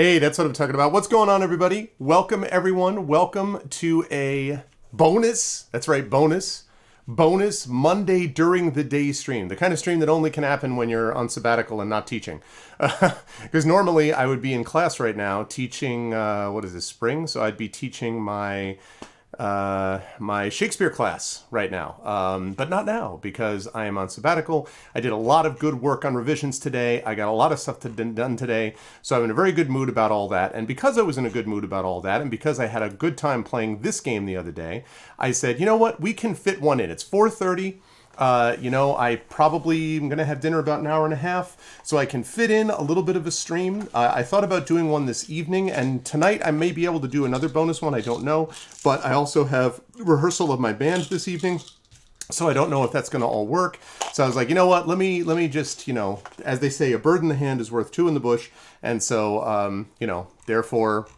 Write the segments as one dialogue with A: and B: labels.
A: Hey, that's what I'm talking about. What's going on, everybody? Welcome, everyone. Welcome to a bonus. That's right, bonus Monday during the day stream. The kind of stream that only can happen when you're on sabbatical and not teaching. Because normally I would be in class right now teaching, what is this, spring? So I'd be teaching my Shakespeare class right now, but not now because I am on sabbatical. I did a lot of good work on revisions today. I got a lot of stuff done today, so I'm in a very good mood about all that. And because I was in a good mood about all that, and because I had a good time playing this game the other day, I said, you know what, we can fit one in. It's 4:30. I probably am going to have dinner about an hour and a half, so I can fit in a little bit of a stream. I thought about doing one this evening, and tonight I may be able to do another bonus one. I don't know, but I also have rehearsal of my band this evening, so I don't know if that's going to all work. So I was like, you know what, let me just, as they say, a bird in the hand is worth two in the bush, and so, therefore,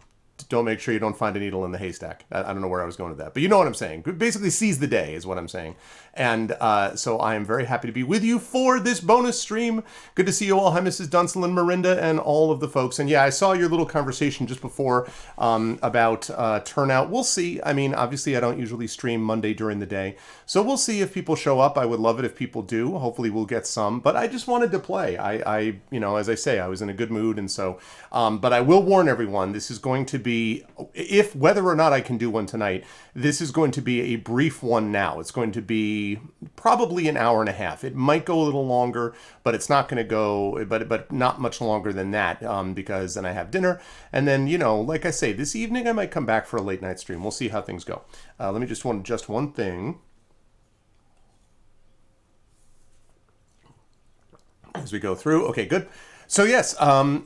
A: don't make sure you don't find a needle in the haystack. I don't know where I was going with that, but you know what I'm saying. Basically, seize the day is what I'm saying. And so I am very happy to be with you for this bonus stream. Good to see you all. Hi, Mrs. Dunsel and Miranda and all of the folks. And yeah, I saw your little conversation just before about turnout. We'll see. I mean, obviously, I don't usually stream Monday during the day. So we'll see if people show up. I would love it if people do. Hopefully, we'll get some. But I just wanted to play. I as I say, I was in a good mood. And so, but I will warn everyone, this is going to be, if whether or not I can do one tonight, this is going to be a brief one now. It's going to be probably an hour and a half. It might go a little longer, but it's not going to go, but not much longer than that, because then I have dinner. And then, like I say, this evening I might come back for a late night stream. We'll see how things go. Let me just adjust one thing as we go through. Okay, good. So yes,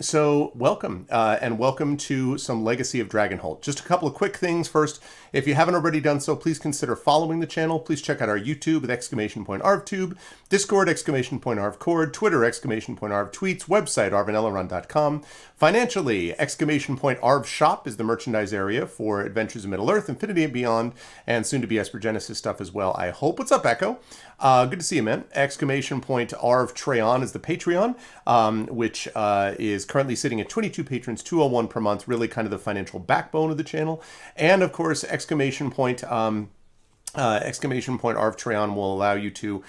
A: so welcome, and welcome to some Legacy of Dragonholt. Just a couple of quick things first. If you haven't already done so, please consider following the channel. Please check out our YouTube with !ArvTube, Discord !ArvCord, Twitter !ArvTweets, website arvanellarun.com. Financially, !ArvShop is the merchandise area for Adventures in Middle-earth, Infinity and Beyond, and soon to be Esper Genesis stuff as well, I hope. What's up, Echo? Good to see you, man. !ArvTreon is the Patreon, which is currently sitting at 22 patrons, 201 per month, really kind of the financial backbone of the channel. And of course, !Arvtreon will allow you to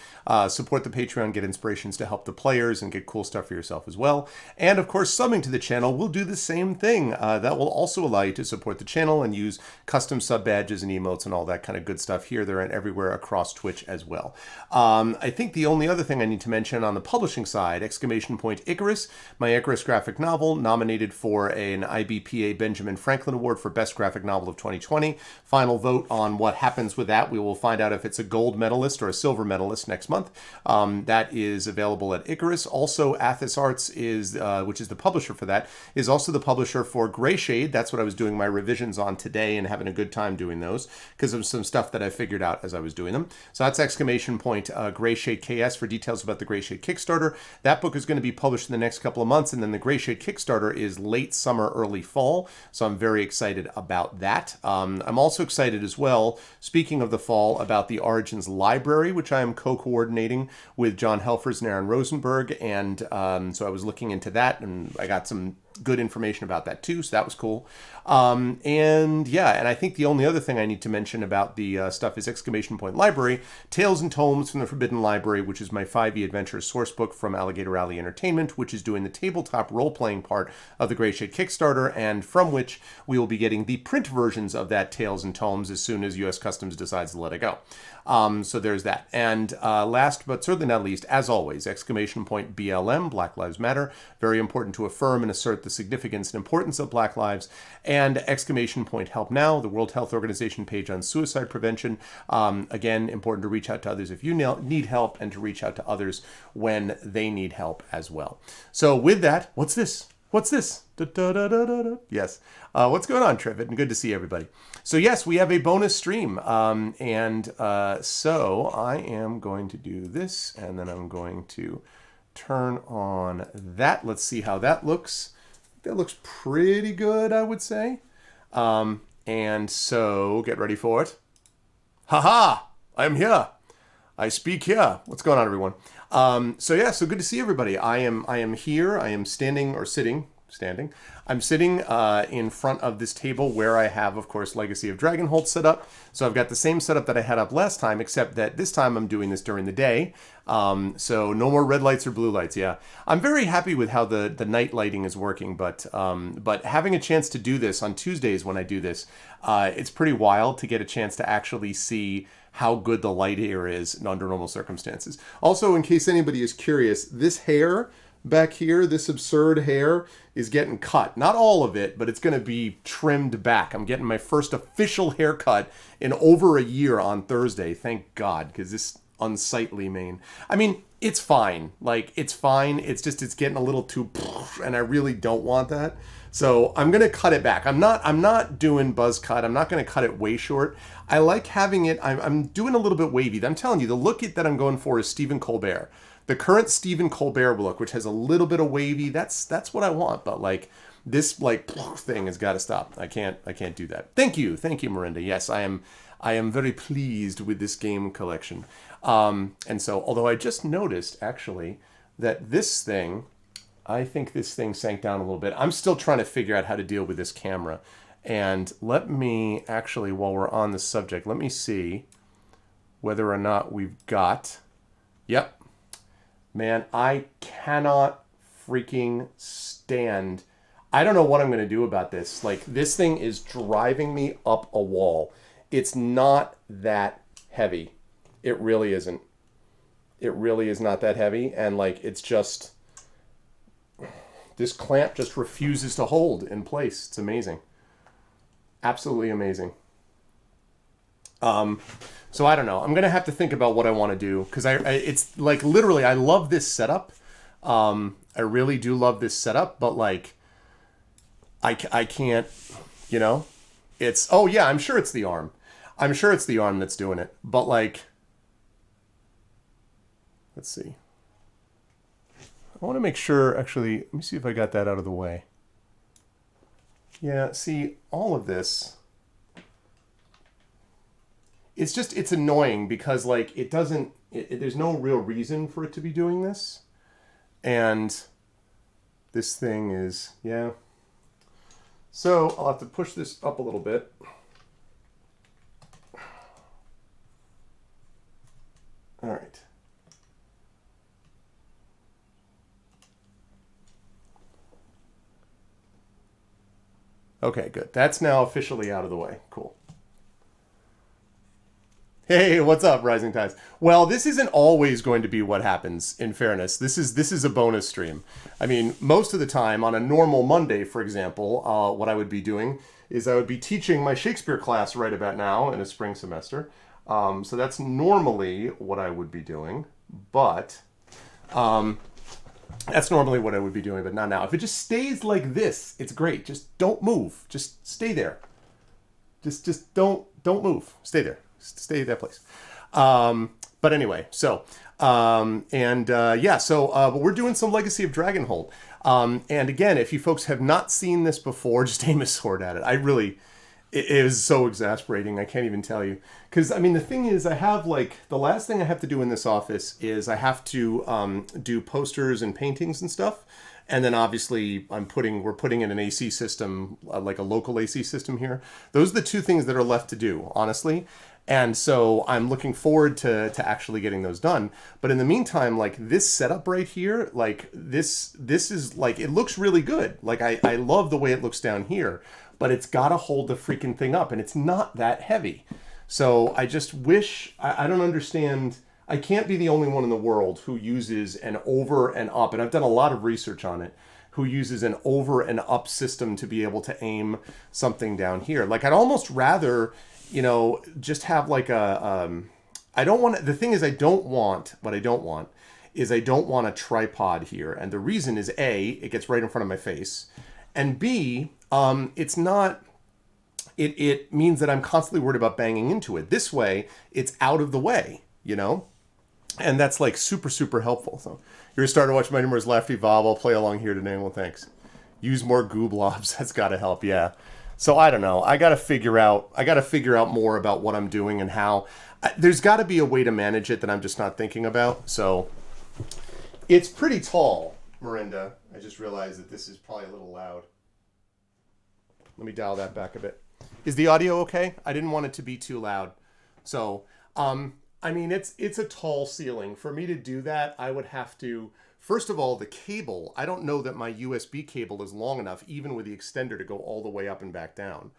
A: support the Patreon, get inspirations to help the players, and get cool stuff for yourself as well. And of course, subbing to the channel will do the same thing. That will also allow you to support the channel and use custom sub badges and emotes and all that kind of good stuff here, there, and everywhere across Twitch as well. I think the only other thing I need to mention on the publishing side, Icarus, my Icarus graphic novel, nominated for an IBPA Benjamin Franklin Award for Best Graphic Novel of 2020. Final vote on what happens with that. We will find out if it's a gold medalist or a silver medalist next month. That is available at Icarus. Also, Athos Arts is, which is the publisher for that, is also the publisher for Greyshade. That's what I was doing my revisions on today and having a good time doing those because of some stuff that I figured out as I was doing them. So that's Greyshade KS for details about the Greyshade Kickstarter. That book is going to be published in the next couple of months, and then the Greyshade Kickstarter is late summer, early fall. So I'm very excited about that. I'm also excited as well, speaking of the fall, about the Origins Library, which I am co-coordinating with John Helfers and Aaron Rosenberg, and so I was looking into that, and I got some good information about that too, so that was cool. And I think the only other thing I need to mention about the stuff is Library, Tales and Tomes from the Forbidden Library, which is my 5e adventure source book from Alligator Alley Entertainment, which is doing the tabletop role-playing part of the Greyshade Kickstarter, and from which we will be getting the print versions of that Tales and Tomes as soon as U.S. Customs decides to let it go. So there's that. And last but certainly not least, as always, BLM, Black Lives Matter, very important to affirm and assert the significance and importance of Black lives, and Help Now, the World Health Organization page on suicide prevention. Again, important to reach out to others if you need help, and to reach out to others when they need help as well. So with that, what's this? Da, da, da, da, da, da. Yes. What's going on, Trevit? And good to see everybody. So yes, we have a bonus stream. So I am going to do this, and then I'm going to turn on that. Let's see how that looks. That looks pretty good, I would say. And so get ready for it. Haha! I'm here. I speak here. What's going on, everyone? So good to see everybody. I am here. I am standing or sitting. standing. I'm sitting in front of this table where I have, of course, Legacy of Dragonholt set up. So I've got the same setup that I had up last time, except that this time I'm doing this during the day. So no more red lights or blue lights. Yeah, I'm very happy with how the night lighting is working, but having a chance to do this on Tuesdays when I do this, it's pretty wild to get a chance to actually see how good the light here is under normal circumstances. Also, in case anybody is curious, this hair back here, this absurd hair, is getting cut. Not all of it, but it's going to be trimmed back. I'm getting my first official haircut in over a year on Thursday. Thank God, because this unsightly mane. I mean, it's fine. Like, it's fine. It's just, it's getting a little too, and I really don't want that. So I'm going to cut it back. I'm not doing buzz cut. I'm not going to cut it way short. I like having it, I'm doing a little bit wavy. I'm telling you, the look that I'm going for is Stephen Colbert. The current Stephen Colbert look, which has a little bit of wavy, that's what I want. But like this like thing has got to stop. I can't do that. Thank you, Miranda. Yes, I am very pleased with this game collection. And so, although I just noticed actually that this thing, I think this thing sank down a little bit. I'm still trying to figure out how to deal with this camera. And let me actually, while we're on the subject, let me see whether or not we've got. Yep. Man, I cannot freaking stand. I don't know what I'm going to do about this. Like, this thing is driving me up a wall. It's not that heavy. It really isn't. It really is not that heavy. And, like, it's just... This clamp just refuses to hold in place. It's amazing. Absolutely amazing. So I don't know. I'm gonna have to think about what I want to do because it's like literally I love this setup. I really do love this setup, but like I can't. You know, it's oh yeah. I'm sure it's the arm. I'm sure it's the arm that's doing it. But like, let's see. I want to make sure. Actually, let me see if I got that out of the way. Yeah. See, all of this. It's just, it's annoying because like it doesn't, there's no real reason for it to be doing this. And this thing is, yeah. So I'll have to push this up a little bit. All right. Okay, good. That's now officially out of the way. Cool. Hey, what's up, Rising Tides? Well, this isn't always going to be what happens, in fairness. This is a bonus stream. I mean, most of the time, on a normal Monday, for example, what I would be doing is I would be teaching my Shakespeare class right about now in a spring semester. So that's normally what I would be doing, but that's normally what I would be doing, but not now. If it just stays like this, it's great. Just don't move. Just stay there. Just don't move. Stay there. Stay that place. But anyway, so, yeah, so but we're doing some Legacy of Dragonholt. And again, if you folks have not seen this before, just aim a sword at it. It is so exasperating. I can't even tell you. Because, I mean, the thing is, I have, like, the last thing I have to do in this office is I have to do posters and paintings and stuff. And then obviously we're putting in an AC system, like a local AC system here. Those are the two things that are left to do, honestly. And so I'm looking forward to actually getting those done. But in the meantime, like this setup right here, like this is like, it looks really good. Like I love the way it looks down here, but it's got to hold the freaking thing up and it's not that heavy. So I just wish, I don't understand. I can't be the only one in the world who uses an over and up, and I've done a lot of research on it, who uses an over and up system to be able to aim something down here. Like I'd almost rather, you know, just have like a, I don't want, the thing is I don't want a tripod here. And the reason is A, it gets right in front of my face. And B, it's not, it means that I'm constantly worried about banging into it. This way, it's out of the way, you know? And that's like super, super helpful. So you're starting to watch Mighty Morphin's Laugh Evolve. I'll play along here today. Well, thanks. Use more goo blobs. That's got to help. Yeah. So I don't know. I got to figure out more about what I'm doing and how. There's got to be a way to manage it that I'm just not thinking about. So it's pretty tall, Miranda. I just realized that this is probably a little loud. Let me dial that back a bit. Is the audio okay? I didn't want it to be too loud. So, I mean, it's a tall ceiling. For me to do that, I would have to, first of all, the cable. I don't know that my USB cable is long enough, even with the extender, to go all the way up and back down.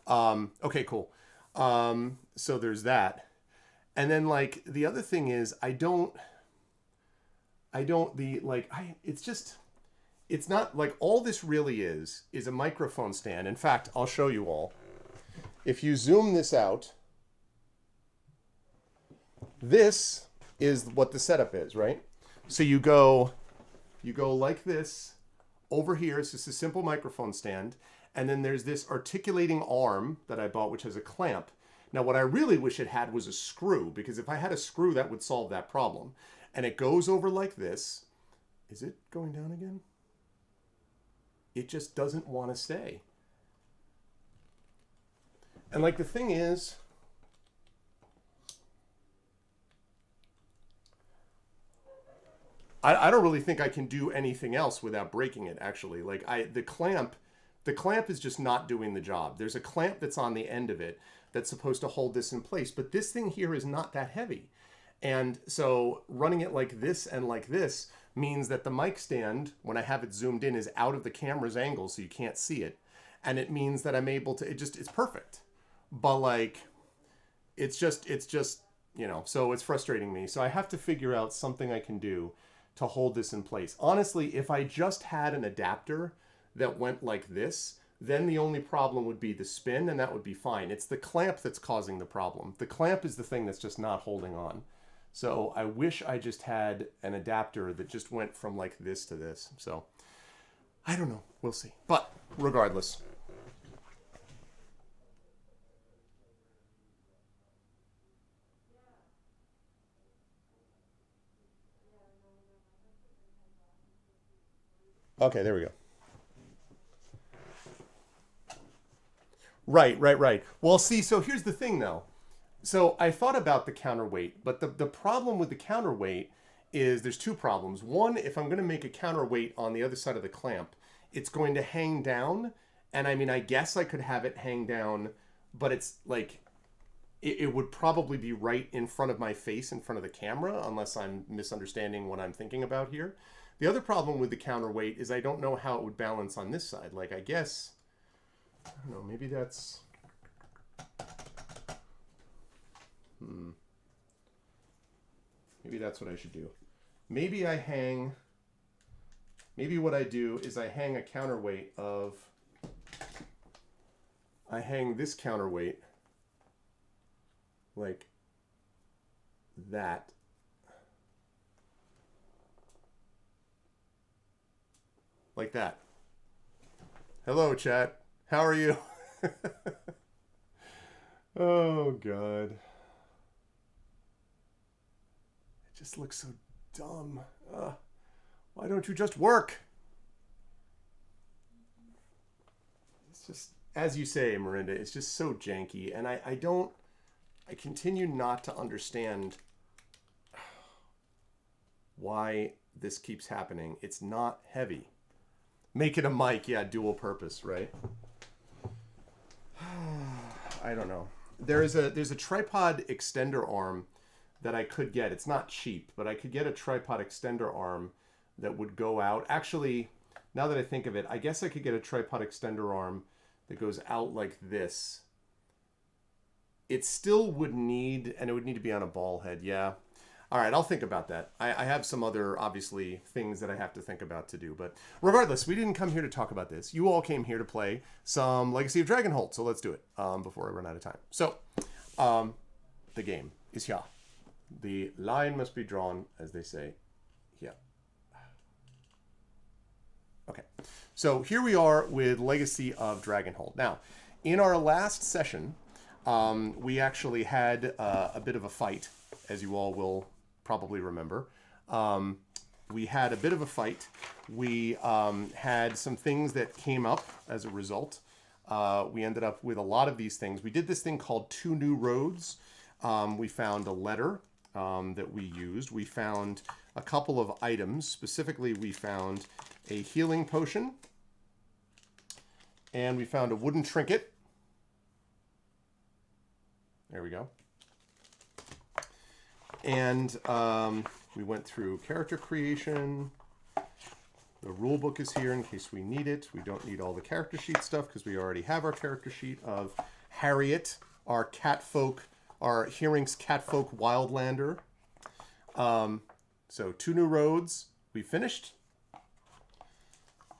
A: Okay, cool. So there's that. And then, like, the other thing is, it's not, like, all this really is a microphone stand. In fact, I'll show you all. If you zoom this out, this is what the setup is, right? So you go like this over here. It's just a simple microphone stand. And then there's this articulating arm that I bought, which has a clamp. Now, what I really wish it had was a screw, because if I had a screw, that would solve that problem. And it goes over like this. Is it going down again? It just doesn't want to stay. And like the thing is, I don't really think I can do anything else without breaking it, actually. Like the clamp is just not doing the job. There's a clamp that's on the end of it that's supposed to hold this in place, but this thing here is not that heavy. And so running it like this and like this means that the mic stand, when I have it zoomed in, is out of the camera's angle, so you can't see it. And it means that I'm able to, it's perfect. But like, it's just, you know, so it's frustrating me. So I have to figure out something I can do to hold this in place. Honestly, if I just had an adapter that went like this, then the only problem would be the spin, and that would be fine. It's the clamp that's causing the problem. The clamp is the thing that's just not holding on. So I wish I just had an adapter that just went from like this to this. So I don't know. We'll see. But regardless. Okay, there we go. Right. Well, see, so here's the thing, though. So I thought about the counterweight, but the problem with the counterweight is there's two problems. One, if I'm going to make a counterweight on the other side of the clamp, it's going to hang down. And I mean, I guess I could have it hang down, but it's like, it would probably be right in front of my face, in front of the camera, unless I'm misunderstanding what I'm thinking about here. The other problem with the counterweight is I don't know how it would balance on this side. Like, I guess, I don't know, maybe that's... Maybe that's what I should do. Maybe what I do is I hang a counterweight of... I hang this counterweight like that. Like that. Hello, chat. How are you? Oh, God. It just looks so dumb. Why don't you just work? It's just, as you say, Miranda, it's just so janky. And I continue not to understand why this keeps happening. It's not heavy. Make it a mic, yeah, dual purpose, right? I don't know. There's a tripod extender arm that I could get. It's not cheap, but I could get a tripod extender arm that would go out. Actually, now that I think of it, I guess I could get a tripod extender arm that goes out like this. It still would need, and it would need to be on a ball head, yeah. All right, I'll think about that. I have some other, obviously, things that I have to think about to do. But regardless, we didn't come here to talk about this. You all came here to play some Legacy of Dragonholt, so let's do it before I run out of time. So, the game is here. The line must be drawn, as they say, here. Okay, so here we are with Legacy of Dragonholt. Now, in our last session, we actually had a bit of a fight, as you all will probably remember. We had a bit of a fight. We had some things that came up as a result. We ended up with a lot of these things. We did this thing called Two New Roads. We found a letter that we used. We found a couple of items. Specifically, we found a healing potion, and we found a wooden trinket. There we go. And we went through character creation. The rule book is here in case we need it. We don't need all the character sheet stuff because we already have our character sheet of Harriet, our catfolk, our Hearing's catfolk wildlander. So 2 new roads. We finished.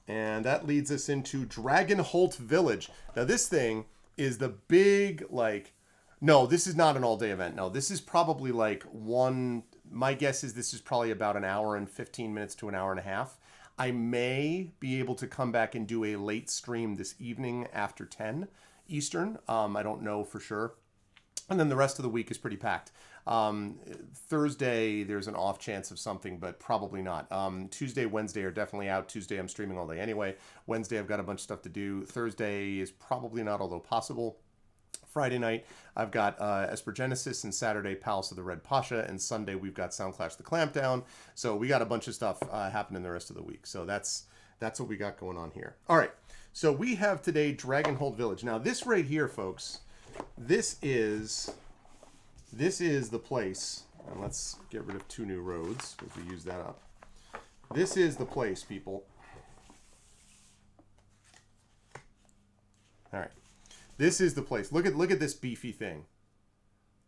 A: And that leads us into Dragonholt Village. Now this thing is the big, like... No, this is not an all-day event. No, this is probably like one... My guess is this is probably about an hour and 15 minutes to an hour and a half. I may be able to come back and do a late stream this evening after 10 Eastern. I don't know for sure. And then the rest of the week is pretty packed. Thursday, there's an off chance of something, but probably not. Tuesday, Wednesday are definitely out. Tuesday, I'm streaming all day anyway. Wednesday, I've got a bunch of stuff to do. Thursday is probably not, although possible. Friday night, I've got Espergenesis, and Saturday, Palace of the Red Pasha, and Sunday, we've got Soundclash the Clampdown. So we got a bunch of stuff happening the rest of the week. So that's what we got going on here. All right, so we have today Dragonholt Village. Now, this right here, folks, this is the place, and let's get rid of 2 new roads, because we used that up. This is the place, people. All right. This is the place. Look at this beefy thing.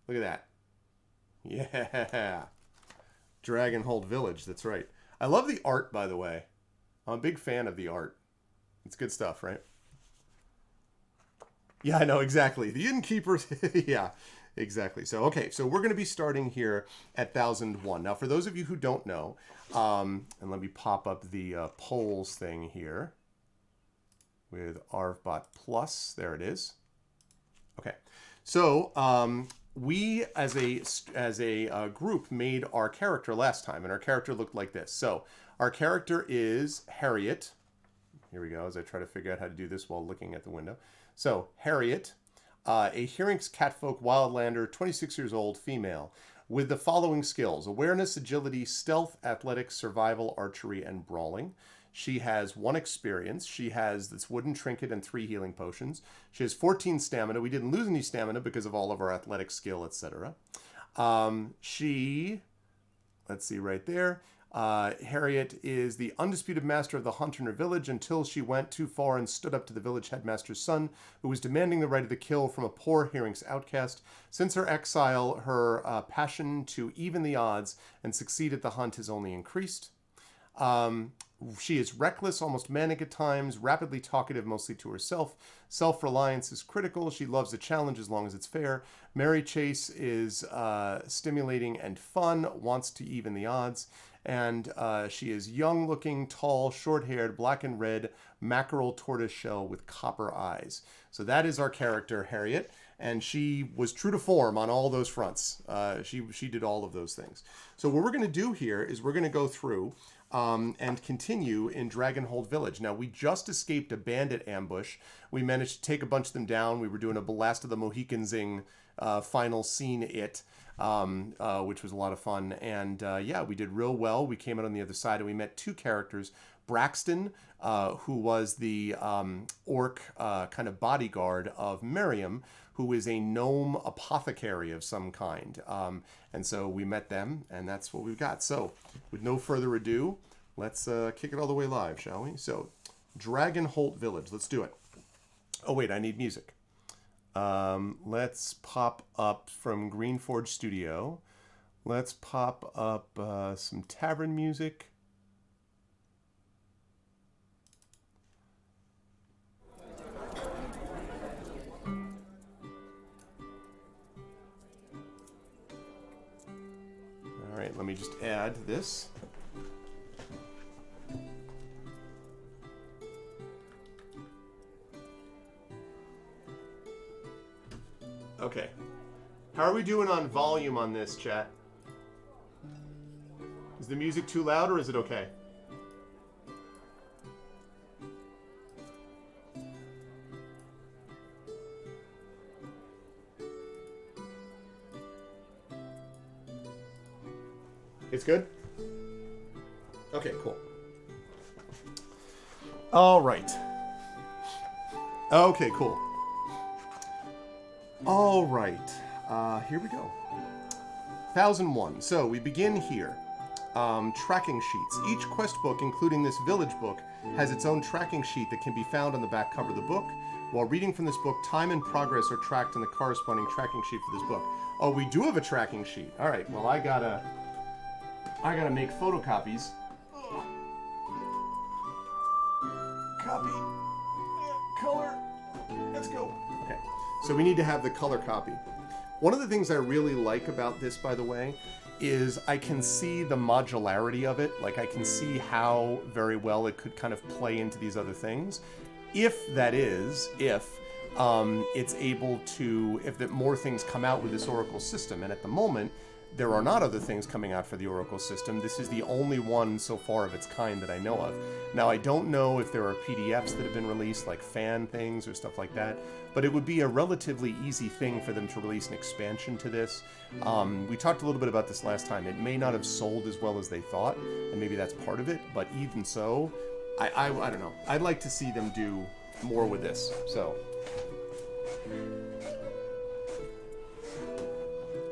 A: Look at that. Yeah. Dragonholt Village, that's right. I love the art, by the way. I'm a big fan of the art. It's good stuff, right? Yeah, I know, exactly. The innkeepers, yeah, exactly. So, okay, so we're going to be starting here at 1001. Now, for those of you who don't know, and let me pop up the polls thing here with ArvBot Plus. There it is. Okay, so we as a group made our character last time, and our character looked like this. So our character is Harriet. Here we go, as I try to figure out how to do this while looking at the window. So Harriet, a Hearing's catfolk wildlander, 26 years old, female, with the following skills: awareness, agility, stealth, athletics, survival, archery, and brawling. She has 1 experience. She has this wooden trinket and 3 healing potions. She has 14 stamina. We didn't lose any stamina because of all of our athletic skill, etc. Let's see right there. Harriet is the undisputed master of the hunt in her village until she went too far and stood up to the village headmaster's son, who was demanding the right of the kill from a poor Hearing's outcast. Since her exile, her passion to even the odds and succeed at the hunt has only increased. She is reckless, almost manic at times, rapidly talkative, mostly to herself. Self-reliance is critical. She loves a challenge as long as it's fair. Merry chase is stimulating and fun, wants to even the odds. And she is young-looking, tall, short-haired, black and red, mackerel tortoiseshell with copper eyes. So that is our character, Harriet. And she was true to form on all those fronts. She did all of those things. So what we're going to do here is we're going to go through and continue in Dragonholt Village. Now, we just escaped a bandit ambush. We managed to take a bunch of them down. We were doing a Blast of the Mohicansing final scene, which was a lot of fun. And yeah, we did real well. We came out on the other side and we met 2 characters. Braxton, who was the orc kind of bodyguard of Miriam, who is a gnome apothecary of some kind. And so we met them, and that's what we've got. So, with no further ado, let's kick it all the way live, shall we? So, Dragonholt Village. Let's do it. Oh, wait, I need music. Let's pop up from Greenforge Studio. Let's pop up some tavern music. All right, let me just add this. Okay. How are we doing on volume on this, chat? Is the music too loud or is it okay? It's good? Okay, cool. All right. Okay, cool. All right. Here we go. 1001. So we begin here. Tracking sheets. Each quest book, including this village book, has its own tracking sheet that can be found on the back cover of the book. While reading from this book, time and progress are tracked in the corresponding tracking sheet for this book. Oh, we do have a tracking sheet. All right. Well, I gotta make photocopies. Copy. Color. Let's go. Okay. So we need to have the color copy. One of the things I really like about this, by the way, is I can see the modularity of it. Like, I can see how very well it could kind of play into these other things. If it's able to, if more things come out with this Oracle system. And at the moment, there are not other things coming out for the Oracle system. This is the only one so far of its kind that I know of. Now, I don't know if there are PDFs that have been released, like fan things or stuff like that, but it would be a relatively easy thing for them to release an expansion to this. We talked a little bit about this last time. It may not have sold as well as they thought, and maybe that's part of it, but even so, I don't know. I'd like to see them do more with this, so...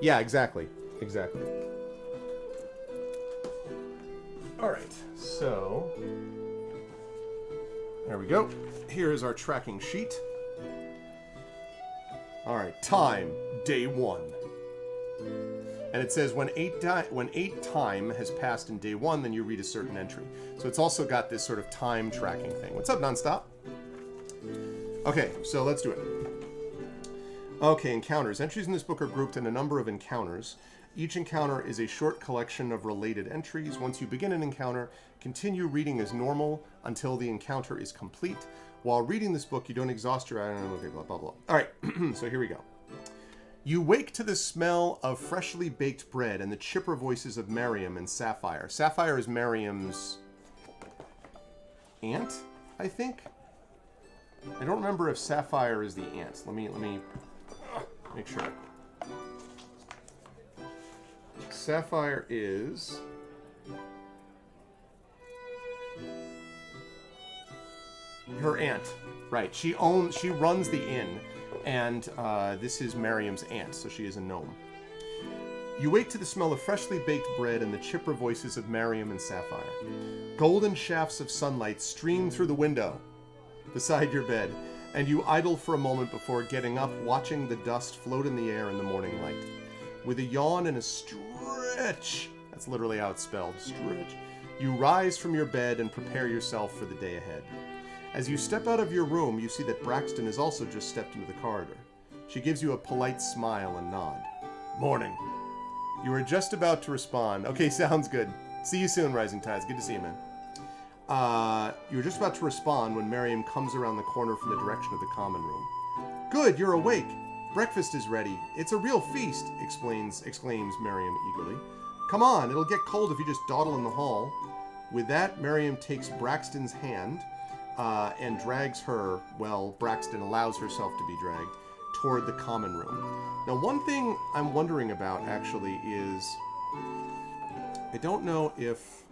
A: Yeah, exactly. Exactly. All right, so there we go. Here's our tracking sheet. All right, time, day 1. And it says when 8 time has passed in day 1, then you read a certain entry. So it's also got this sort of time tracking thing. What's up, Nonstop? Okay, so let's do it. Okay, encounters. Entries in this book are grouped in a number of encounters. Each encounter is a short collection of related entries. Once you begin an encounter, continue reading as normal until the encounter is complete. While reading this book, you don't exhaust your... Okay, blah, blah, blah. All right, so here we go. You wake to the smell of freshly baked bread and the chipper voices of Miriam and Sapphire. Sapphire is Miriam's aunt, I think? I don't remember if Sapphire is the aunt. Let me make sure. Sapphire is... her aunt. Right. She runs the inn, and this is Miriam's aunt, so she is a gnome. You wake to the smell of freshly baked bread and the chipper voices of Miriam and Sapphire. Golden shafts of sunlight stream through the window beside your bed, and you idle for a moment before getting up, watching the dust float in the air in the morning light. With a yawn and a stretch, that's literally how it's spelled, stretch, you rise from your bed and prepare yourself for the day ahead. As you step out of your room, you see that Braxton has also just stepped into the corridor. She gives you a polite smile and nod. Morning. You are just about to respond. Okay, sounds good. See you soon, Rising Tides. Good to see you, man. You were just about to respond when Miriam comes around the corner from the direction of the common room. Good, you're awake. Breakfast is ready. It's a real feast, exclaims Miriam eagerly. Come on, it'll get cold if you just dawdle in the hall. With that, Miriam takes Braxton's hand and drags her, well, Braxton allows herself to be dragged, toward the common room. Now, one thing I'm wondering about, actually, is... I don't know if...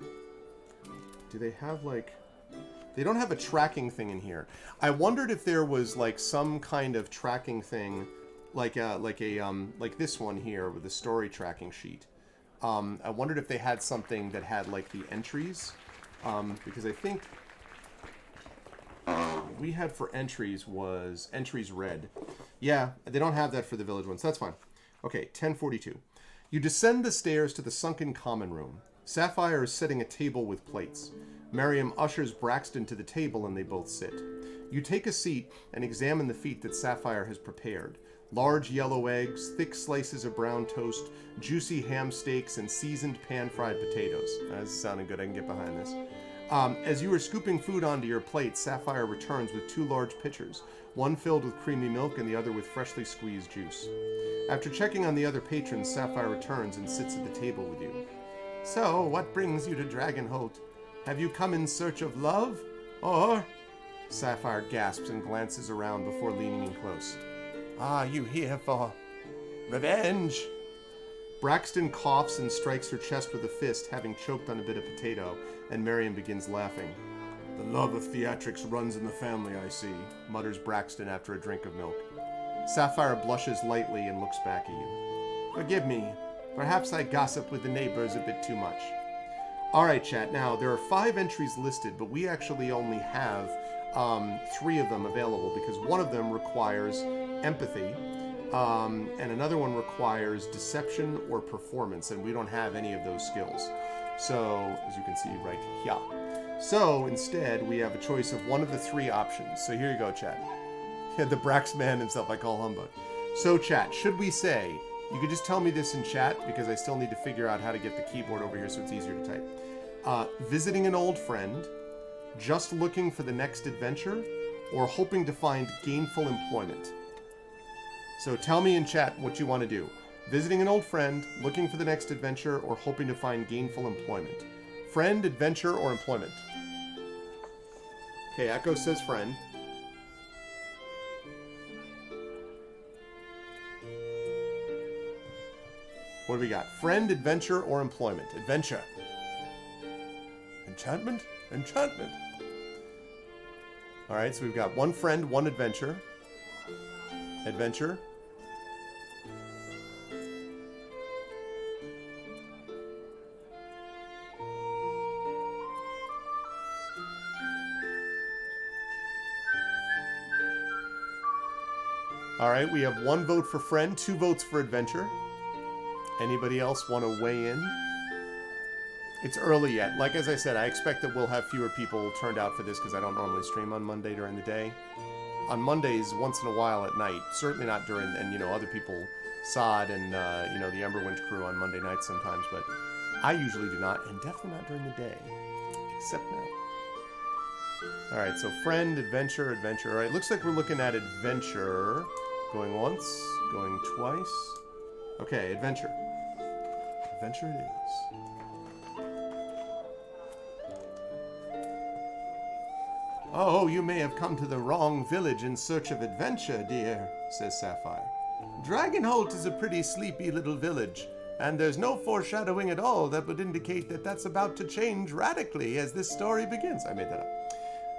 A: Do they have, like... They don't have a tracking thing in here. I wondered if there was, like, some kind of tracking thing, like this one here with the story tracking sheet. I wondered if they had something that had, like, the entries, because I think we had for entries was entries red. Yeah, they don't have that for the village ones. That's fine. Okay, 1042. You descend the stairs to the sunken common room. Sapphire is setting a table with plates. Miriam ushers Braxton to the table and they both sit. You take a seat and examine the feast that Sapphire has prepared. Large yellow eggs, thick slices of brown toast, juicy ham steaks, and seasoned pan-fried potatoes. That's sounding good. I can get behind this. As you are scooping food onto your plate, Sapphire returns with 2 large pitchers, one filled with creamy milk and the other with freshly squeezed juice. After checking on the other patrons, Sapphire returns and sits at the table with you. So, what brings you to Dragonholt? Have you come in search of love? Or... Sapphire gasps and glances around before leaning in close. Are you here for revenge? Braxton coughs and strikes her chest with a fist, having choked on a bit of potato, and Marion begins laughing. The love of theatrics runs in the family, I see, mutters Braxton after a drink of milk. Sapphire blushes lightly and looks back at you. Forgive me. Perhaps I gossip with the neighbors a bit too much. Alright, chat. Now, there are 5 entries listed, but we actually only have 3 of them available because one of them requires empathy, and another one requires deception or performance, and we don't have any of those skills. So, as you can see right here. So, instead, we have a choice of one of the 3 options. So here you go, chat. The Brax man himself, I call humbug. So, chat, should we say, you could just tell me this in chat, because I still need to figure out how to get the keyboard over here so it's easier to type. Visiting an old friend, just looking for the next adventure, or hoping to find gainful employment. So tell me in chat what you want to do. Visiting an old friend, looking for the next adventure, or hoping to find gainful employment. Friend, adventure, or employment? Okay, Echo says friend. What do we got? Friend, adventure, or employment? Adventure. Enchantment? Enchantment. Alright, so we've got 1 friend, 1 adventure. Adventure. Alright, we have 1 vote for friend, 2 votes for adventure. Anybody else want to weigh in? It's early yet. Like as I said, I expect that we'll have fewer people turned out for this because I don't normally stream on Monday during the day. On Mondays, once in a while at night. Certainly not during, and you know, other people, Sod and, you know, the Emberwinch crew on Monday nights sometimes, but I usually do not, and definitely not during the day. Except now. Alright, so friend, adventure, adventure. Alright, looks like we're looking at adventure. Going once, going twice. Okay, adventure. Adventure it is. Oh, you may have come to the wrong village in search of adventure, dear, says Sapphire. Dragonholt is a pretty sleepy little village, and there's no foreshadowing at all that would indicate that that's about to change radically as this story begins. I made that up.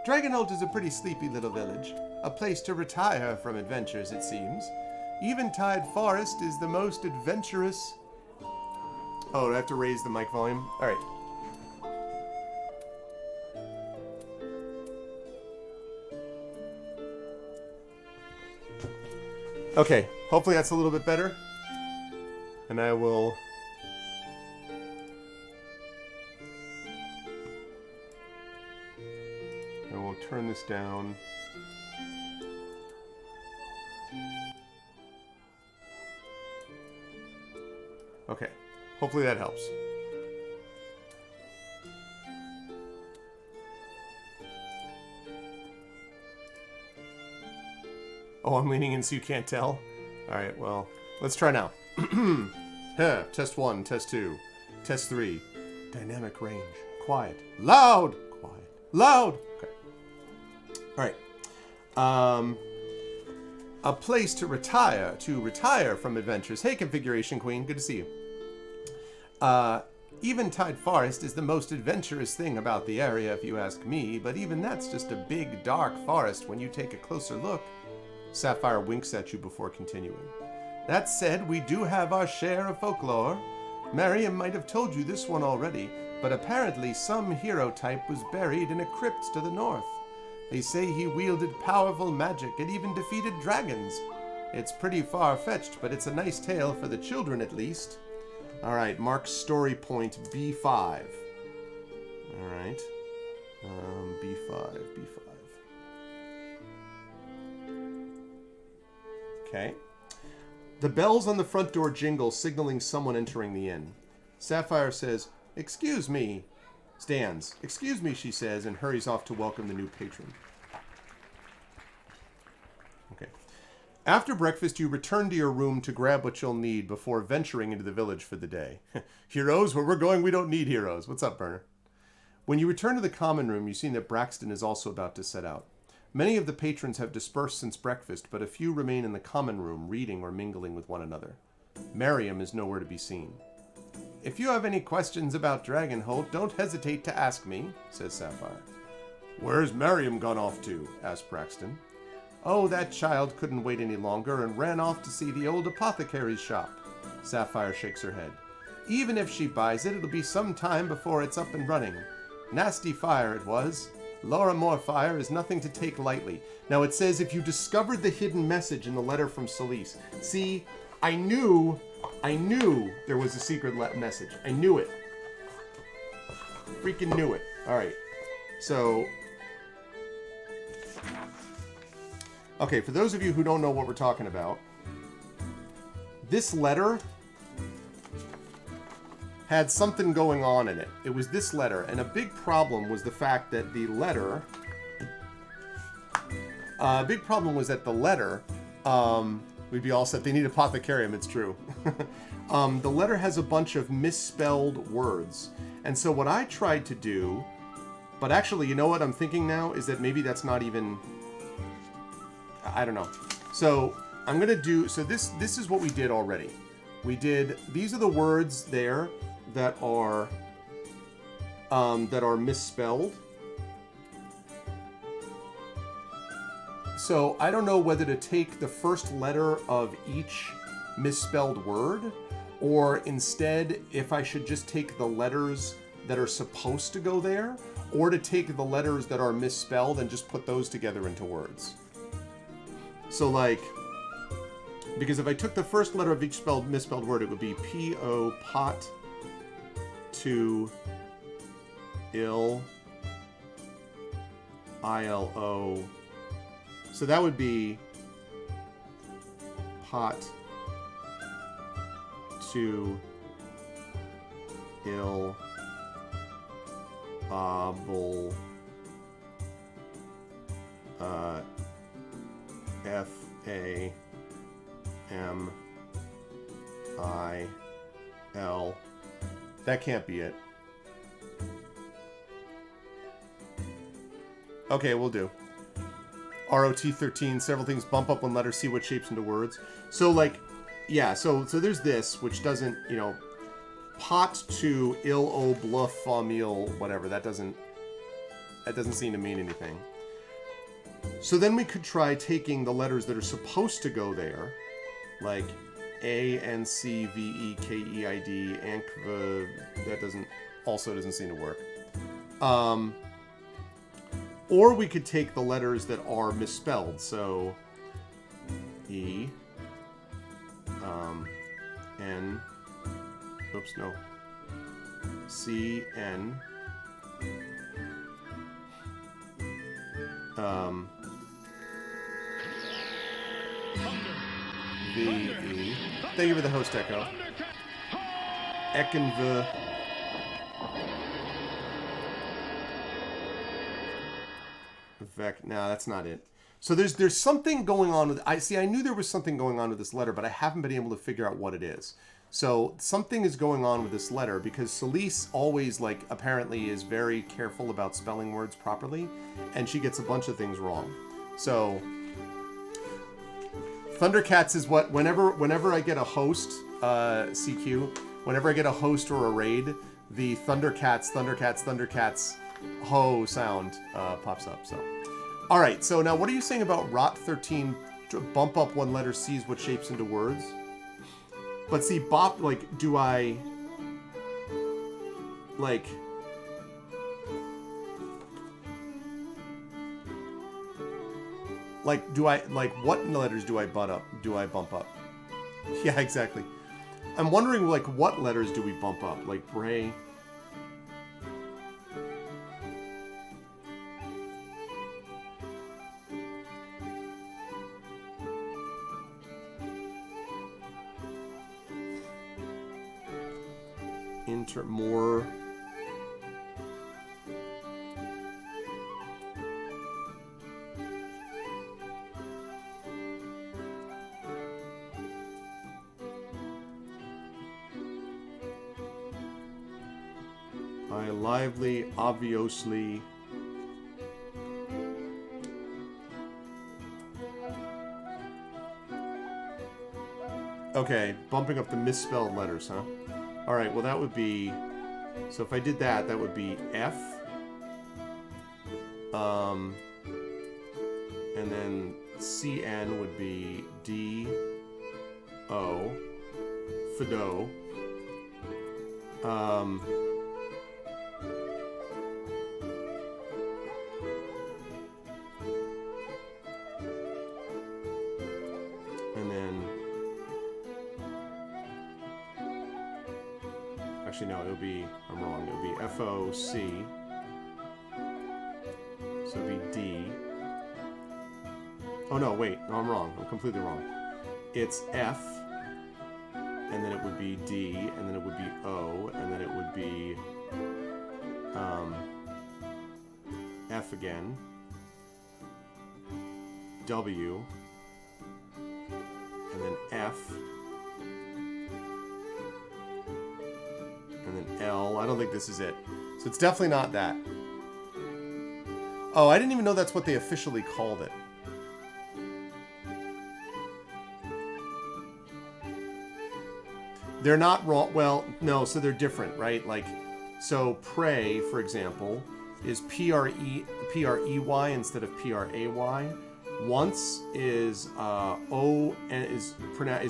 A: Dragonholt is a pretty sleepy little village, a place to retire from adventures, it seems. Eventide Forest is the most adventurous... Oh, do I have to raise the mic volume? Alright. Okay, hopefully that's a little bit better. And I will... turn this down. Okay, hopefully that helps. Oh, I'm leaning in so you can't tell? Alright, well, let's try now. Test 1, test 2, test 3. Dynamic range. Quiet. Loud! Quiet. Loud! Okay. Alright. A place to retire from adventures. Hey, Configuration Queen, good to see you. Eventide Forest is the most adventurous thing about the area, if you ask me, but even that's just a big, dark forest when you take a closer look. Sapphire winks at you before continuing. That said, we do have our share of folklore. Mariam might have told you this one already, but apparently some hero type was buried in a crypt to the north. They say he wielded powerful magic and even defeated dragons. It's pretty far-fetched, but it's a nice tale for the children at least. Alright, mark story point B5. Alright. B5. Okay. The bells on the front door jingle, signaling someone entering the inn. Sapphire says, "Excuse me." Stands. "Excuse me," she says, and hurries off to welcome the new patron. Okay. After breakfast, you return to your room to grab what you'll need before venturing into the village for the day. Heroes? Where we're going, we don't need heroes. What's up, Burner? When you return to the common room, you see that Braxton is also about to set out. Many of the patrons have dispersed since breakfast, but a few remain in the common room, reading or mingling with one another. Miriam is nowhere to be seen. If you have any questions about Dragonholt, don't hesitate to ask me, says Sapphire. Where's Miriam gone off to? Asked Braxton. Oh, that child couldn't wait any longer and ran off to see the old apothecary's shop. Sapphire shakes her head. Even if she buys it, it'll be some time before it's up and running. Nasty fire it was. Laura Moore fire is nothing to take lightly. Now it says if you discovered the hidden message in the letter from Celise. See, I knew there was a secret message. I knew it. Freaking knew it. Alright. So... Okay, for those of you who don't know what we're talking about, this letter had something going on in it. It was this letter, and a big problem was the fact that the letter... we'd be all set. They need apothecarium, it's true. The letter has a bunch of misspelled words. And so what I tried to do... But actually, you know what I'm thinking now? Is that maybe that's not even... I don't know. So I'm going to do... So this is what we did already. We did... These are the words there that are misspelled. So I don't know whether to take the first letter of each misspelled word, or instead if I should just take the letters that are supposed to go there, or to take the letters that are misspelled and just put those together into words. So like, because if I took the first letter of each misspelled word, it would be P-O, pot, to, ill, I-L-O. So that would be pot, to, ill, bull, F-A-M-I-L. That can't be it. Okay, we'll do. ROT13, several things bump up one letter, see what shapes into words. So, like, yeah, so there's this, which doesn't, you know, pot to ill o bluff famil, whatever, that doesn't seem to mean anything. So then we could try taking the letters that are supposed to go there, like A, N, C, V, E, K, E, I, D, Ankv, that also doesn't seem to work. Or we could take the letters that are misspelled, so E, N, oops, no, C, N, V, E. Thank you for the host echo. Ekenv. No, that's not it. So there's something going on with... I knew there was something going on with this letter, but I haven't been able to figure out what it is. So something is going on with this letter because Celise always, like, apparently is very careful about spelling words properly, and she gets a bunch of things wrong. So Thundercats is what... Whenever I get a host, CQ, whenever I get a host or a raid, the Thundercats, ho sound pops up, so... Alright, so now what are you saying about Rot13, bump up one letter, sees what shapes into words? But see, bop, like, do I... Like... Like, do I... Like, what letters do I bump up? Yeah, exactly. I'm wondering, like, what letters do we bump up? Like, Bray... more... I lively, obviously... Okay, bumping up the misspelled letters, huh? All right, well, that would be... So if I did that, that would be F. And then CN would be D-O. Fido. And then... Actually, no, it would be... I'm wrong. It would be F-O-C. So it would be D. Oh, no, wait. No, I'm wrong. I'm completely wrong. It's F, and then it would be D, and then it would be O, and then it would be F again, W, and then F, and then L. I don't think this is it. So it's definitely not that. Oh, I didn't even know that's what they officially called it. They're not wrong. Well, no, so they're different, right? Like, so pray, for example, is P-R-E-Y instead of P-R-A-Y. Once is O and is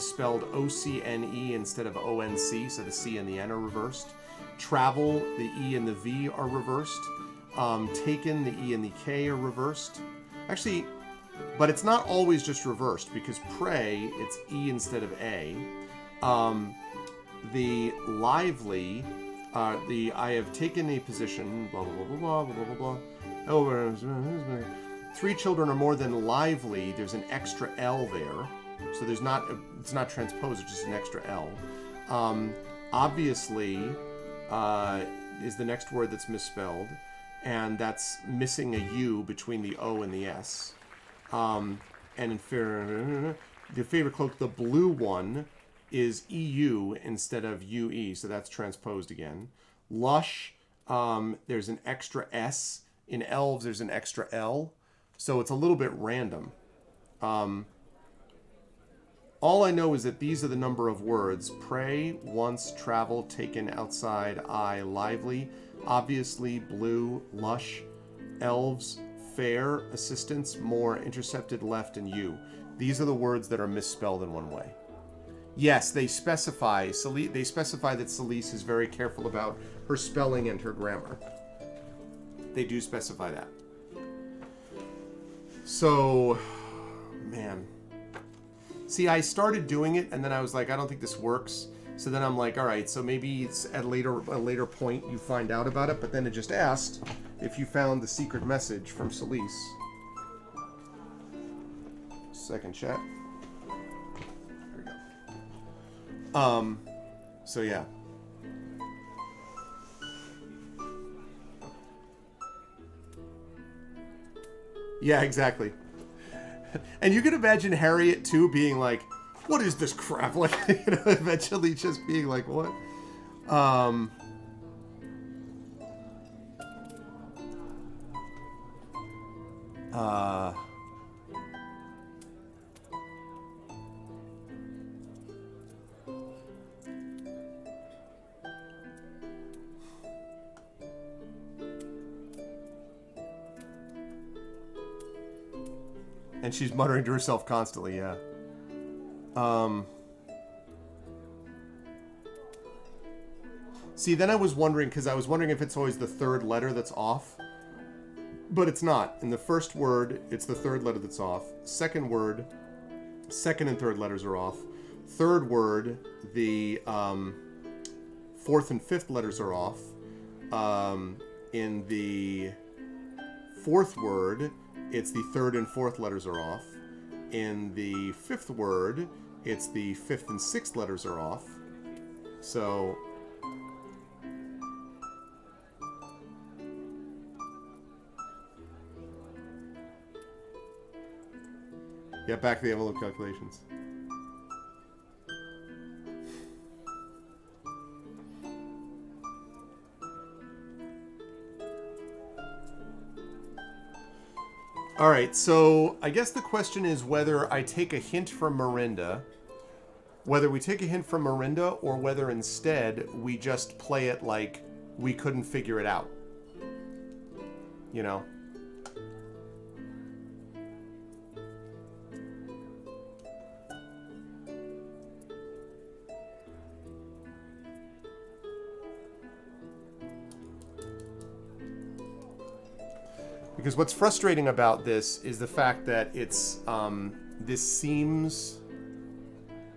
A: spelled O-C-N-E instead of O-N-C, so the C and the N are reversed. Travel, the E and the V are reversed. Taken, the E and the K are reversed. Actually, but it's not always just reversed, because pray, it's E instead of A. The lively, I have taken a position, blah, blah, blah, blah, blah, blah, blah, blah. Oh, 3 children are more than lively. There's an extra L there. So it's not transposed, it's just an extra L. Obviously, is the next word that's misspelled. And that's missing a U between the O and the S. And in the favorite cloak, the blue one, is EU instead of UE, so that's transposed again. Lush, there's an extra S. In elves, there's an extra L. So it's a little bit random. All I know is that these are the number of words. Pray, once, travel, taken, outside, I, lively, obviously, blue, lush, elves, fair, assistance, more, intercepted, left, and you. These are the words that are misspelled in one way. Yes, they specify that Celise is very careful about her spelling and her grammar. They do specify that. So, man. See, I started doing it, and then I was like, I don't think this works. So then I'm like, all right, so maybe it's at a later point you find out about it, but then it just asked if you found the secret message from Celise. Second chat. So yeah. Yeah, exactly. And you can imagine Harriet too being like, what is this crap? Like, eventually just being like, what? And she's muttering to herself constantly, yeah. See, then I was wondering, because I was wondering if it's always the third letter that's off. But it's not. In the first word, it's the third letter that's off. Second word, second and third letters are off. Third word, the fourth and fifth letters are off. In the fourth word, it's the third and fourth letters are off. In the fifth word, it's the fifth and sixth letters are off. So... yeah, back to the envelope calculations. Alright, so I guess the question is whether I take a hint from Miranda. Whether we take a hint from Mirinda or whether instead we just play it like we couldn't figure it out. You know? Because what's frustrating about this is the fact that it's, this seems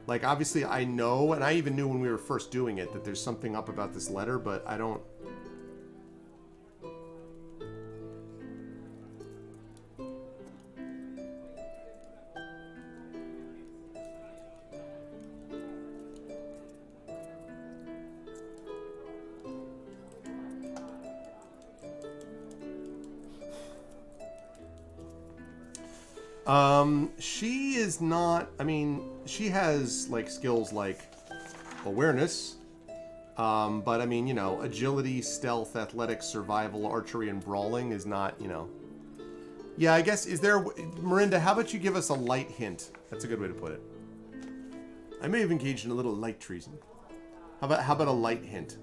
A: like, obviously I know, and I even knew when we were first doing it, that there's something up about this letter, but I don't. She is not, I mean, she has, like, skills like awareness, but, I mean, you know, agility, stealth, athletics, survival, archery, and brawling is not, you know. Yeah, I guess, is there, Mirinda, how about you give us a light hint? That's a good way to put it. I may have engaged in a little light treason. How about a light hint?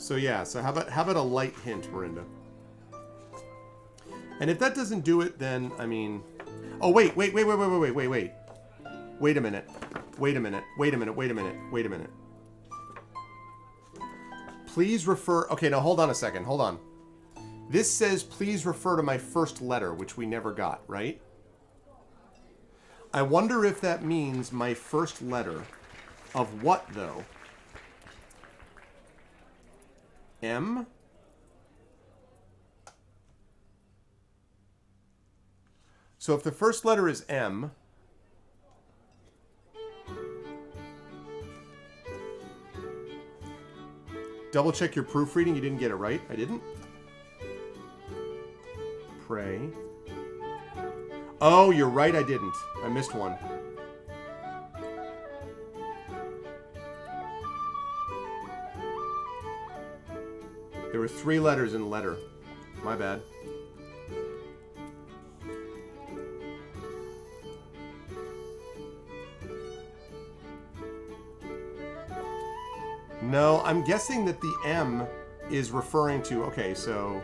A: So yeah, so how about a light hint, Mirinda? And if that doesn't do it, then I mean, oh wait. Wait a minute. Please refer. Okay, now hold on a second. Hold on. This says please refer to my first letter, which we never got, right? I wonder if that means my first letter of what though? M? So if the first letter is M, double check your proofreading. You didn't get it right. I didn't. Pray. Oh, you're right. I didn't. I missed one. There were 3 letters in letter. My bad. No, I'm guessing that the M is referring to... Okay, so...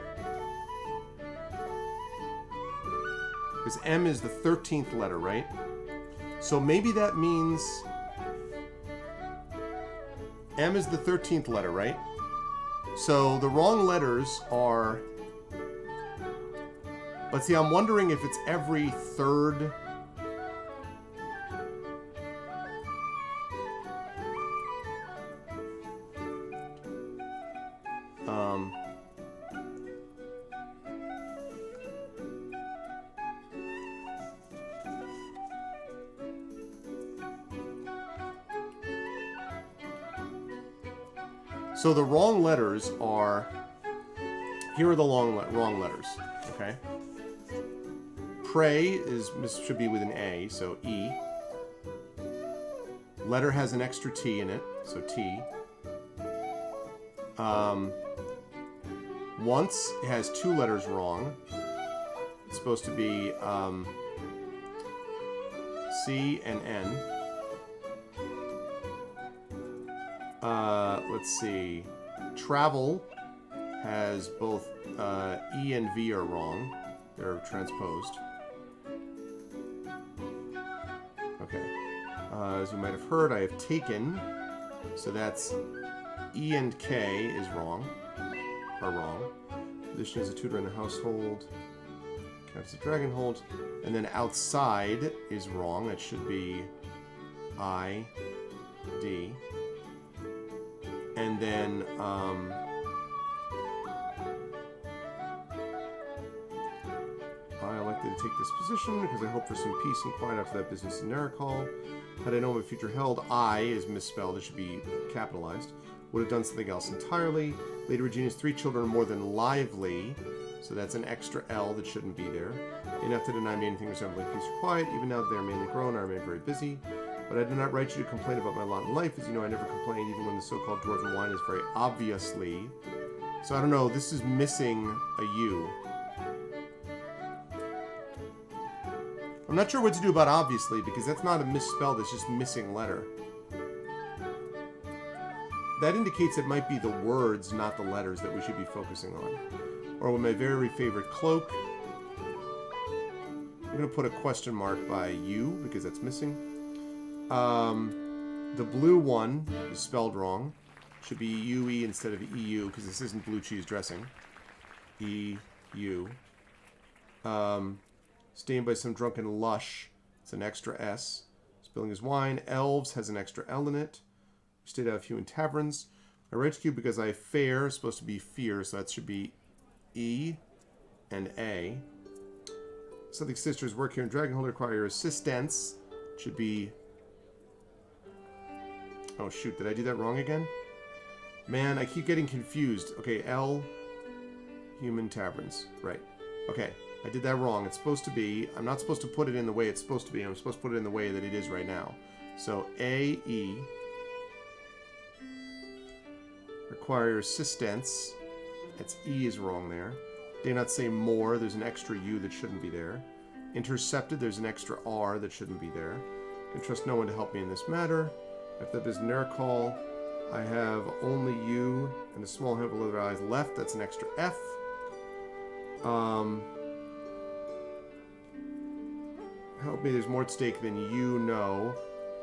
A: Because M is the 13th letter, right? So maybe that means... M is the 13th letter, right? So the wrong letters are... But see, I'm wondering if it's every third... So the wrong letters are... Here are the wrong letters, okay? Pray should be with an A, so E. Letter has an extra T in it, so T. Once, it has 2 letters wrong. It's supposed to be C and N. Let's see. Travel has both E and V are wrong. They're transposed. Okay. As you might have heard, I have taken. So that's E and K is wrong. Are wrong. Position as a tutor in the household. Legacy of Dragonholt. And then outside is wrong. It should be I, D. And then, I elected to take this position because I hope for some peace and quiet after that business in Naricol. Had I known my future held, I is misspelled. It should be capitalized. would have done something else entirely. Lady Regina's 3 children are more than lively, so that's an extra L that shouldn't be there. Enough to deny me anything resembling peace or quiet. Even now that they are mainly grown, I remain very busy. But I do not write you to complain about my lot in life. As you know, I never complain, even when the so-called dwarven wine is very obviously. So I don't know, this is missing a U. I'm not sure what to do about obviously, because that's not a misspelled, it's just missing letter. That indicates it might be the words, not the letters, that we should be focusing on. Or with my very favorite cloak, I'm going to put a question mark by U, because that's missing. The blue one is spelled wrong. Should be UE instead of EU, because this isn't blue cheese dressing. EU. Stained by some drunken lush. It's an extra S. Spilling his wine. Elves has an extra L in it. We stayed out a few in taverns. I write to you because I fare is supposed to be fear, so that should be E and A. Something sisters work here in Dragonholt require your assistance. Should be... Oh shoot, did I do that wrong again? Man, I keep getting confused. Okay, L, human taverns. Right. Okay, I did that wrong. It's supposed to be... I'm not supposed to put it in the way it's supposed to be. I'm supposed to put it in the way that it is right now. So, A, E. Require assistance. That's E is wrong there. They not say more. There's an extra U that shouldn't be there. Intercepted. There's an extra R that shouldn't be there. Can trust no one to help me in this matter. After the Bisnericol, I have only U and a small handful of other eyes left. That's an extra F. Help me. There's more at stake than you know,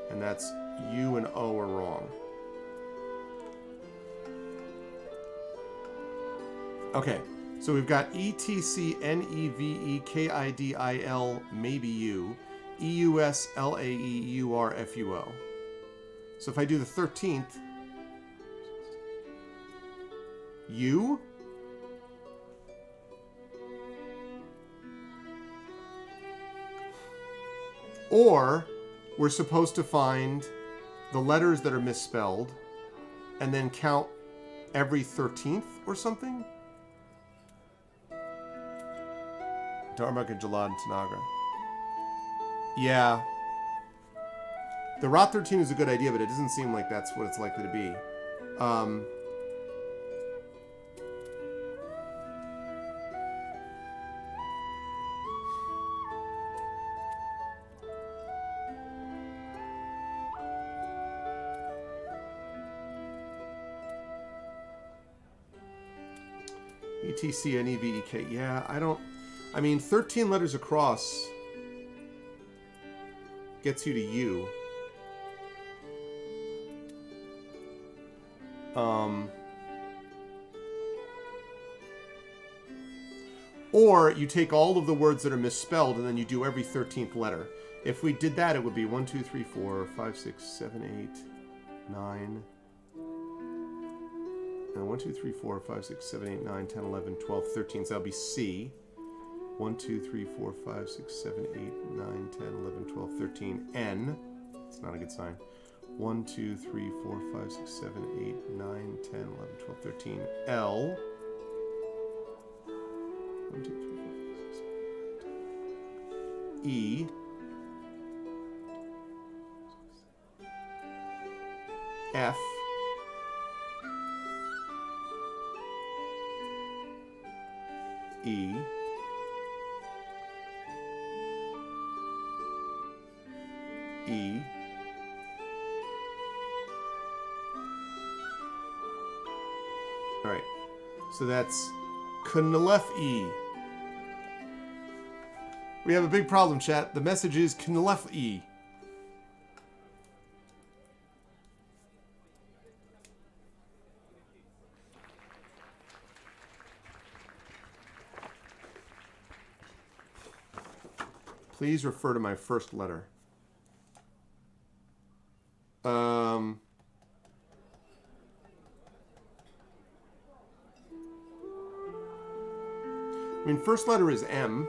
A: and that's U and O are wrong. Okay, so we've got ETCNEVEKIDIL, maybe U, EUSLAEURFUO. So if I do the 13th, U? Or we're supposed to find the letters that are misspelled and then count every 13th or something? Darmok and Jalad and Tanagra. Yeah. The Rot 13 is a good idea, but it doesn't seem like that's what it's likely to be. ETCNEVEK. Yeah, I mean, 13 letters across gets you to U. Or you take all of the words that are misspelled and then you do every 13th letter. If we did that, it would be 1, 2, 3, 4, 5, 6, 7, 8, 9... And 1, 2, 3, 4, 5, 6, 7, 8, 9, 10, 11, 12, 13. So that'll be C. 1, 2, 3, 4, 5, 6, 7, 8, 9, 10, 11, 12, 13. N. It's not a good sign. 1, 2, 3, 4, 5, 6, 7, 8, 9, 10, 11, 12, 13. L. 1, 2, 3, 4, 5, 6, 7, 8, 9, 10. E. F. E. E. Alright. So that's Knlef E. We have a big problem, chat. The message is Knlef E. Please refer to my first letter. I mean, first letter is M.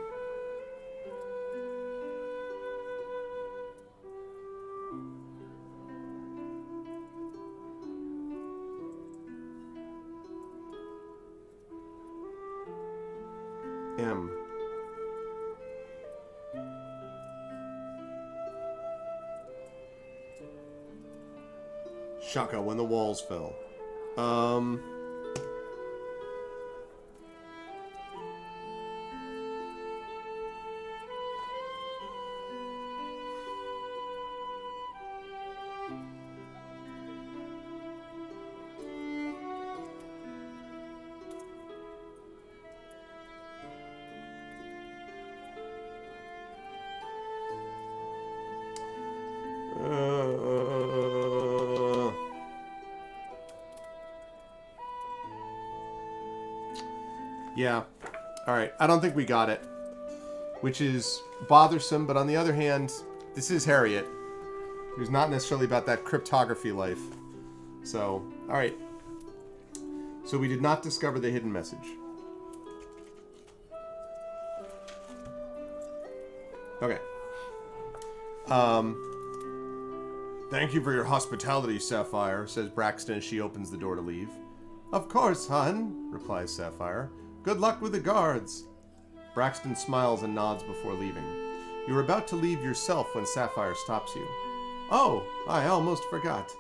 A: Shaka, when the walls fell. Yeah. Alright, I don't think we got it. Which is bothersome, but on the other hand, this is Harriet, who's not necessarily about that cryptography life. So, alright. So we did not discover the hidden message. Okay. Thank you for your hospitality, Sapphire, says Braxton as she opens the door to leave. Of course, hon, replies Sapphire. Good luck with the guards. Braxton smiles and nods before leaving. You're about to leave yourself when Sapphire stops you. Oh, I almost forgot.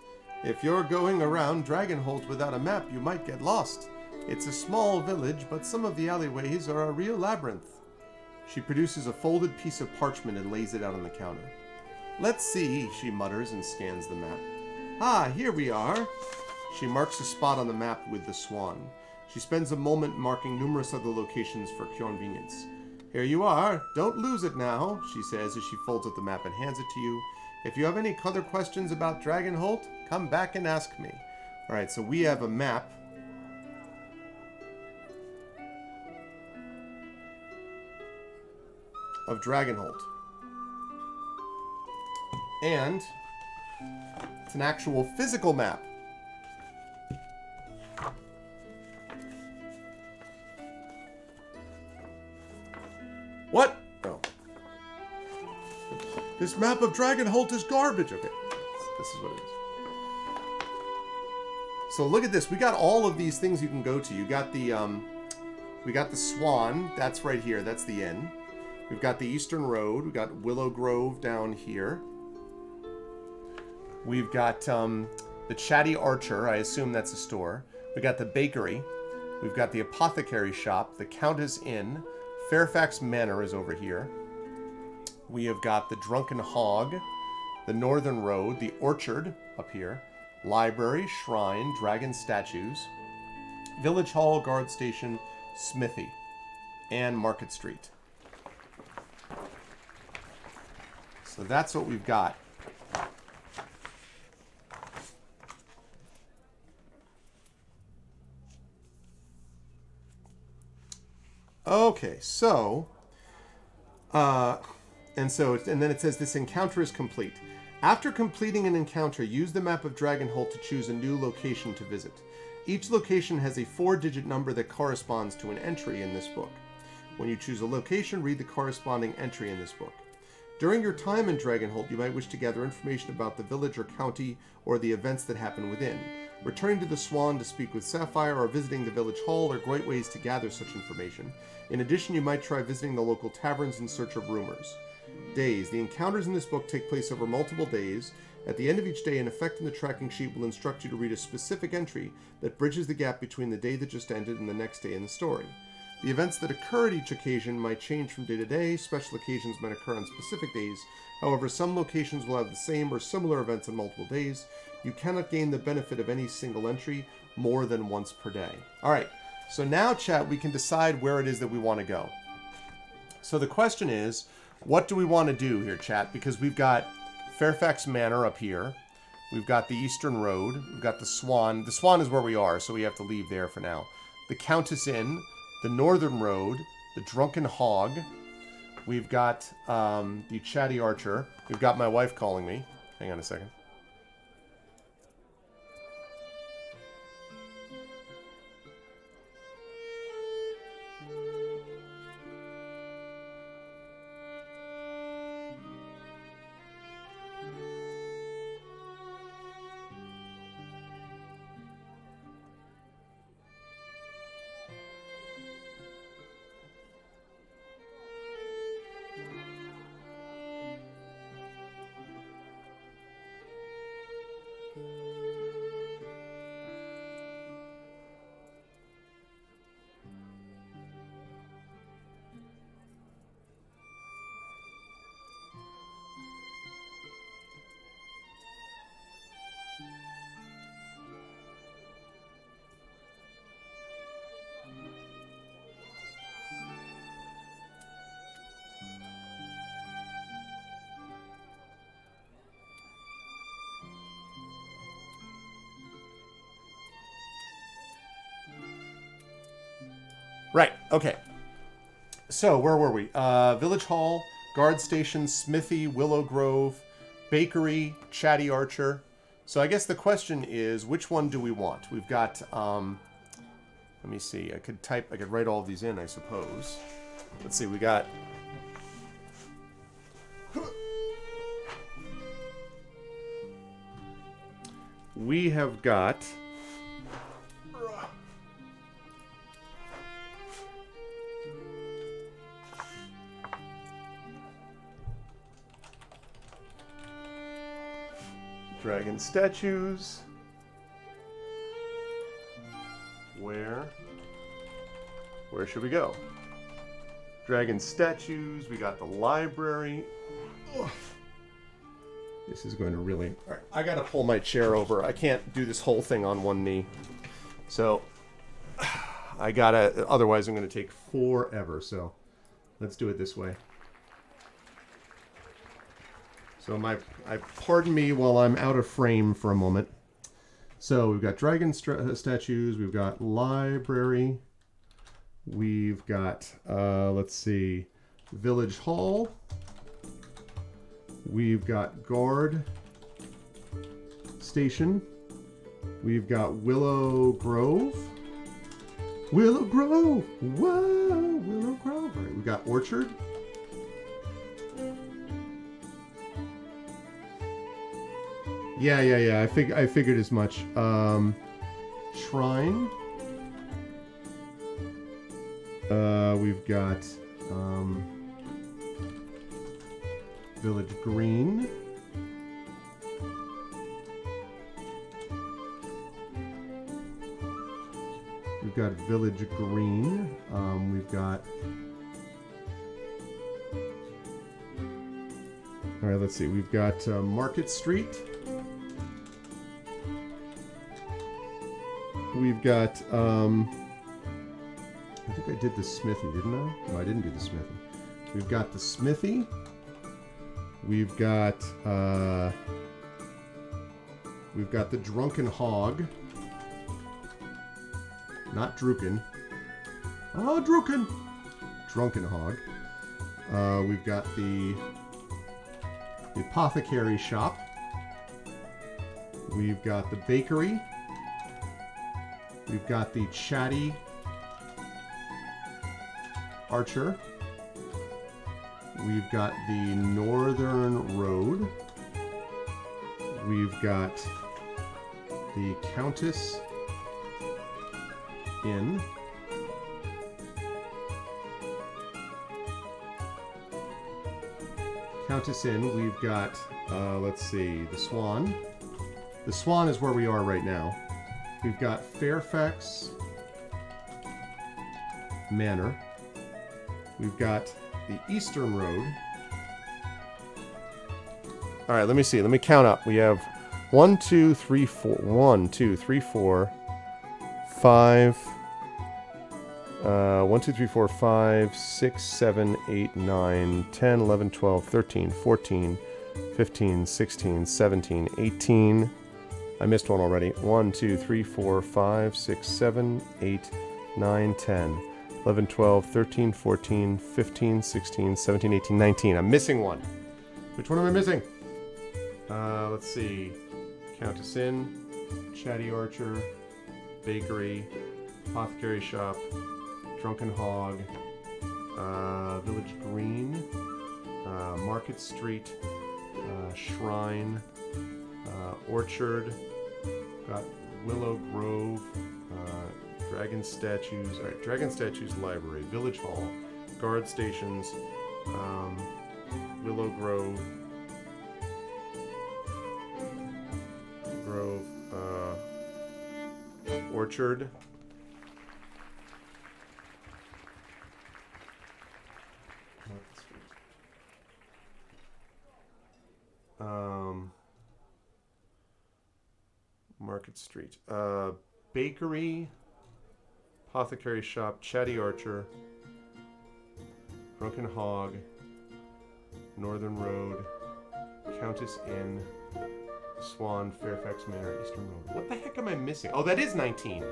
A: If you're going around Dragonholt without a map, you might get lost. It's a small village, but some of the alleyways are a real labyrinth. She produces a folded piece of parchment and lays it out on the counter. Let's see, she mutters and scans the map. Ah, here we are. She marks a spot on the map with the swan. She spends a moment marking numerous other locations for convenience. Here you are. Don't lose it now, she says as she folds up the map and hands it to you. If you have any other questions about Dragonholt, come back and ask me. Alright, so we have a map. Of Dragonholt. And it's an actual physical map. What? Oh. This map of Dragonholt is garbage. Okay. This is what it is. So look at this. We got all of these things you can go to. You got the we got the Swan. That's right here. That's the inn. We've got the Eastern Road. We've got Willow Grove down here. We've got the Chatty Archer. I assume that's a store. We got the bakery. We've got the apothecary shop. The Countess Inn. Fairfax Manor is over here. We have got the Drunken Hog. The Northern Road. The Orchard up here. Library, Shrine, Dragon Statues. Village Hall, Guard Station, Smithy. And Market Street. So that's what we've got. Okay, so, and then it says this encounter is complete. After completing an encounter, use the map of Dragonholt to choose a new location to visit. Each location has a 4-digit number that corresponds to an entry in this book. When you choose a location, read the corresponding entry in this book. During your time in Dragonholt, you might wish to gather information about the village or county or the events that happen within. Returning to the Swan to speak with Sapphire or visiting the village hall are great ways to gather such information. In addition, you might try visiting the local taverns in search of rumors. Days. The encounters in this book take place over multiple days. At the end of each day, an effect in the tracking sheet will instruct you to read a specific entry that bridges the gap between the day that just ended and the next day in the story. The events that occur at each occasion might change from day to day. Special occasions might occur on specific days. However, some locations will have the same or similar events on multiple days. You cannot gain the benefit of any single entry more than once per day. Alright, so now, chat, we can decide where it is that we want to go. So the question is, what do we want to do here, chat? Because we've got Fairfax Manor up here. We've got the Eastern Road. We've got the Swan. The Swan is where we are, so we have to leave there for now. The Countess Inn. The Northern Road. The Drunken Hog. We've got the Chatty Archer. We've got my wife calling me. Hang on a second. Right. Okay. So where were we? Village Hall, Guard Station, Smithy, Willow Grove, Bakery, Chatty Archer. So I guess the question is, which one do we want? We've got. Let me see. I could write all of these in, I suppose. Let's see. We got. We have got. Dragon statues. Where should we go? Dragon statues. We got the library. Ugh. This is going to really... All right, I got to pull my chair over. I can't do this whole thing on one knee. So, I got to... Otherwise, I'm going to take forever. So, let's do it this way. So, pardon me while I'm out of frame for a moment. So, we've got dragon statues. We've got library. We've got, let's see, Village Hall. We've got Guard Station. We've got Willow Grove. Willow Grove! Whoa! Willow Grove. All right, we've got Orchard. Yeah. I figured as much. Shrine. We've got Village Green. We've got Village Green. We've got... All right, let's see. We've got Market Street. We've got... I think I did the Smithy, didn't I? No, I didn't do the Smithy. We've got the Smithy. We've got the Drunken Hog. Not Druken. Oh, Druken! Drunken Hog. We've got the Apothecary Shop. We've got the Bakery. We've got the Chatty Archer. We've got the Northern Road. We've got the Countess Inn. Countess Inn. We've got, let's see, the Swan. The Swan is where we are right now. We've got Fairfax Manor. We've got the Eastern Road. All right, let me see. Let me count up. We have 1, 2, 3, 4. 1, 2, 3, 4, 5. 1, 2, 3, 4, 5, 6, 7, 8, 9, 10, 11, 12, 13, 14, 15, 16, 17, 18. I missed one already. 1, 2, 3, 4, 5, 6, 7, 8, 9, 10. 11, 12, 13, 14, 15, 16, 17, 18, 19. I'm missing one. Which one am I missing? Let's see. Countess Inn, Chatty Archer, Bakery, Apothecary Shop, Drunken Hog, Village Green, Market Street, Shrine, Orchard, got Willow Grove, Dragon Statues, all right, Dragon Statues Library, Village Hall, Guard Stations, Willow Grove, Orchard, Market Street, Bakery, Apothecary Shop, Chatty Archer, Drunken Hog, Northern Road, Countess Inn, Swan, Fairfax Manor, Eastern Road. What the heck am I missing? Oh, that is 19.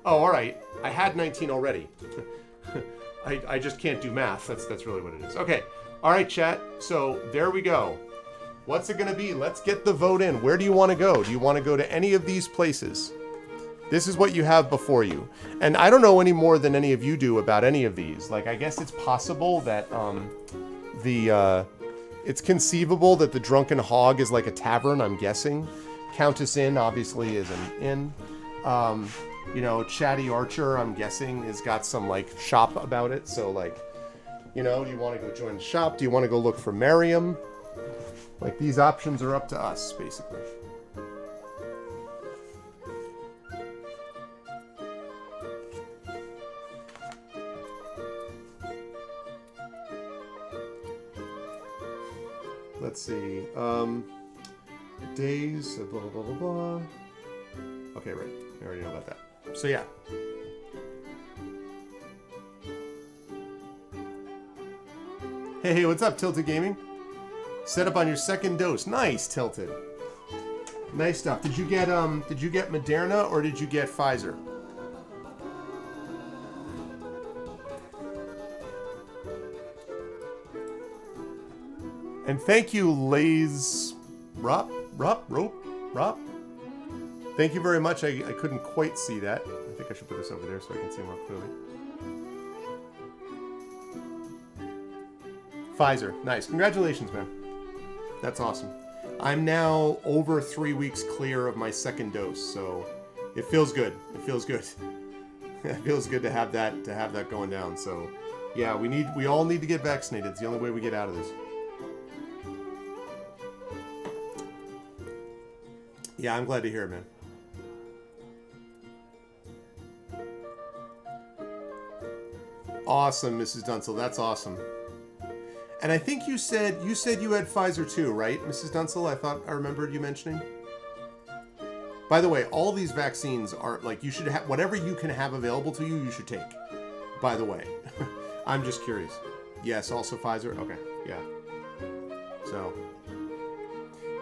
A: Oh, all right. I had 19 already. I just can't do math. That's really what it is. Okay. All right, chat. So there we go. What's it going to be? Let's get the vote in. Where do you want to go? Do you want to go to any of these places? This is what you have before you. And I don't know any more than any of you do about any of these. Like, I guess it's possible that it's conceivable that the Drunken Hog is like a tavern, I'm guessing. Countess Inn, obviously, is an inn. You know, Chatty Archer, I'm guessing, has got some, like, shop about it. So, like, you know, do you want to go join the shop? Do you want to go look for Miriam? Like, these options are up to us, basically. Let's see. Days, blah, blah, blah, blah, blah. Okay, right. I already know about that. So, yeah. Hey, what's up, Tilted Gaming? Set up on your second dose. Nice, Tilted. Nice stuff. Did you get Moderna or did you get Pfizer? And thank you, Lays Rop. Thank you very much. I couldn't quite see that. I think I should put this over there so I can see more clearly. Pfizer. Nice. Congratulations, man. That's awesome. I'm now over 3 weeks clear of my second dose, so it feels good. It feels good. It feels good to have that going down. So, yeah, we all need to get vaccinated. It's the only way we get out of this. Yeah, I'm glad to hear it, man. Awesome, Mrs. Dunsel. That's awesome. And I think you said you had Pfizer too, right, Mrs. Dunsel? I remembered you mentioning. By the way, all these vaccines are like, you should have whatever you can have available to you, you should take. By the way, I'm just curious. Yes, also Pfizer. Okay, yeah. So,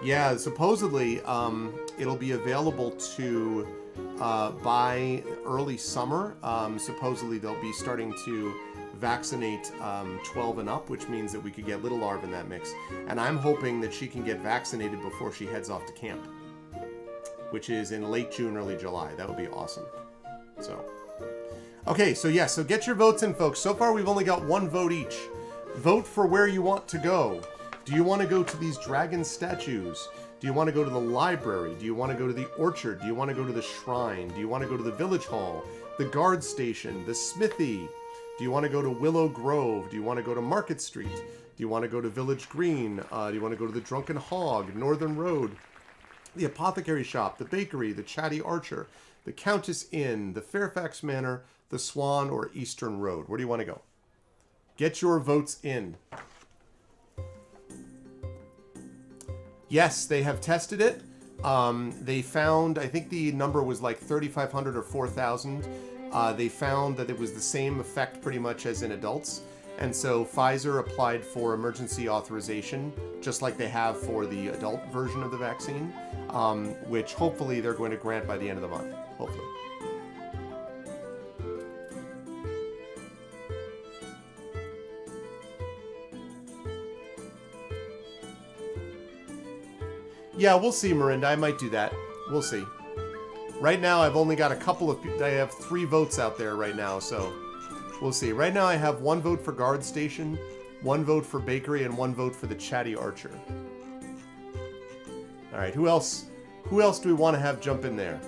A: yeah, supposedly it'll be available to by early summer. Supposedly they'll be starting to vaccinate 12 and up, which means that we could get Little Arv in that mix. And I'm hoping that she can get vaccinated before she heads off to camp, which is in late June, early July. That would be awesome. So, okay, so yeah, so get your votes in, folks. So far, we've only got one vote each. Vote for where you want to go. Do you want to go to these dragon statues? Do you want to go to the library? Do you want to go to the orchard? Do you want to go to the shrine? Do you want to go to the village hall, the guard station, the smithy? Do you want to go to Willow Grove? Do you want to go to Market Street? Do you want to go to Village Green? Do you want to go to the Drunken Hog, Northern Road, the Apothecary Shop, the Bakery, the Chatty Archer, the Countess Inn, the Fairfax Manor, the Swan, or Eastern Road? Where do you want to go? Get your votes in. Yes, they have tested it. They found, I think the number was like 3,500 or 4,000. They found that it was the same effect pretty much as in adults. And so Pfizer applied for emergency authorization, just like they have for the adult version of the vaccine, which hopefully they're going to grant by the end of the month. Hopefully. Yeah, we'll see, Miranda. I might do that. We'll see. Right now, I've only got I have 3 votes out there right now, so we'll see. Right now, I have 1 vote for guard station, 1 vote for bakery, and 1 vote for the Chatty Archer. All right, who else do we want to have jump in there?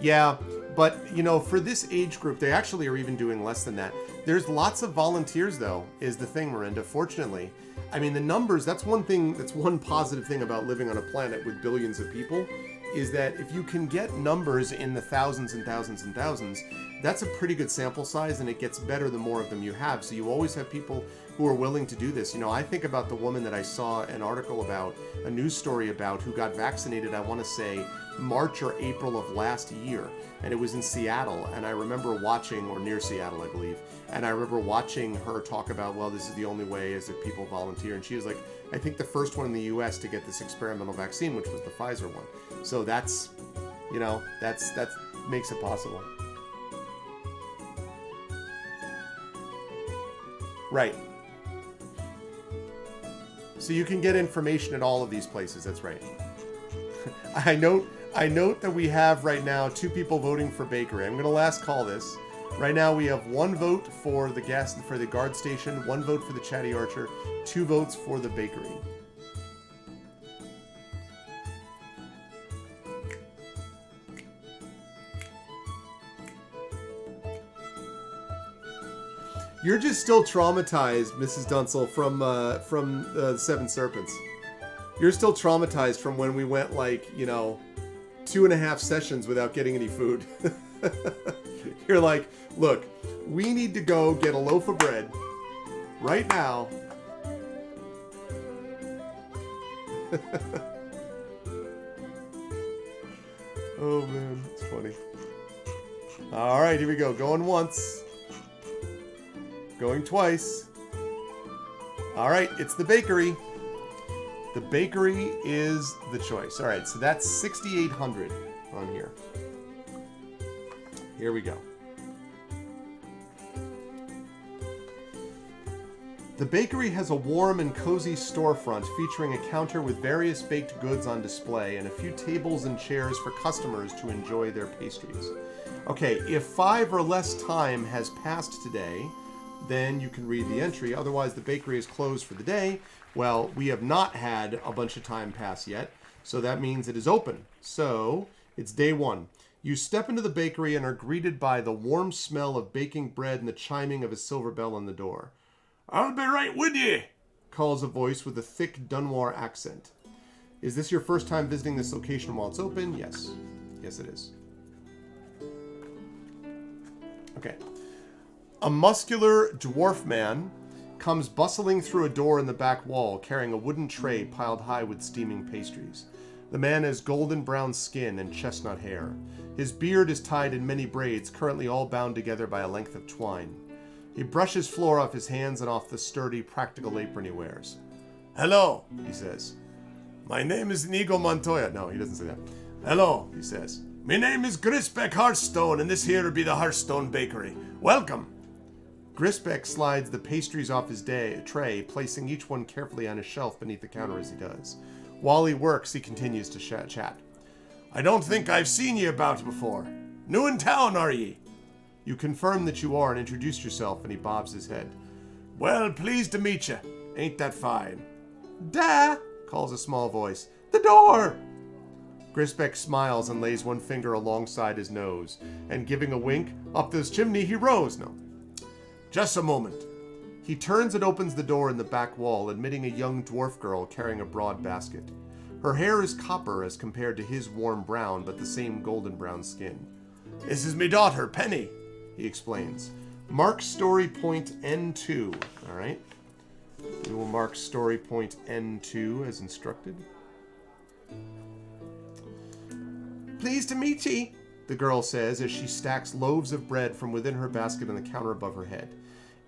A: Yeah, but, you know, for this age group, they actually are even doing less than that. There's lots of volunteers, though, is the thing, Miranda, fortunately. I mean, the numbers, that's one positive thing about living on a planet with billions of people, is that if you can get numbers in the thousands and thousands and thousands, that's a pretty good sample size, and it gets better the more of them you have. So you always have people who are willing to do this. You know, I think about the woman that I saw an article about, a news story about, who got vaccinated, I want to say, March or April of last year. And it was in Seattle, and I remember watching, or near Seattle, I believe, and I remember watching her talk about, well, this is the only way is if people volunteer. And she was like, I think the first one in the US to get this experimental vaccine, which was the Pfizer one. So that's You know, that makes it possible. Right. So you can get information at all of these places. That's right. I note that we have right now 2 people voting for bakery. I'm going to last call this. Right now we have 1 vote for the guard station, 1 vote for the chatty archer, 2 votes for the bakery. You're just still traumatized, Mrs. Dunsel, from the Seven Serpents. You're still traumatized from when we went, like, you know, 2.5 sessions without getting any food. You're like, look, we need to go get a loaf of bread right now. Oh, man, it's funny. All right, here we go. Going once. Going twice. All right, it's the bakery. The bakery is the choice. All right, so that's 6,800 on here. Here we go. The bakery has a warm and cozy storefront featuring a counter with various baked goods on display and a few tables and chairs for customers to enjoy their pastries. Okay, if 5 or less time has passed today, then you can read the entry. Otherwise, the bakery is closed for the day. Well, we have not had a bunch of time pass yet, so that means it is open. So, it's day 1. You step into the bakery and are greeted by the warm smell of baking bread and the chiming of a silver bell on the door. "I'll be right with you," calls a voice with a thick Dunwar accent. Is this your first time visiting this location while it's open? Yes. Yes, it is. Okay. A muscular dwarf man comes bustling through a door in the back wall, carrying a wooden tray piled high with steaming pastries. The man has golden brown skin and chestnut hair. His beard is tied in many braids, currently all bound together by a length of twine. He brushes floor off his hands and off the sturdy, practical apron he wears. "Hello," he says. "My name is Inigo Montoya." No, he doesn't say that. "Hello," he says. "My name is Grisbeck Hearthstone, and this here be the Hearthstone Bakery. Welcome." Grisbeck slides the pastries off his tray, placing each one carefully on a shelf beneath the counter as he does. While he works, he continues to chat. "I don't think I've seen ye about before. New in town, are ye?" You confirm that you are and introduce yourself, and he bobs his head. "Well, pleased to meet ye. Ain't that fine?" "Da!" calls a small voice. "The door!" Grisbeck smiles and lays one finger alongside his nose, and giving a wink, up this chimney he rose. No. "Just a moment." He turns and opens the door in the back wall, admitting a young dwarf girl carrying a broad basket. Her hair is copper as compared to his warm brown, but the same golden brown skin. "This is me daughter, Penny," he explains. Mark story point N2. All right. We will mark story point N2 as instructed. "Pleased to meet ye," the girl says as she stacks loaves of bread from within her basket on the counter above her head.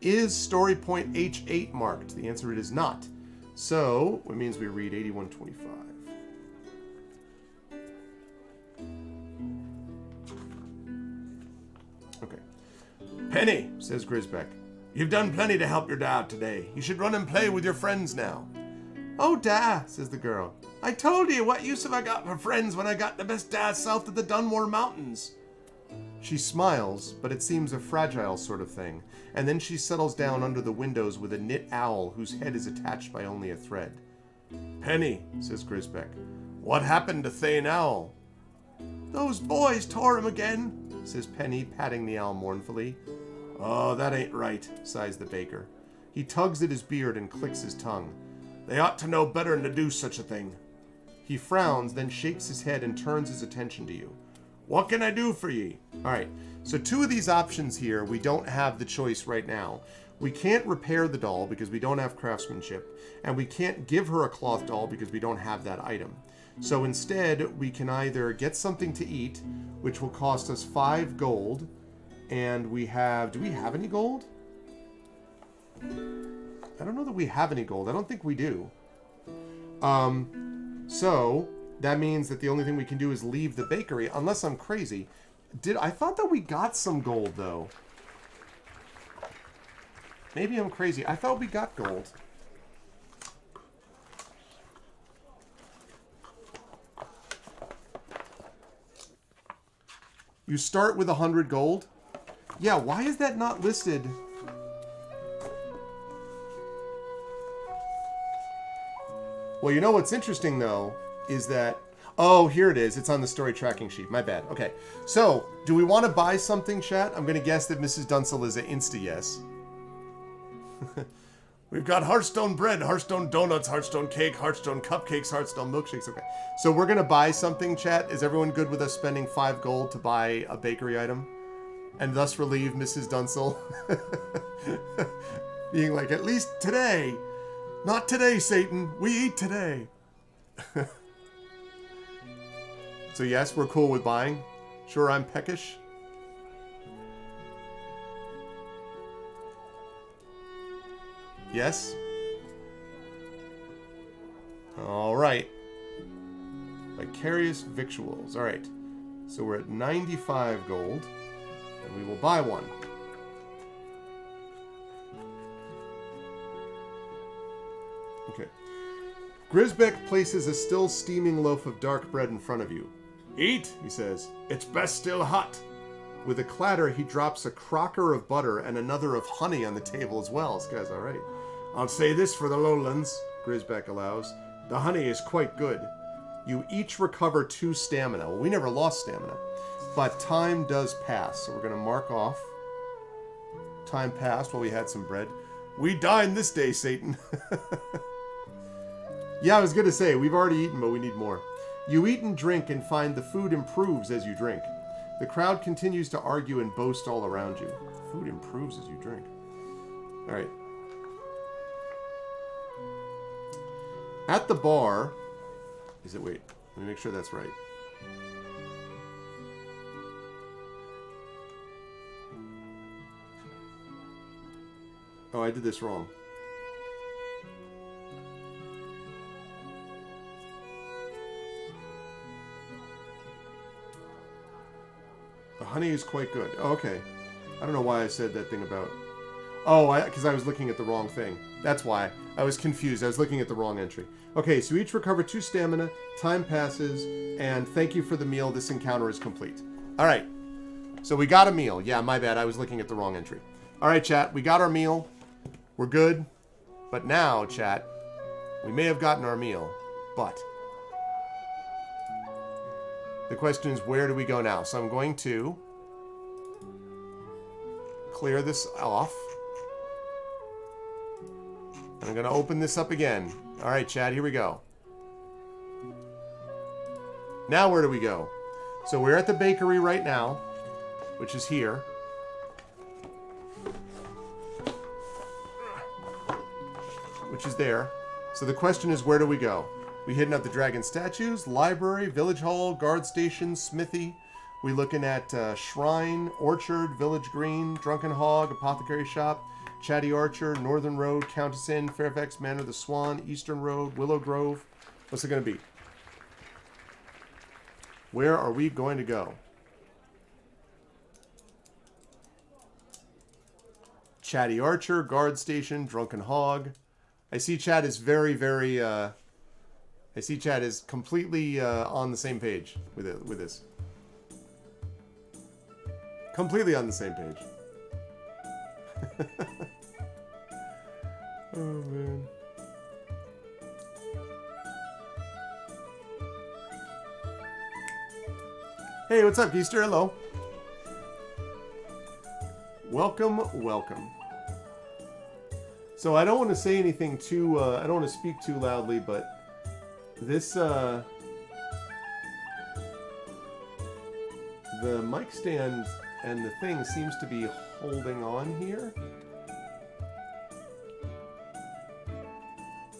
A: Is story point H8 marked? The answer, it is not. So, it means we read 8125. Okay. "Penny," says Grisbeck, "you've done plenty to help your dad today. You should run and play with your friends now." "Oh, da," says the girl. "I told you, what use have I got for friends when I got the best dad south of the Dunmore Mountains?" She smiles, but it seems a fragile sort of thing, and then she settles down under the windows with a knit owl whose head is attached by only a thread. "Penny," says Grisbeck, "what happened to Thane Owl?" "Those boys tore him again," says Penny, patting the owl mournfully. "Oh, that ain't right," sighs the baker. He tugs at his beard and clicks his tongue. "They ought to know better than to do such a thing." He frowns, then shakes his head and turns his attention to you. "What can I do for ye?" All right, so 2 of these options here, we don't have the choice right now. We can't repair the doll because we don't have craftsmanship, and we can't give her a cloth doll because we don't have that item. So instead, we can either get something to eat, which will cost us 5 gold, and we have... Do we have any gold? I don't know that we have any gold. I don't think we do. So that means that the only thing we can do is leave the bakery, unless I'm crazy. I thought that we got some gold, though. Maybe I'm crazy. I thought we got gold. You start with 100 gold? Yeah, why is that not listed? Well, you know what's interesting, though, is that... Oh, here it is. It's on the story tracking sheet. My bad. Okay. So, do we want to buy something, chat? I'm going to guess that Mrs. Dunsel is an insta-yes. We've got Hearthstone bread, Hearthstone donuts, Hearthstone cake, Hearthstone cupcakes, Hearthstone milkshakes. Okay. So we're going to buy something, chat. Is everyone good with us spending 5 gold to buy a bakery item? And thus relieve Mrs. Dunsel? Being like, at least today. Not today, Satan. We eat today. So yes, we're cool with buying. Sure, I'm peckish. Yes? Alright. Vicarious victuals. Alright. So we're at 95 gold. And we will buy one. Okay. Grisbeck places a still steaming loaf of dark bread in front of you. Eat, he says. It's best still hot. With a clatter, he drops a crocker of butter and another of honey on the table as well. This guy's alright. I'll say this for the lowlands, Grisbeck allows. The honey is quite good. You each recover 2 stamina. Well, we never lost stamina. But time does pass. So we're going to mark off. Time passed while we had some bread. We dined this day, Satan. Yeah, I was going to say, we've already eaten, but we need more. You eat and drink and find the food improves as you drink. The crowd continues to argue and boast all around you. Food improves as you drink. All right. At the bar... Is it... Wait. Let me make sure that's right. Oh, I did this wrong. The honey is quite good. Oh, okay. I don't know why I said that thing about... Oh, because I was looking at the wrong thing. That's why. I was confused. I was looking at the wrong entry. Okay, so each recover 2 stamina, time passes, and thank you for the meal. This encounter is complete. All right. So we got a meal. Yeah, my bad. I was looking at the wrong entry. All right, chat. We got our meal. We're good. But now, chat, we may have gotten our meal, but the question is, where do we go now? So I'm going to clear this off. And I'm going to open this up again. All right, chat, here we go. Now where do we go? So we're at the bakery right now, which is here. Which is there. So the question is, where do we go? We hitting up the dragon statues, library, village hall, guard station, smithy. We looking at shrine, orchard, village green, drunken hog, apothecary shop, Chatty Archer, Northern Road, Countess Inn, Fairfax Manor, the Swan, Eastern Road, Willow Grove. What's it going to be? Where are we going to go? Chatty Archer, Guard Station, Drunken Hog. I see chat is very, very... I see chat is completely on the same page with this. Completely on the same page. Oh, man. Hey, what's up, Geester? Hello. Welcome, welcome. So I don't want to say anything too, I don't want to speak too loudly, but this, the mic stand and the thing seems to be holding on here.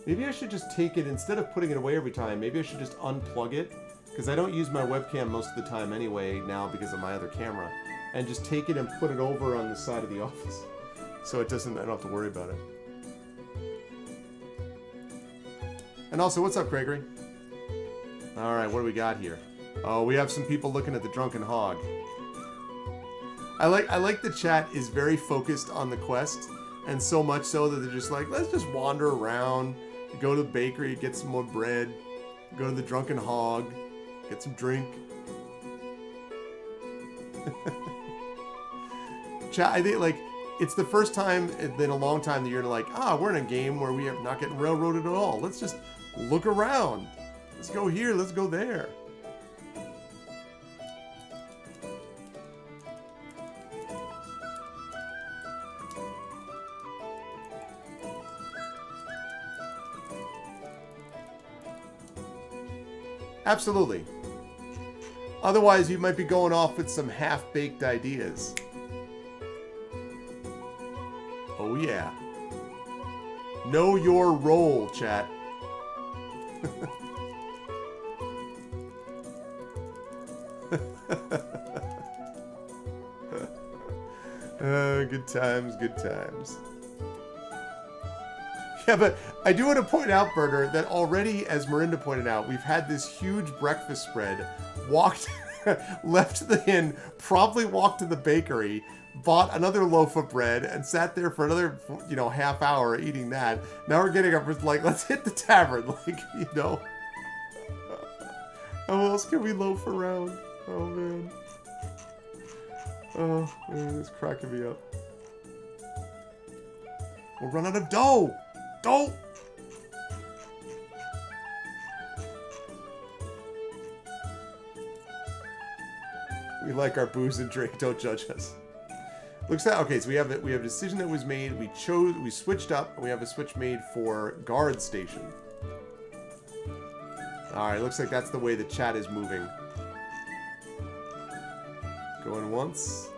A: Maybe I should just take it, instead of putting it away every time, maybe I should just unplug it, because I don't use my webcam most of the time anyway now because of my other camera, and just take it and put it over on the side of the office, so it doesn't, I don't have to worry about it. And also, what's up, Gregory? All right, what do we got here? Oh, we have some people looking at the drunken hog. I like the chat is very focused on the quest, and so much so that they're just like, let's just wander around, go to the bakery, get some more bread, go to the drunken hog, get some drink. Chat, I think like it's the first time in a long time that you're like, we're in a game where we are not getting railroaded at all. Let's just look around. Let's go here. Let's go there. Absolutely. Otherwise, you might be going off with some half-baked ideas. Oh, yeah. Know your role, chat. Good times, good times. Yeah, but I do want to point out, Berner, that already, as Marinda pointed out, we've had this huge breakfast spread, left the inn, promptly walked to the bakery, bought another loaf of bread, and sat there for another, half hour eating that. Now we're getting up, it's like, let's hit the tavern, How else can we loaf around? Oh, man. Oh, man, it's cracking me up. We'll run out of dough! Dough! We like our booze and drink, don't judge us. Looks like, okay, so we have a decision that was made, we switched up, and we have a switch made for guard station. Alright, looks like that's the way the chat is moving. Going once.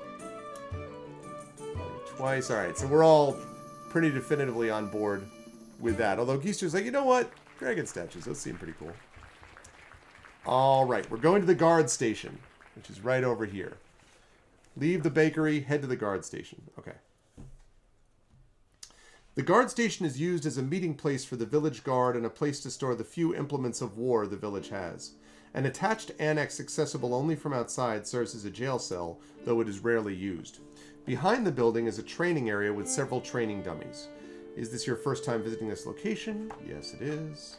A: Twice. Alright, so we're all pretty definitively on board with that. Although Geister's like, you know what? Dragon statues, those seem pretty cool. Alright, we're going to the guard station, which is right over here. Leave the bakery, head to the guard station. Okay. The guard station is used as a meeting place for the village guard and a place to store the few implements of war the village has. An attached annex accessible only from outside serves as a jail cell, though it is rarely used. Behind the building is a training area with several training dummies. Is this your first time visiting this location? Yes, it is.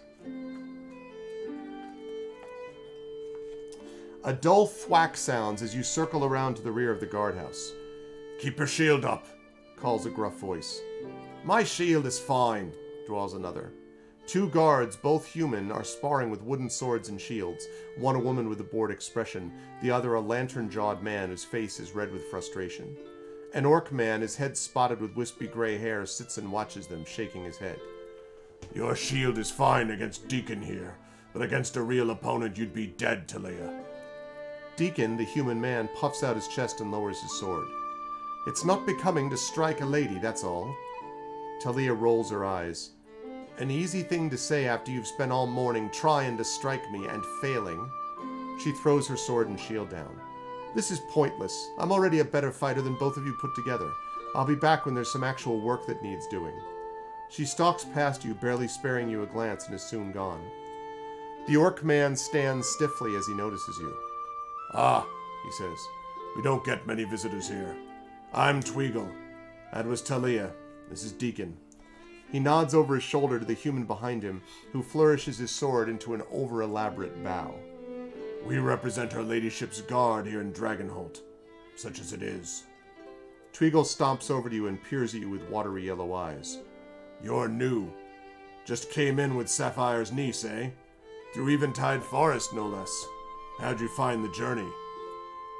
A: A dull thwack sounds as you circle around to the rear of the guardhouse. Keep your shield up, calls a gruff voice. My shield is fine, drawls another. Two guards, both human, are sparring with wooden swords and shields, one a woman with a bored expression, the other a lantern-jawed man whose face is red with frustration. An orc man, his head spotted with wispy gray hair, sits and watches them, shaking his head. Your shield is fine against Deacon here, but against a real opponent you'd be dead, Talia. Deacon, the human man, puffs out his chest and lowers his sword. It's not becoming to strike a lady, that's all. Talia rolls her eyes. An easy thing to say after you've spent all morning trying to strike me and failing. She throws her sword and shield down. This is pointless. I'm already a better fighter than both of you put together. I'll be back when there's some actual work that needs doing. She stalks past you, barely sparing you a glance, and is soon gone. The orc man stands stiffly as he notices you. Ah, he says. We don't get many visitors here. I'm Tweagle. That was Talia. This is Deacon. He nods over his shoulder to the human behind him, who flourishes his sword into an over-elaborate bow. We represent her ladyship's guard here in Dragonholt, such as it is. Tweagle stomps over to you and peers at you with watery yellow eyes. You're new. Just came in with Sapphire's niece, eh? Through Eventide Forest, no less. How'd you find the journey?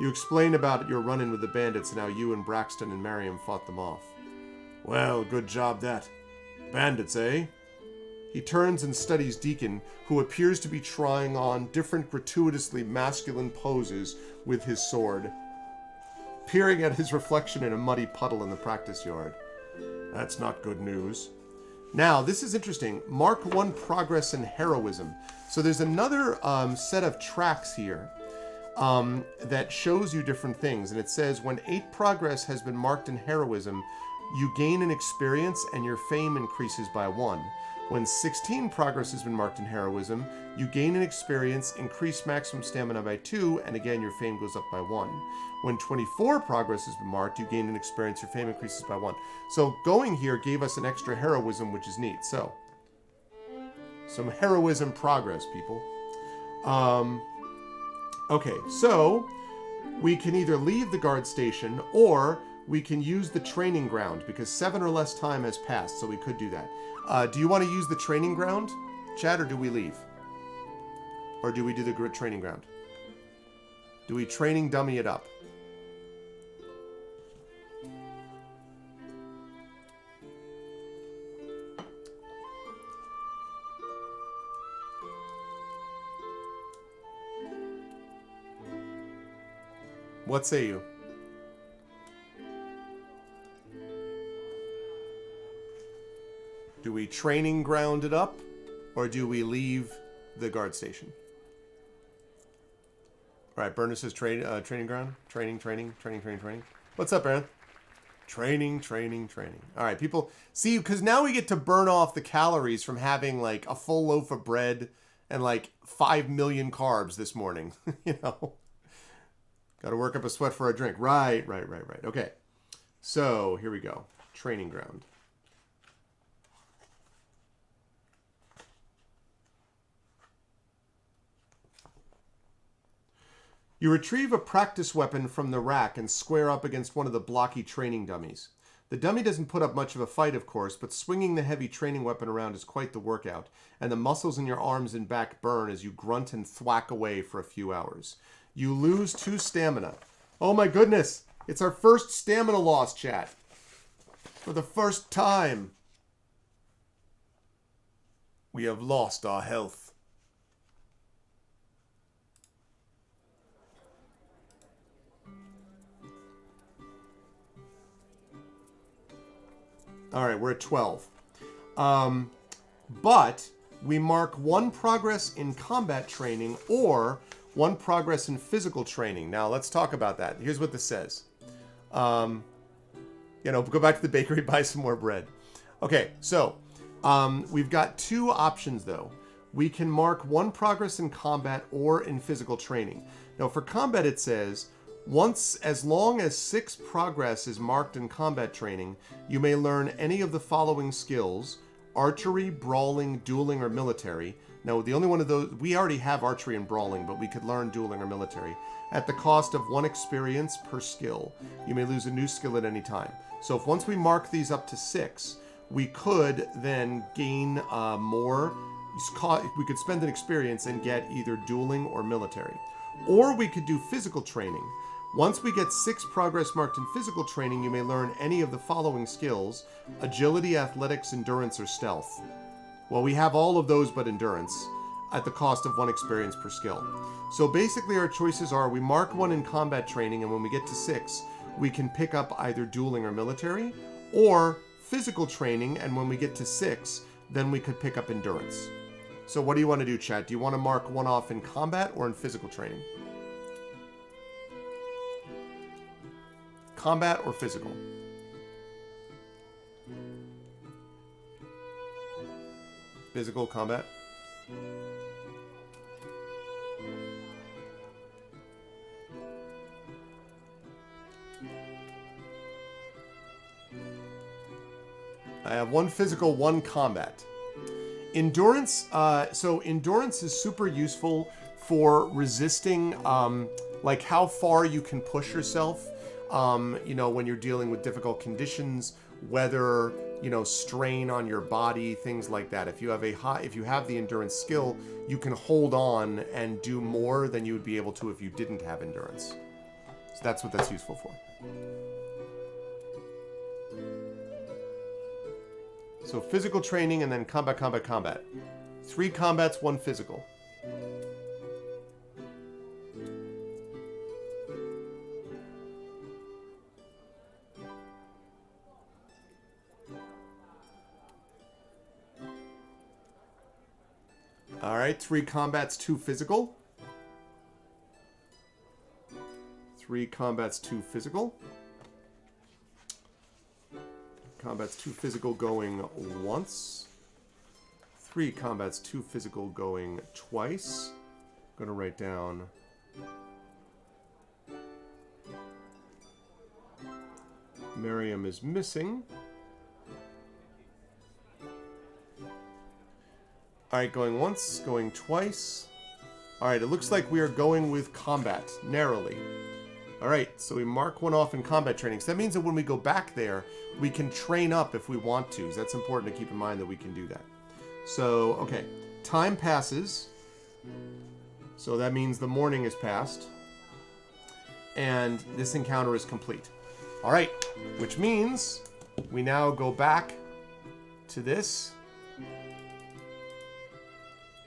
A: You explain about your run-in with the bandits and how you and Braxton and Mariam fought them off. Well, good job that. Bandits, eh? He turns and studies Deacon, who appears to be trying on different gratuitously masculine poses with his sword, peering at his reflection in a muddy puddle in the practice yard. That's not good news. Now, this is interesting. Mark 1 progress in heroism. So there's another set of tracks here that shows you different things. And it says, when 8 progress has been marked in heroism, you gain an experience and your fame increases by 1. When 16 progress has been marked in heroism, you gain an experience, increase maximum stamina by 2, and again your fame goes up by 1. When 24 progress has been marked, you gain an experience, your fame increases by 1. So going here gave us an extra heroism, which is neat. So, some heroism progress, people. Okay, so we can either leave the guard station or we can use the training ground because 7 or less time has passed, so we could do that. Do you want to use the training ground, Chad, or do we leave? Or do we do the training ground? Do we training dummy it up? What say you? Do we training ground it up, or do we leave the guard station? All right, Bernard says training ground. Training. What's up, Aaron? Training. All right, people, see, because now we get to burn off the calories from having like a full loaf of bread and like 5 million carbs this morning, you know? Got to work up a sweat for a drink. Right. Okay. So here we go. Training ground. You retrieve a practice weapon from the rack and square up against one of the blocky training dummies. The dummy doesn't put up much of a fight, of course, but swinging the heavy training weapon around is quite the workout, and the muscles in your arms and back burn as you grunt and thwack away for a few hours. You lose 2 stamina. Oh my goodness! It's our first stamina loss, chat. For the first time. We have lost our health. Alright, we're at 12. But we mark 1 progress in combat training or 1 progress in physical training. Now, let's talk about that. Here's what this says. Go back to the bakery, buy some more bread. Okay, so we've got 2 options, though. We can mark 1 progress in combat or in physical training. Now, for combat, it says, as long as 6 progress is marked in combat training, you may learn any of the following skills: archery, brawling, dueling, or military. Now, the only one of those, we already have archery and brawling, but we could learn dueling or military at the cost of 1 experience per skill. You may lose a new skill at any time. So if once we mark these up to 6, we could then gain more. We could spend an experience and get either dueling or military. Or we could do physical training. Once we get 6 progress marked in physical training, you may learn any of the following skills: agility, athletics, endurance, or stealth. Well, we have all of those but endurance at the cost of 1 experience per skill. So basically our choices are we mark 1 in combat training, and when we get to 6, we can pick up either dueling or military, or physical training, and when we get to 6, then we could pick up endurance. So what do you want to do, chat? Do you want to mark 1 off in combat or in physical training? Combat or physical? Physical combat? I have 1 physical, 1 combat. Endurance, so endurance is super useful for resisting, like how far you can push yourself, when you're dealing with difficult conditions, weather, strain on your body, things like that. If you have the endurance skill, you can hold on and do more than you would be able to if you didn't have endurance. So that's what that's useful for. So physical training and then combat. 3 combats, 1 physical. All right, 3 combats, 2 physical. 3 combats, 2 physical. Combats 2 physical going once. 3 combats, 2 physical going twice. I'm going to write down... Miriam is missing. Alright, going once, going twice. Alright, it looks like we are going with combat, narrowly. Alright, so we mark one off in combat training. So that means that when we go back there, we can train up if we want to. So that's important to keep in mind that we can do that. So, okay. Time passes. So that means the morning is passed. And this encounter is complete. Alright, which means we now go back to this.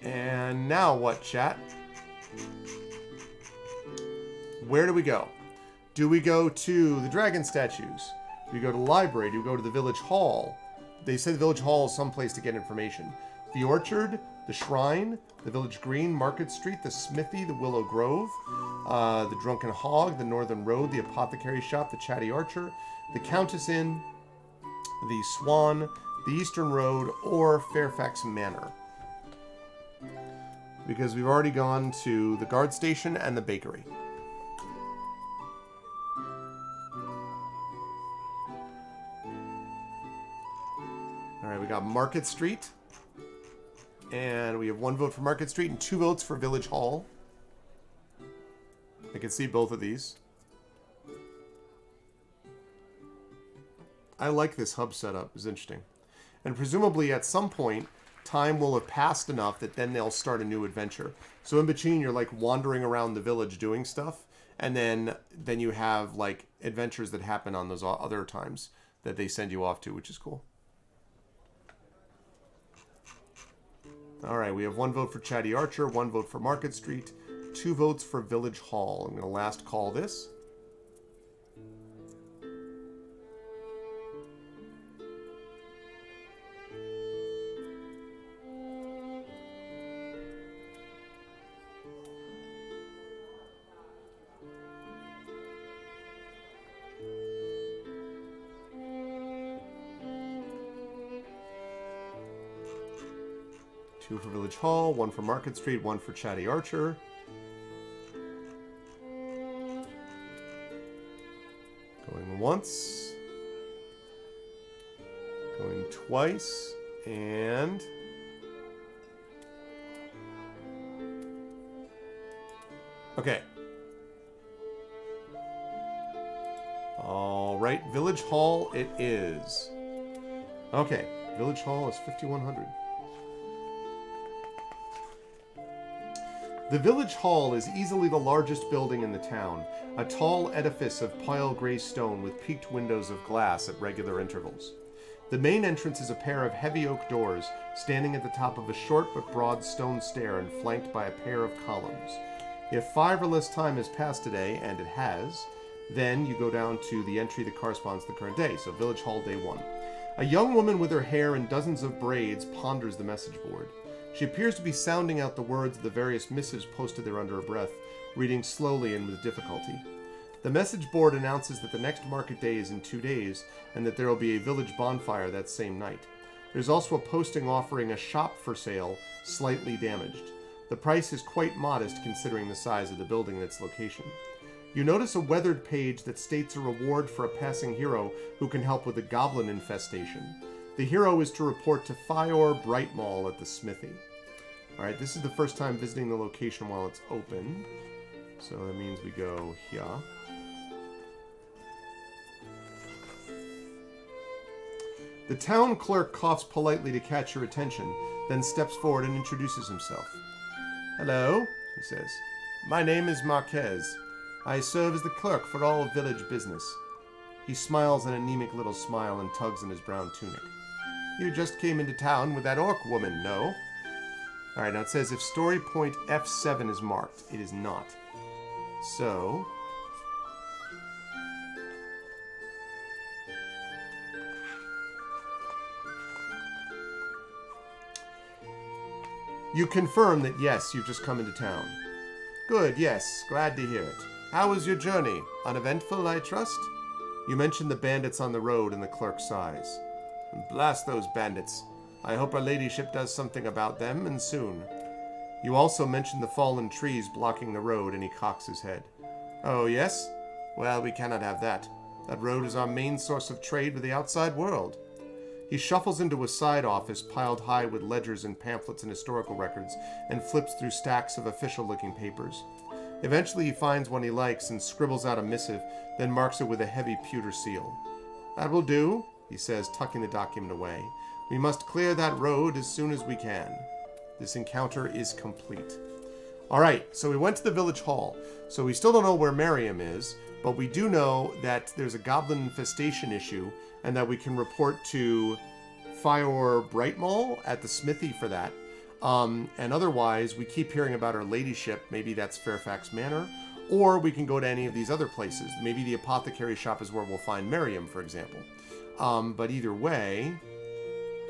A: And now what, chat? Where do we go? Do we go to the dragon statues? Do we go to the library? Do we go to the village hall? They say the village hall is someplace to get information. The orchard, the shrine, the village green, Market Street, the smithy, the Willow Grove, the Drunken Hog, the Northern Road, the apothecary shop, the Chatty Archer, the Countess Inn, the Swan, the Eastern Road, or Fairfax Manor. Because we've already gone to the guard station and the bakery. Alright, we got Market Street. And we have 1 vote for Market Street and 2 votes for Village Hall. I can see both of these. I like this hub setup. It's interesting. And presumably at some point, time will have passed enough that then they'll start a new adventure. So in between, you're like wandering around the village doing stuff. And then you have like adventures that happen on those other times that they send you off to, which is cool. Alright, we have 1 vote for Chatty Archer, 1 vote for Market Street, 2 votes for Village Hall. I'm going to last call this. Two for Village Hall, 1 for Market Street, 1 for Chatty Archer. Going once. Going twice. And... okay. Alright, Village Hall it is. Okay, Village Hall is 5,100. The Village Hall is easily the largest building in the town, a tall edifice of pale gray stone with peaked windows of glass at regular intervals. The main entrance is a pair of heavy oak doors, standing at the top of a short but broad stone stair and flanked by a pair of columns. If 5 or less time has passed today, and it has, then you go down to the entry that corresponds to the current day, so Village Hall Day 1. A young woman with her hair in dozens of braids ponders the message board. She appears to be sounding out the words of the various missives posted there under her breath, reading slowly and with difficulty. The message board announces that the next market day is in 2 days, and that there will be a village bonfire that same night. There's also a posting offering a shop for sale, slightly damaged. The price is quite modest considering the size of the building and its location. You notice a weathered page that states a reward for a passing hero who can help with a goblin infestation. The hero is to report to Fior Brightmall at the smithy. Alright, this is the first time visiting the location while it's open. So that means we go here. The town clerk coughs politely to catch your attention, then steps forward and introduces himself. Hello, he says. My name is Marquez. I serve as the clerk for all village business. He smiles an anemic little smile and tugs in his brown tunic. You just came into town with that orc woman, no? Alright, now it says if story point F7 is marked. It is not. So... you confirm that yes, you've just come into town. Good, yes, glad to hear it. How was your journey? Uneventful, I trust? You mentioned the bandits on the road and the clerk sighs. Blast those bandits. I hope her ladyship does something about them, and soon. You also mentioned the fallen trees blocking the road, and he cocks his head. Oh, yes? Well, we cannot have that. That road is our main source of trade with the outside world. He shuffles into a side office piled high with ledgers and pamphlets and historical records, and flips through stacks of official-looking papers. Eventually he finds one he likes and scribbles out a missive, then marks it with a heavy pewter seal. That will do, he says, tucking the document away. We must clear that road as soon as we can. This encounter is complete. Alright, so we went to the village hall. So we still don't know where Miriam is, but we do know that there's a goblin infestation issue, and that we can report to Fior Brightmall at the smithy for that. And otherwise, we keep hearing about her ladyship. Maybe that's Fairfax Manor. Or we can go to any of these other places. Maybe the apothecary shop is where we'll find Miriam, for example. But either way,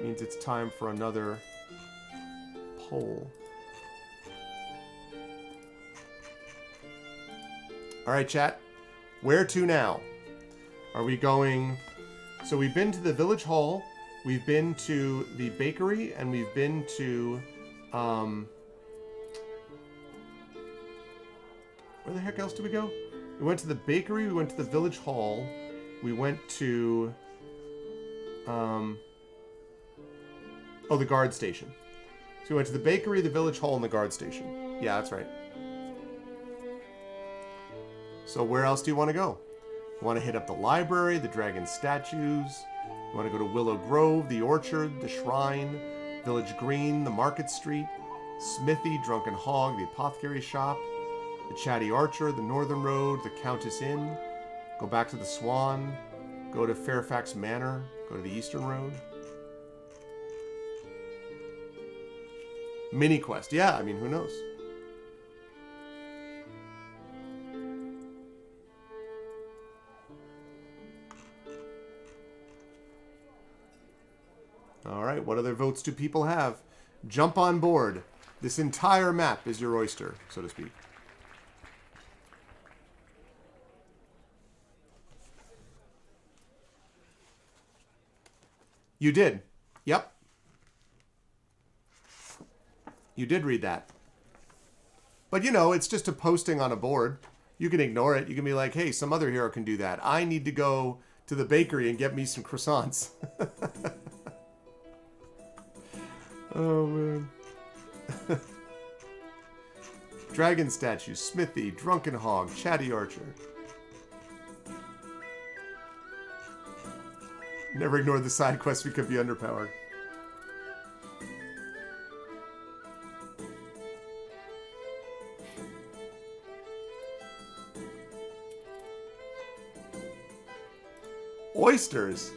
A: means it's time for another poll. Alright, chat. Where to now? Are we going... So we've been to the village hall, we've been to the bakery, and we've been to... Where the heck else did we go? We went to the bakery, we went to the village hall, we went to... the guard station. So we went to the bakery, the village hall, and the guard station. Yeah, that's right. So where else do you want to go? You want to hit up the library, the dragon statues. You want to go to Willow Grove, the orchard, the shrine, Village Green, the market street, Smithy, Drunken Hog, the apothecary shop, the Chatty Archer, the Northern Road, the Countess Inn. Go back to the Swan. Go to Fairfax Manor. Go to the Eastern Road. Mini quest. Yeah, I mean, who knows? Alright, what other votes do people have? Jump on board. This entire map is your oyster, so to speak. You did. Yep. You did read that. But you know, it's just a posting on a board. You can ignore it. You can be like, hey, some other hero can do that. I need to go to the bakery and get me some croissants. Oh, man. Dragon statue, Smithy, Drunken Hog, Chatty Archer. Never ignore the side quest, we could be underpowered. Oysters!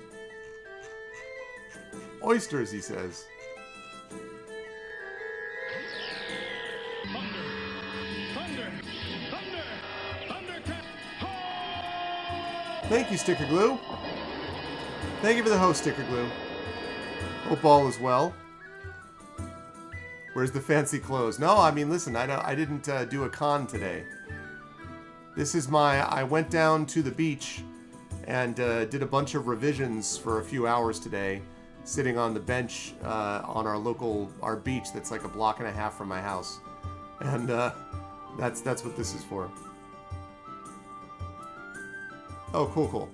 A: Oysters, he says. Thank you, Sticker Glue. Thank you for the host, Sticker Glue. Hope all is well. Where's the fancy clothes? No, I mean, listen, I didn't do a con today. This is I went down to the beach and did a bunch of revisions for a few hours today, sitting on the bench on our beach that's like a block and a half from my house. And that's what this is for. Oh, cool, cool.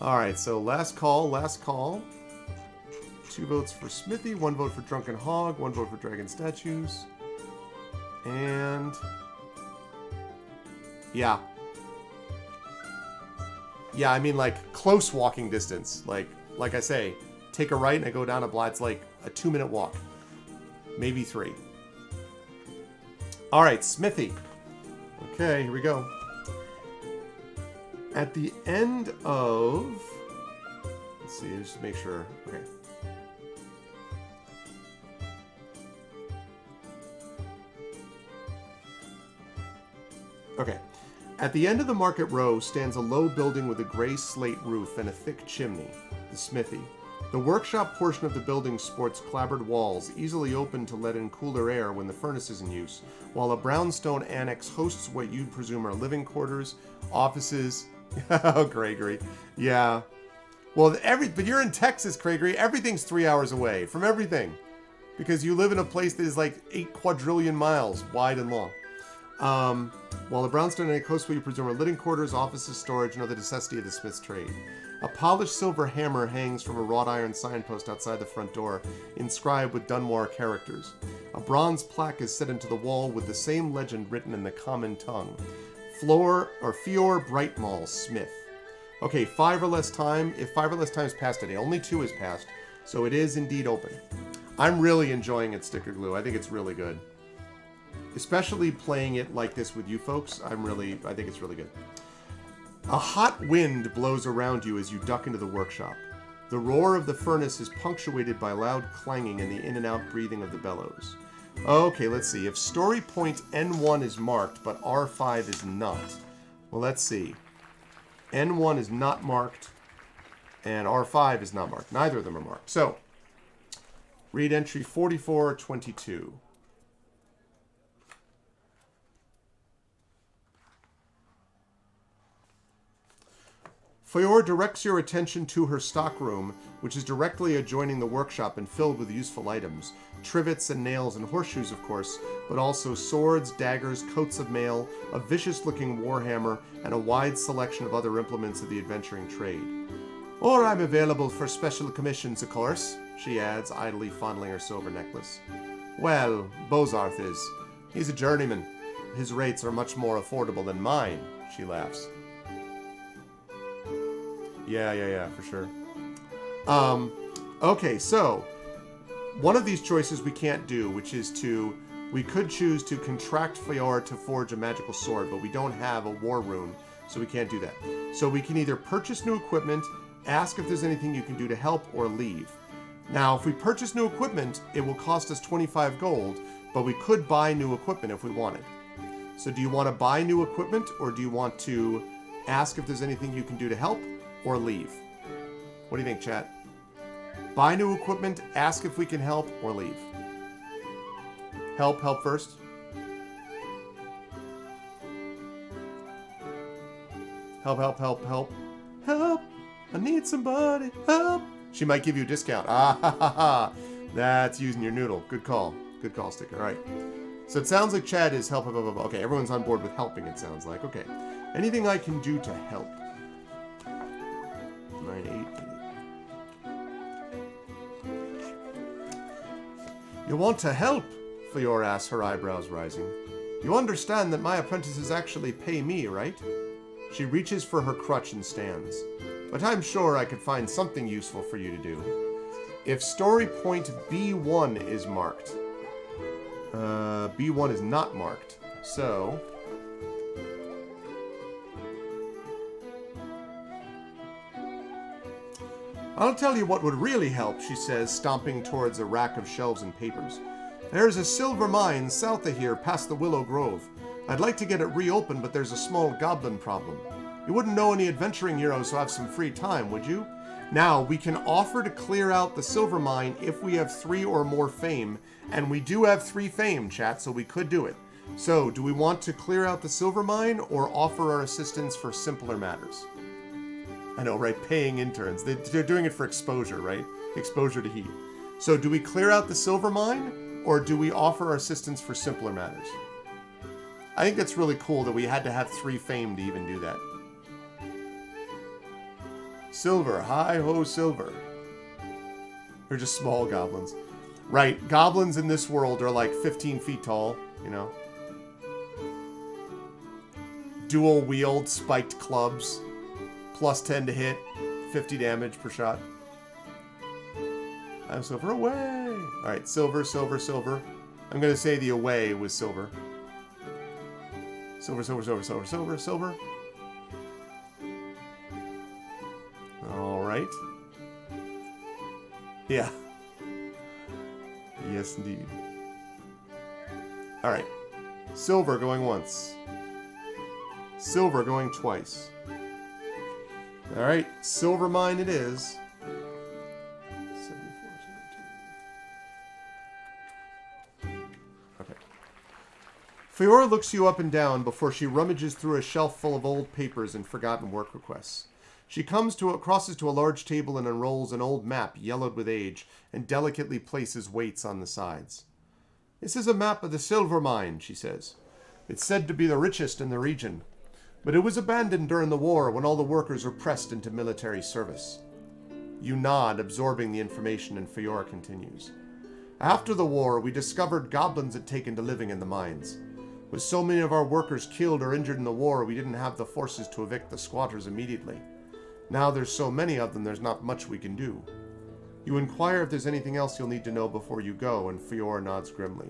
A: Alright, so last call. 2 votes for Smithy, 1 vote for Drunken Hog, 1 vote for Dragon Statues. And... Yeah. Yeah, I mean, like, close walking distance. Like I say, take a right and I go down a block. It's like a 2-minute walk. Maybe 3. Alright, Smithy. Okay, here we go. At the end of... Let's see, just make sure. Okay. Okay. At the end of the market row stands a low building with a gray slate roof and a thick chimney, the smithy. The workshop portion of the building sports clapboard walls, easily opened to let in cooler air when the furnace is in use, while a brownstone annex hosts what you'd presume are living quarters, offices... Oh, Gregory. Yeah. Well, but you're in Texas, Craigery. Everything's 3 hours away from everything. Because you live in a place that is like 8 quadrillion miles wide and long. While the brownstone and coast you presume are living quarters, offices, storage, and other necessity of the smith's trade. A polished silver hammer hangs from a wrought iron signpost outside the front door, inscribed with Dunmore characters. A bronze plaque is set into the wall with the same legend written in the common tongue. Fior Brightmall, Smith. Okay, 5 or less time. If 5 or less times passed today, only 2 has passed, so it is indeed open. I'm really enjoying it, Sticker Glue. I think it's really good. Especially playing it like this with you folks. I think it's really good. A hot wind blows around you as you duck into the workshop. The roar of the furnace is punctuated by loud clanging and the in and out breathing of the bellows. Okay, let's see. If story point N1 is marked, but R5 is not. Well, let's see. N1 is not marked, and R5 is not marked. Neither of them are marked. So, read entry 4422. Fior directs your attention to her stockroom, which is directly adjoining the workshop and filled with useful items. Trivets and nails and horseshoes, of course, but also swords, daggers, coats of mail, a vicious-looking warhammer, and a wide selection of other implements of the adventuring trade. Or I'm available for special commissions, of course, she adds, idly fondling her silver necklace. Well, Bozarth is. He's a journeyman. His rates are much more affordable than mine, she laughs. Yeah, for sure. Okay, so one of these choices we can't do, which is we could choose to contract Fior to forge a magical sword, but we don't have a war rune, so we can't do that. So we can either purchase new equipment, ask if there's anything you can do to help, or leave. Now, if we purchase new equipment, it will cost us 25 gold, but we could buy new equipment if we wanted. So do you want to buy new equipment, or do you want to ask if there's anything you can do to help, or leave? What do you think, chat? Buy new equipment, ask if we can help, or leave? Help first. Help. Help! I need somebody, help! She might give you a discount. Ah, that's using your noodle. Good call, Sticker. All right. So it sounds like chat is help. Okay, everyone's on board with helping, it sounds like. Okay. Anything I can do to help? 9, 8. You want to help? Fior asks, her eyebrows rising. You understand that my apprentices actually pay me, right? She reaches for her crutch and stands. But I'm sure I could find something useful for you to do. If story point B1 is marked. B1 is not marked. So I'll tell you what would really help, she says, stomping towards a rack of shelves and papers. There's a silver mine south of here, past the Willow Grove. I'd like to get it reopened, but there's a small goblin problem. You wouldn't know any adventuring heroes who have some free time, would you? Now, we can offer to clear out the silver mine if we have 3 or more fame, and we do have 3 fame, chat, so we could do it. So, do we want to clear out the silver mine, or offer our assistance for simpler matters? I know, right? Paying interns. They're doing it for exposure, right? Exposure to heat. So do we clear out the silver mine, or do we offer our assistance for simpler matters? I think that's really cool that we had to have 3 fame to even do that. Silver. Hi-ho, silver. They're just small goblins. Right. Goblins in this world are like 15 feet tall, you know. Dual-wield spiked clubs. Plus 10 to hit, 50 damage per shot. I'm silver away. All right, silver. I'm going to say the away was silver. Silver. All right. Yeah. Yes, indeed. All right. Silver going once. Silver going twice. Alright, silver mine it is. 74, 72. Okay. Fiora looks you up and down before she rummages through a shelf full of old papers and forgotten work requests. She crosses to a large table and unrolls an old map, yellowed with age, and delicately places weights on the sides. "This is a map of the silver mine," she says. "It's said to be the richest in the region, but it was abandoned during the war when all the workers were pressed into military service." You nod, absorbing the information, and Fiora continues. "After the war, we discovered goblins had taken to living in the mines. With so many of our workers killed or injured in the war, we didn't have the forces to evict the squatters immediately. Now there's so many of them, there's not much we can do. You inquire if there's anything else you'll need to know before you go," and Fiora nods grimly.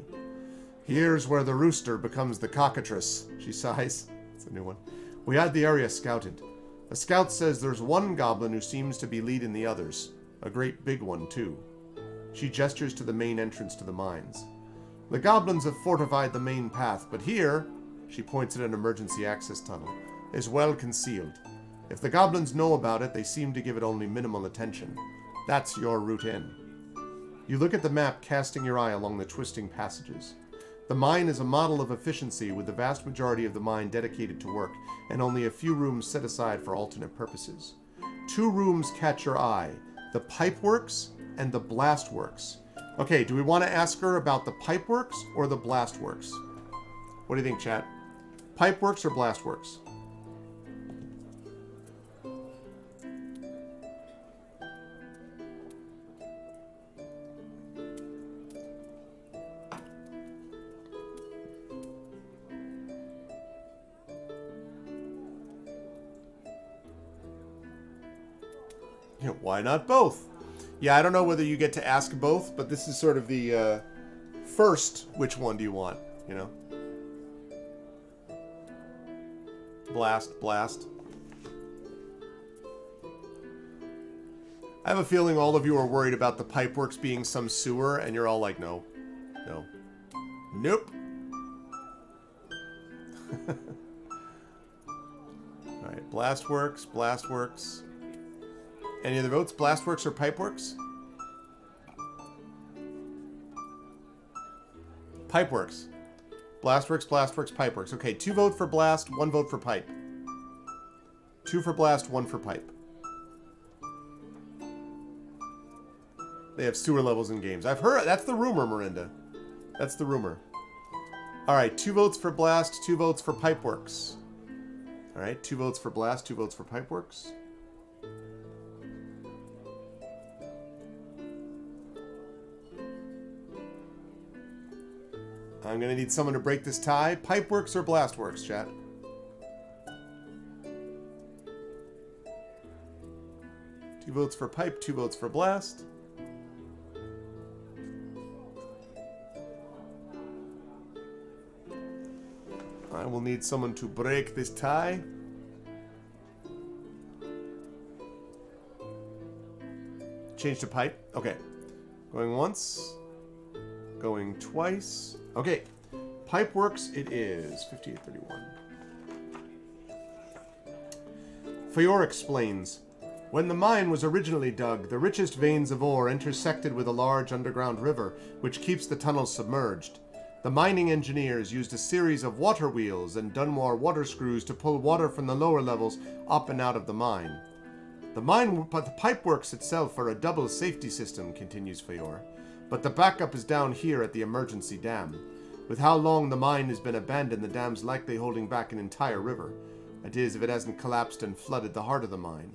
A: "Here's where the rooster becomes the cockatrice," she sighs. It's a new one. "We had the area scouted. A scout says there's one goblin who seems to be leading the others. A great big one, too." She gestures to the main entrance to the mines. "The goblins have fortified the main path, but here," she points at an emergency access tunnel, "is well concealed. If the goblins know about it, they seem to give it only minimal attention. That's your route in." You look at the map, casting your eye along the twisting passages. The mine is a model of efficiency, with the vast majority of the mine dedicated to work, and only a few rooms set aside for alternate purposes. 2 rooms catch your eye: the pipeworks and the blastworks. Okay, do we want to ask her about the pipeworks or the blastworks? What do you think, chat? Pipeworks or blastworks? Why not both? Yeah, I don't know whether you get to ask both, but this is sort of the first, which one do you want, you know? Blast. I have a feeling all of you are worried about the pipeworks being some sewer, and you're all like, no. Nope. Alright, blastworks. Any other votes? Blastworks or pipeworks? Pipeworks. Blastworks, pipeworks. Okay, 2 vote for blast, 1 vote for pipe. 2 for blast, 1 for pipe. They have sewer levels in games. I've heard. That's the rumor, Miranda. That's the rumor. Alright, 2 votes for blast, 2 votes for pipeworks. Alright, 2 votes for blast, 2 votes for pipeworks. I'm going to need someone to break this tie. Pipeworks or blastworks, chat? Two votes for pipe, 2 votes for blast. I will need someone to break this tie. Change to pipe. Okay. Going once. Going twice. Okay. Pipeworks it is. 5831. Fiora explains. When the mine was originally dug, the richest veins of ore intersected with a large underground river, which keeps the tunnels submerged. The mining engineers used a series of water wheels and Dunmore water screws to pull water from the lower levels up and out of the mine. The pipeworks itself are a double safety system, continues Fiora, but the backup is down here at the emergency dam. With how long the mine has been abandoned, the dam's likely holding back an entire river. That is, if it hasn't collapsed and flooded the heart of the mine.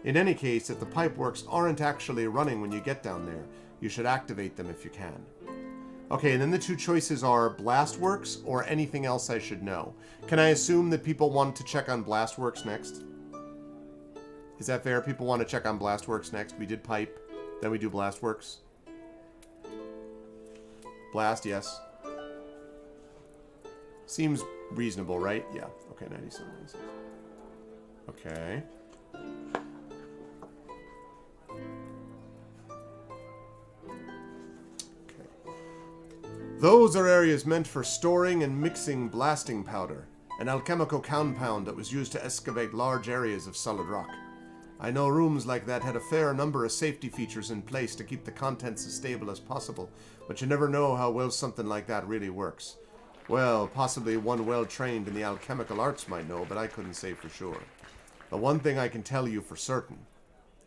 A: In any case, if the pipeworks aren't actually running when you get down there, you should activate them if you can. Okay, and then the 2 choices are Blastworks or anything else I should know. Can I assume that people want to check on Blastworks next? Is that fair? People want to check on Blastworks next. We did pipe, then we do Blastworks. Blast, yes. Seems reasonable, right? Yeah. Okay, 97, 96. Okay. Those are areas meant for storing and mixing blasting powder, an alchemical compound that was used to excavate large areas of solid rock. I know rooms like that had a fair number of safety features in place to keep the contents as stable as possible, but you never know how well something like that really works. Well, possibly one well trained in the alchemical arts might know, but I couldn't say for sure. The one thing I can tell you for certain.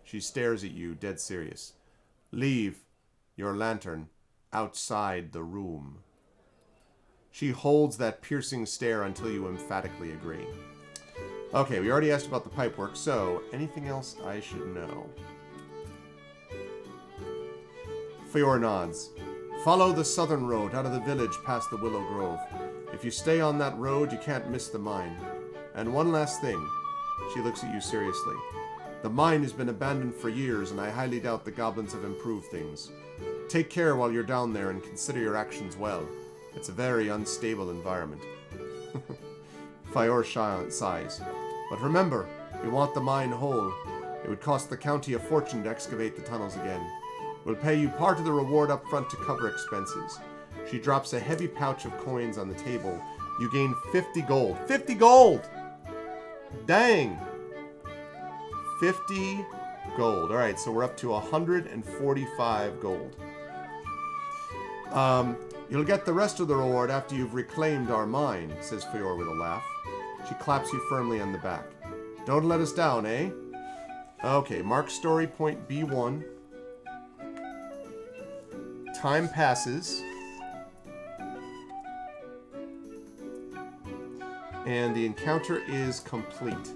A: She stares at you, dead serious. Leave your lantern outside the room. She holds that piercing stare until you emphatically agree. Okay, we already asked about the pipework, so anything else I should know? Fior nods. Follow the southern road out of the village past the Willow Grove. If you stay on that road, you can't miss the mine. And one last thing. She looks at you seriously. The mine has been abandoned for years, and I highly doubt the goblins have improved things. Take care while you're down there and consider your actions well. It's a very unstable environment. Fior sighs. But remember, we want the mine whole. It would cost the county a fortune to excavate the tunnels again. We'll pay you part of the reward up front to cover expenses. She drops a heavy pouch of coins on the table. You gain 50 gold. 50 gold! Dang! 50 gold. Alright, so we're up to 145 gold. You'll get the rest of the reward after you've reclaimed our mine, says Fior with a laugh. She claps you firmly on the back. Don't let us down, eh? Okay, mark story point B1. Time passes. And the encounter is complete.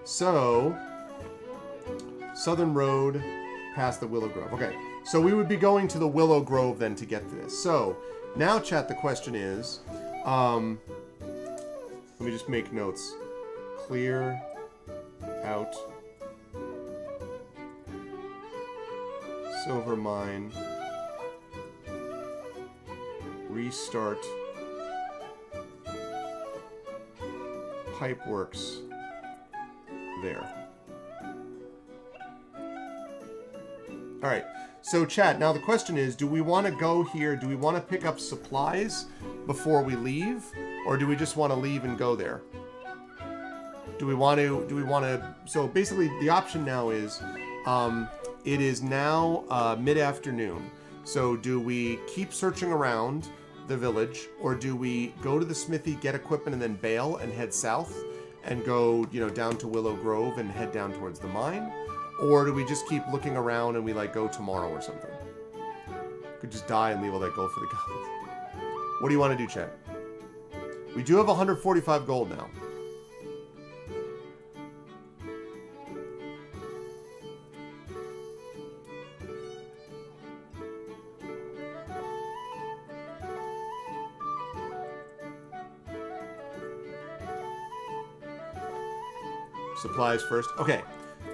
A: So, Southern Road past the Willow Grove. Okay, so we would be going to the Willow Grove then to get to this. So, now chat, the question is, let me just make notes. Clear out Silver Mine. Restart Pipeworks there. Alright, so chat, now the question is, do we want to go here, do we want to pick up supplies before we leave, or do we just want to leave and go there? Do we want to, so basically the option now is, it is now mid-afternoon, so do we keep searching around the village, or do we go to the smithy, get equipment, and then bail and head south and go, down to Willow Grove and head down towards the mine? Or do we just keep looking around and we go tomorrow or something? Could just die and leave all that gold for the goblins. What do you want to do, chat? We do have 145 gold now. Supplies first. Okay,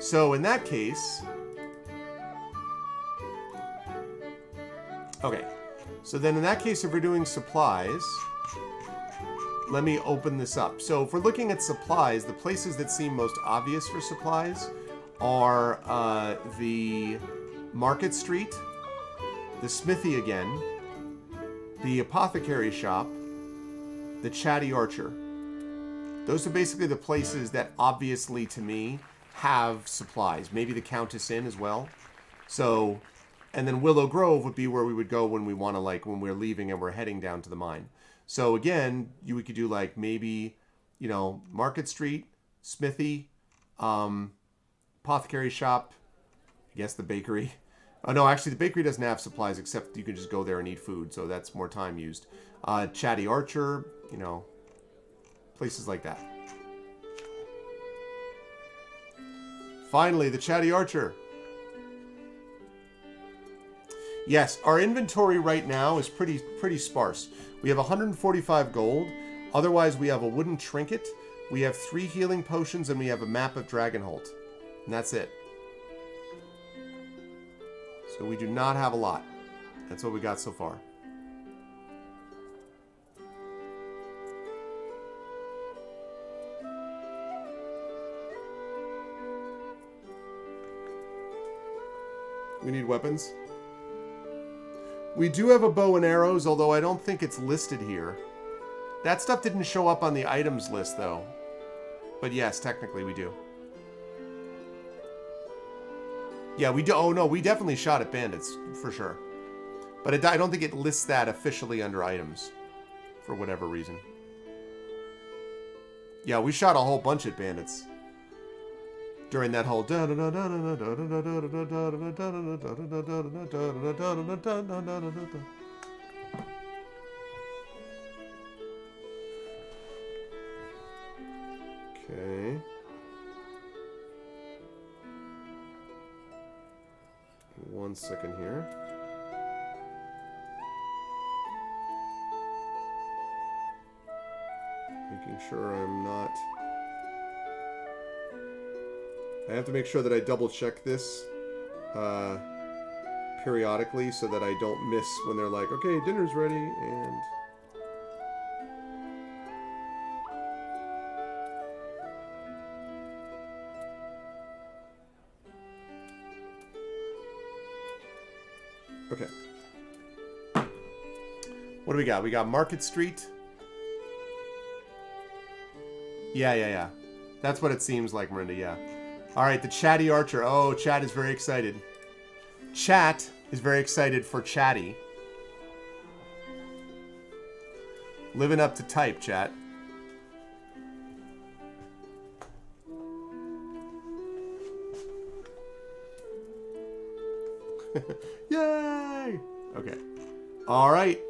A: so in that case... Okay, so then in that case, if we're doing supplies, let me open this up. So if we're looking at supplies, the places that seem most obvious for supplies are the Market Street, the Smithy again, the Apothecary Shop, the Chatty Archer. Those are basically the places that obviously, to me, have supplies. Maybe the Countess Inn as well. So, and then Willow Grove would be where we would go when we want to, when we're leaving and we're heading down to the mine. So again, we could do maybe, Market Street, Smithy, Apothecary Shop, I guess the bakery. Oh no, actually the bakery doesn't have supplies except you can just go there and eat food, so that's more time used. Chatty Archer, places like that. Finally, the Chatty Archer. Yes, our inventory right now is pretty sparse. We have 145 gold. Otherwise, we have a wooden trinket. We have 3 healing potions, and we have a map of Dragonholt. And that's it. So we do not have a lot. That's what we got so far. We need weapons. We do have a bow and arrows, although I don't think it's listed here. That stuff didn't show up on the items list, though. But yes, technically we do. Yeah, we do. Oh, no, we definitely shot at bandits, for sure. But I don't think it lists that officially under items, for whatever reason. Yeah, we shot a whole bunch at bandits. during that whole. Okay. One second here. Making sure I'm not... I have to make sure that I double check this periodically so that I don't miss when they're like, okay, dinner's ready, and... Okay. What do we got? We got Market Street. Yeah. That's what it seems like, Miranda, yeah. Alright, the Chatty Archer. Oh, Chat is very excited. Chat is very excited for Chatty. Living up to type, Chat. Yay! Okay. Alright.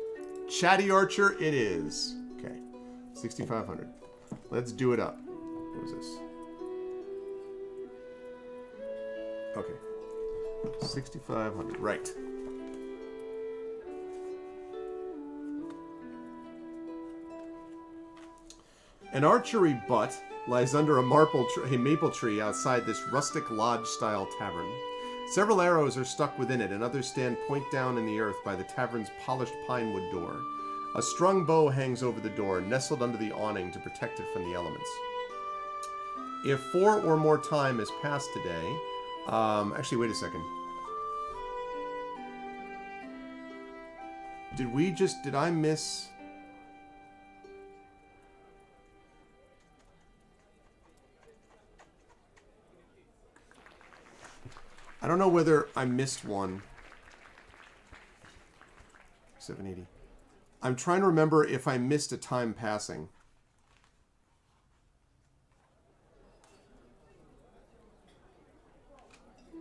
A: Chatty Archer it is. Okay. 6,500. Let's do it up. What was this? Okay. 6,500. Right. An archery butt lies under a maple tree outside this rustic lodge-style tavern. Several arrows are stuck within it, and others stand point down in the earth by the tavern's polished pinewood door. A strung bow hangs over the door, nestled under the awning to protect it from the elements. If 4 or more time has passed today... actually, wait a second. Did I miss... I don't know whether I missed one. 780. I'm trying to remember if I missed a time passing.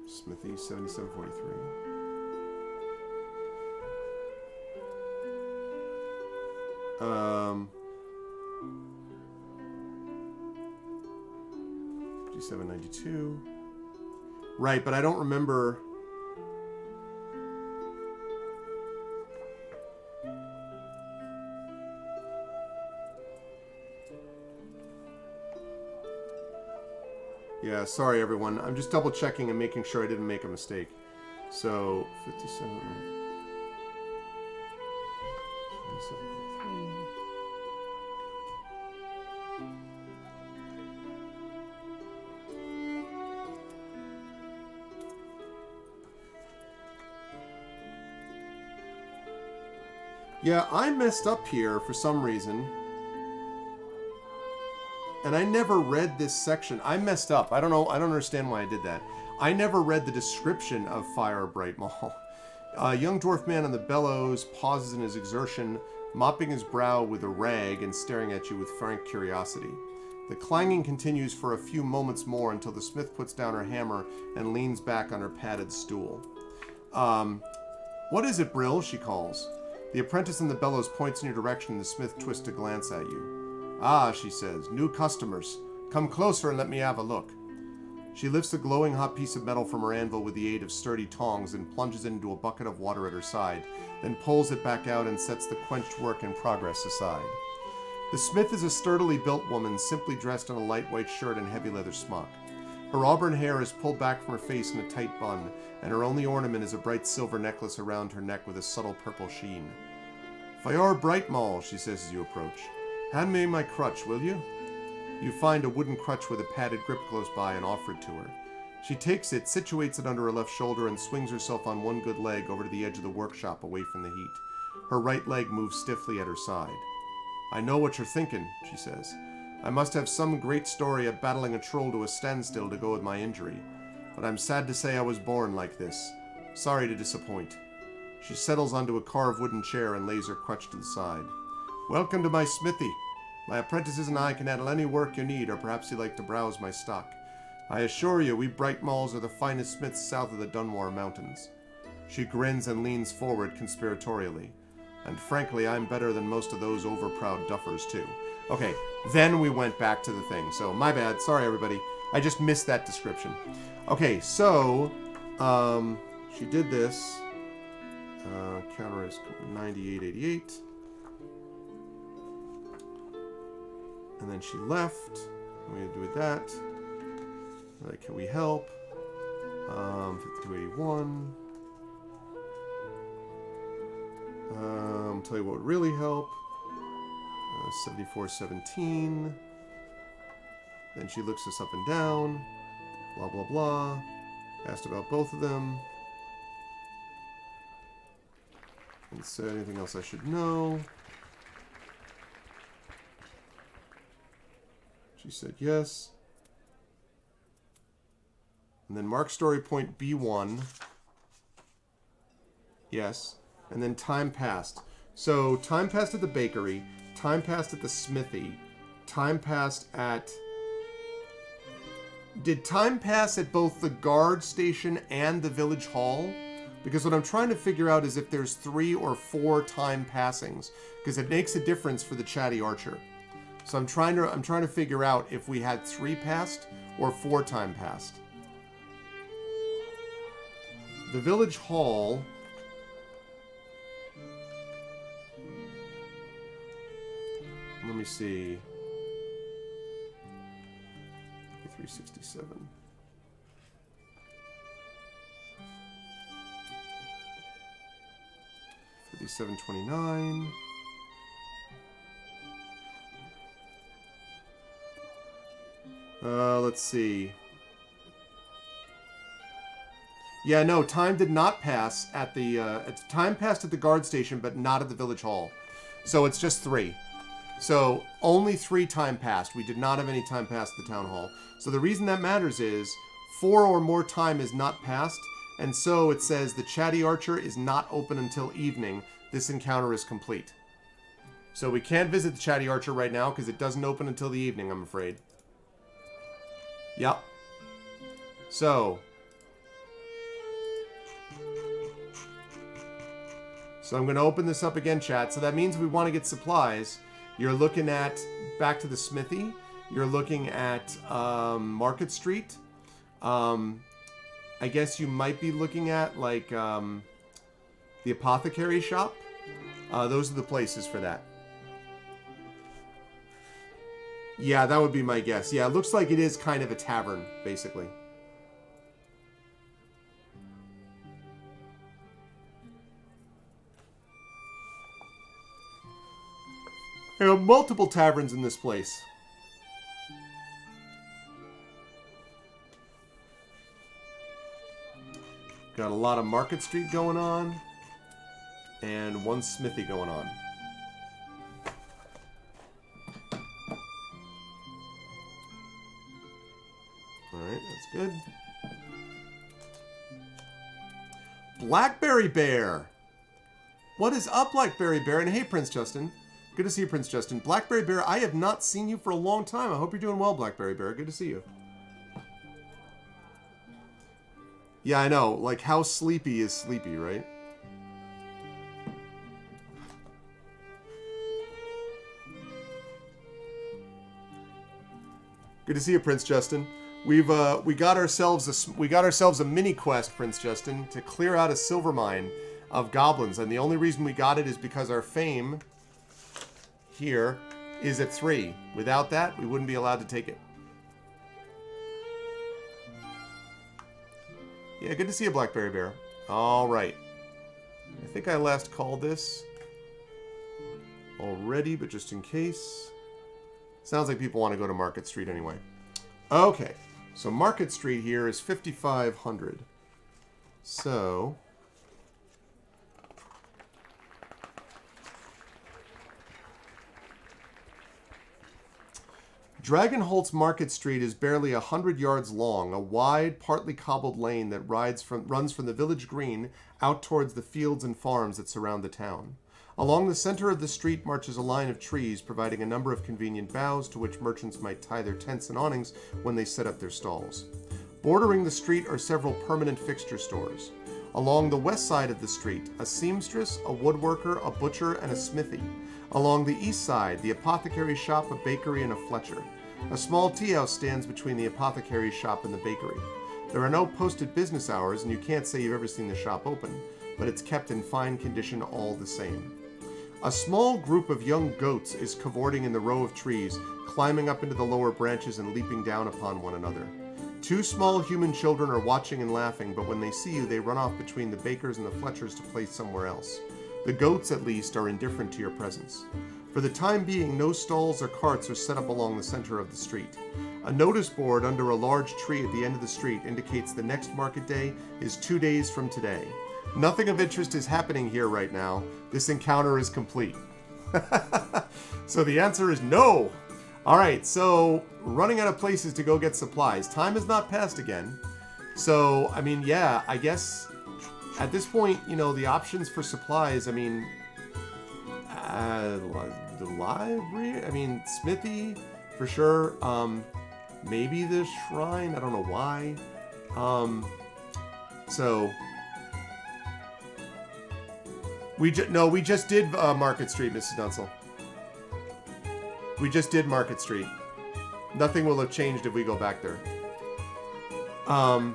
A: Smithy, 7743. Um... 5792. Right, but I don't remember... Yeah, sorry everyone. I'm just double checking and making sure I didn't make a mistake. So, 57... 57.3... Yeah, I messed up here for some reason. And I never read this section. I messed up. I don't know. I don't understand why I did that. I never read the description of Fire Bright Mall. A young dwarf man on the bellows pauses in his exertion, mopping his brow with a rag and staring at you with frank curiosity. The clanging continues for a few moments more until the smith puts down her hammer and leans back on her padded stool. What is it, Brill? She calls. The apprentice in the bellows points in your direction and the smith twists a glance at you. Ah, she says, new customers. Come closer and let me have a look. She lifts a glowing hot piece of metal from her anvil with the aid of sturdy tongs and plunges it into a bucket of water at her side, then pulls it back out and sets the quenched work in progress aside. The smith is a sturdily built woman, simply dressed in a light white shirt and heavy leather smock. Her auburn hair is pulled back from her face in a tight bun, and her only ornament is a bright silver necklace around her neck with a subtle purple sheen. Fire Brightmall, she says as you approach. Hand me my crutch, will you? You find a wooden crutch with a padded grip close by and offer it to her. She takes it, situates it under her left shoulder, and swings herself on one good leg over to the edge of the workshop away from the heat. Her right leg moves stiffly at her side. I know what you're thinking, she says. I must have some great story of battling a troll to a standstill to go with my injury. But I'm sad to say I was born like this. Sorry to disappoint. She settles onto a carved wooden chair and lays her crutch to the side. Welcome to my smithy. My apprentices and I can handle any work you need, or perhaps you'd like to browse my stock. I assure you, we Bright Malls are the finest smiths south of the Dunmore Mountains. She grins and leans forward conspiratorially. And frankly, I'm better than most of those overproud duffers, too. Okay, then we went back to the thing. So, my bad. Sorry, everybody. I just missed that description. Okay, so, she did this. Counter is 98.88. And then she left. We had to do with that. Like, can we help? 52.81. Tell you what would really help. 74.17. Then she looks us up and down. Blah, blah, blah. Asked about both of them. And said anything else I should know. She said yes. And then mark story point B1. Yes. And then time passed. So time passed at the bakery. Time passed at the smithy. Time passed at... Did time pass at both the guard station and the village hall? Because what I'm trying to figure out is if there's 3 or 4 time passings. Because it makes a difference for the chatty archer. So I'm trying to figure out if we had 3 passed or 4 time passed. The village hall. Let me see. 367. $57.29. Let's see. Yeah, no, time did not pass at the, time passed at the guard station, but not at the village hall. So it's just 3. So only 3 time passed. We did not have any time passed at the town hall. So the reason that matters is 4 or more time is not passed, and so it says the chatty archer is not open until evening. This encounter is complete. So we can't visit the chatty archer right now because it doesn't open until the evening, I'm afraid. Yep. So I'm going to open this up again, chat. So that means we want to get supplies. You're looking at back to the smithy. You're looking at Market Street. I guess you might be looking at like the apothecary shop. Those are the places for that. Yeah, that would be my guess. Yeah, it looks like it is kind of a tavern, basically. There are multiple taverns in this place. Got a lot of Market Street going on. And one smithy going on. Alright, that's good. Blackberry Bear! What is up, Blackberry Bear? And hey, Prince Justin. Good to see you, Prince Justin. Blackberry Bear, I have not seen you for a long time. I hope you're doing well, Blackberry Bear. Good to see you. Yeah, I know. Like, how sleepy is sleepy, right? Good to see you, Prince Justin. We got ourselves a mini quest, Prince Justin, to clear out a silver mine of goblins, and the only reason we got it is because our fame here is at 3. Without that, we wouldn't be allowed to take it. Yeah, good to see you, Blackberry Bear. All right. I think I last called this already, but just in case. Sounds like people want to go to Market Street anyway. Okay, so Market Street here is 5,500. So Dragonholt's Market Street is barely 100 yards long, a wide, partly cobbled lane that runs from the village green out towards the fields and farms that surround the town. Along the center of the street marches a line of trees, providing a number of convenient boughs to which merchants might tie their tents and awnings when they set up their stalls. Bordering the street are several permanent fixture stores. Along the west side of the street, a seamstress, a woodworker, a butcher, and a smithy. Along the east side, the apothecary shop, a bakery, and a fletcher. A small tea house stands between the apothecary shop and the bakery. There are no posted business hours, and you can't say you've ever seen the shop open, but it's kept in fine condition all the same. A small group of young goats is cavorting in the row of trees, climbing up into the lower branches and leaping down upon one another. Two small human children are watching and laughing, but when they see you, they run off between the bakers and the fletchers to play somewhere else. The goats, at least, are indifferent to your presence. For the time being, no stalls or carts are set up along the center of the street. A notice board under a large tree at the end of the street indicates the next market day is 2 days from today. Nothing of interest is happening here right now. This encounter is complete. So the answer is no! Alright, so running out of places to go get supplies. Time has not passed again. So, I mean, yeah, I guess at this point, you know, the options for supplies, I mean, the library, I mean, smithy, for sure. Maybe the shrine, I don't know why. So, we just did Market Street, Mrs. Dunsel. We just did Market Street. Nothing will have changed if we go back there. I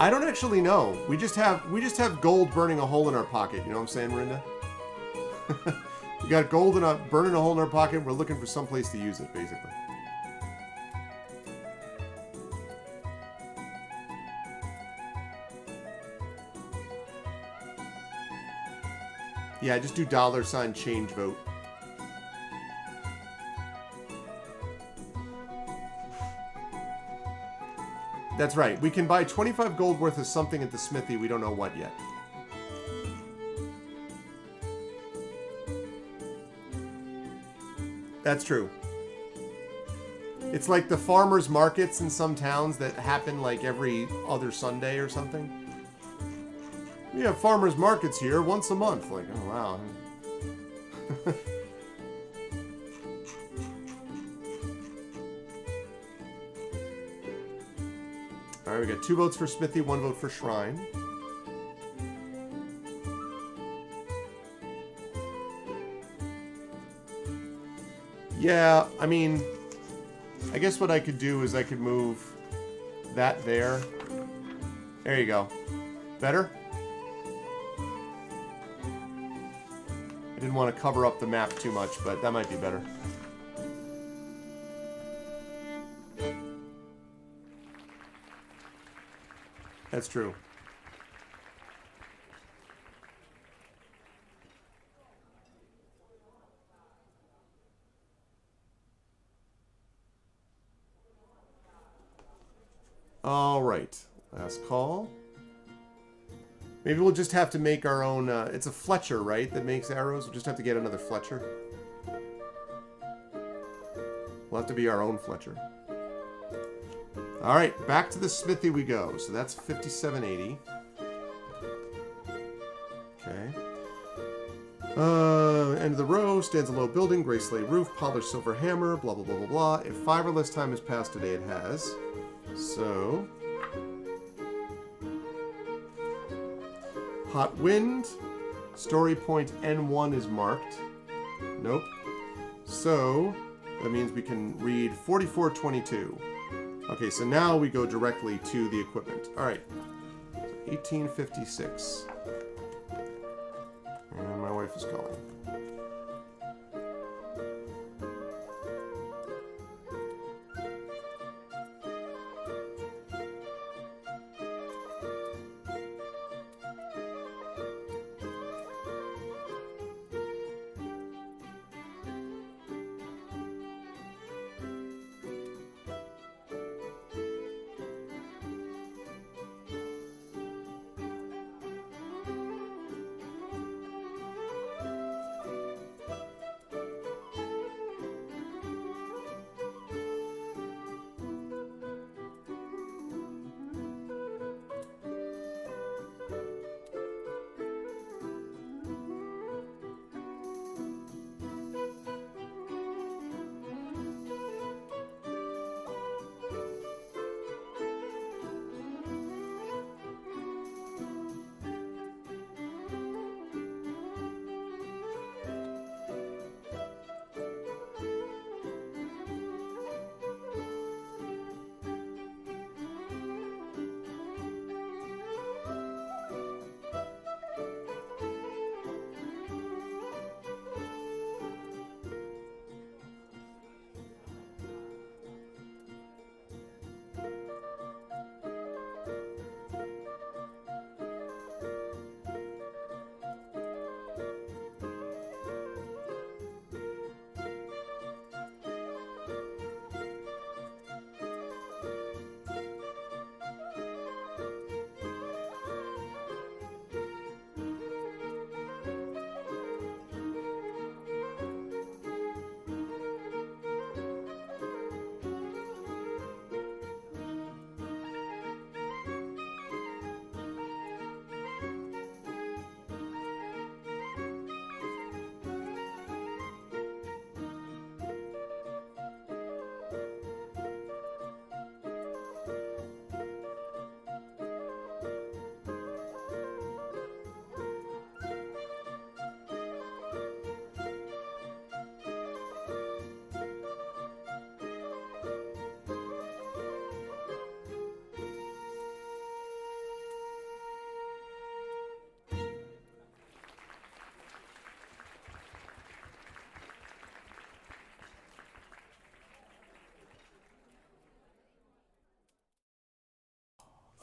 A: don't actually know. We just have gold burning a hole in our pocket. You know what I'm saying, Marinda? We got gold burning a hole in our pocket. We're looking for some place to use it, basically. Yeah, just do $ change vote. That's right. We can buy 25 gold worth of something at the smithy. We don't know what yet. That's true. It's like the farmers' markets in some towns that happen like every other Sunday or something. We have farmers' markets here once a month. Like, oh wow. Alright, we got 2 votes for Smithy, 1 vote for Shrine. Yeah, I mean, I guess what I could do is I could move that there. There you go. Better? I didn't want to cover up the map too much, but that might be better. That's true. All right. Last call. Maybe we'll just have to make our own... it's a Fletcher, right, that makes arrows? We'll just have to get another Fletcher. We'll have to be our own Fletcher. All right, back to the smithy we go. So that's 5780. Okay. End of the row, stands a low building, gray slate roof, polished silver hammer, blah, blah, blah, blah, blah. If 5 or less time has passed today, it has. So... Hot wind. Story point N1 is marked. Nope. So, that means we can read 4422. Okay, so now we go directly to the equipment. All right, so 1856. And my wife is calling.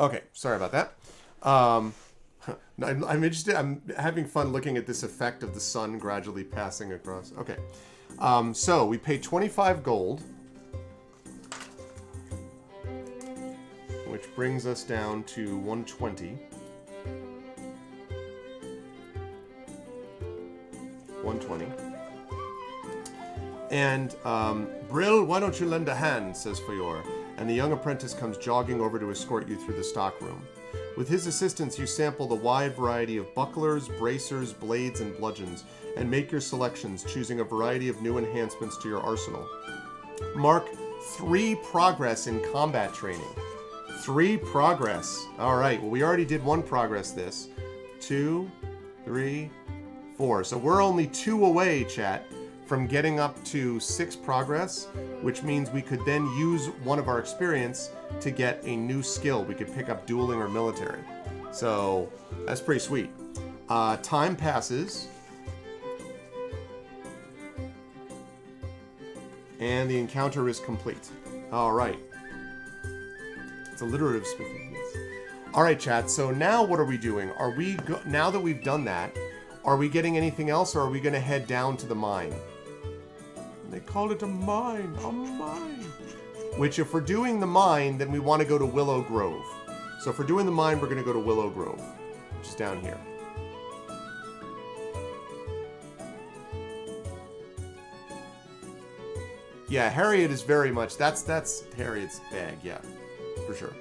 A: Okay, sorry about that. Um, I'm interested. I'm having fun looking at this effect of the sun gradually passing across. Okay, so we pay 25 gold, which brings us down to 120. 120. And Brill, why don't you lend a hand, says Fayor, and the young apprentice comes jogging over to escort you through the stockroom. With his assistance, you sample the wide variety of bucklers, bracers, blades, and bludgeons, and make your selections, choosing a variety of new enhancements to your arsenal. Mark 3 progress in combat training. 3 progress. All right, well, we already did 1 progress this. 2, 3, 4. So we're only 2 away, chat, from getting up to 6 progress, which means we could then use one of our experience to get a new skill. We could pick up dueling or military. So that's pretty sweet. Time passes. And the encounter is complete. All right. It's alliterative smithing. All right, chat. So now what are we doing? Are we now that we've done that, are we getting anything else, or are we going to head down to the mine? They call it a mine. A mine. Which, if we're doing the mine, then we want to go to Willow Grove. So if we're doing the mine, we're going to go to Willow Grove, which is down here. Yeah, Harriet is very much, that's Harriet's bag, yeah, for sure.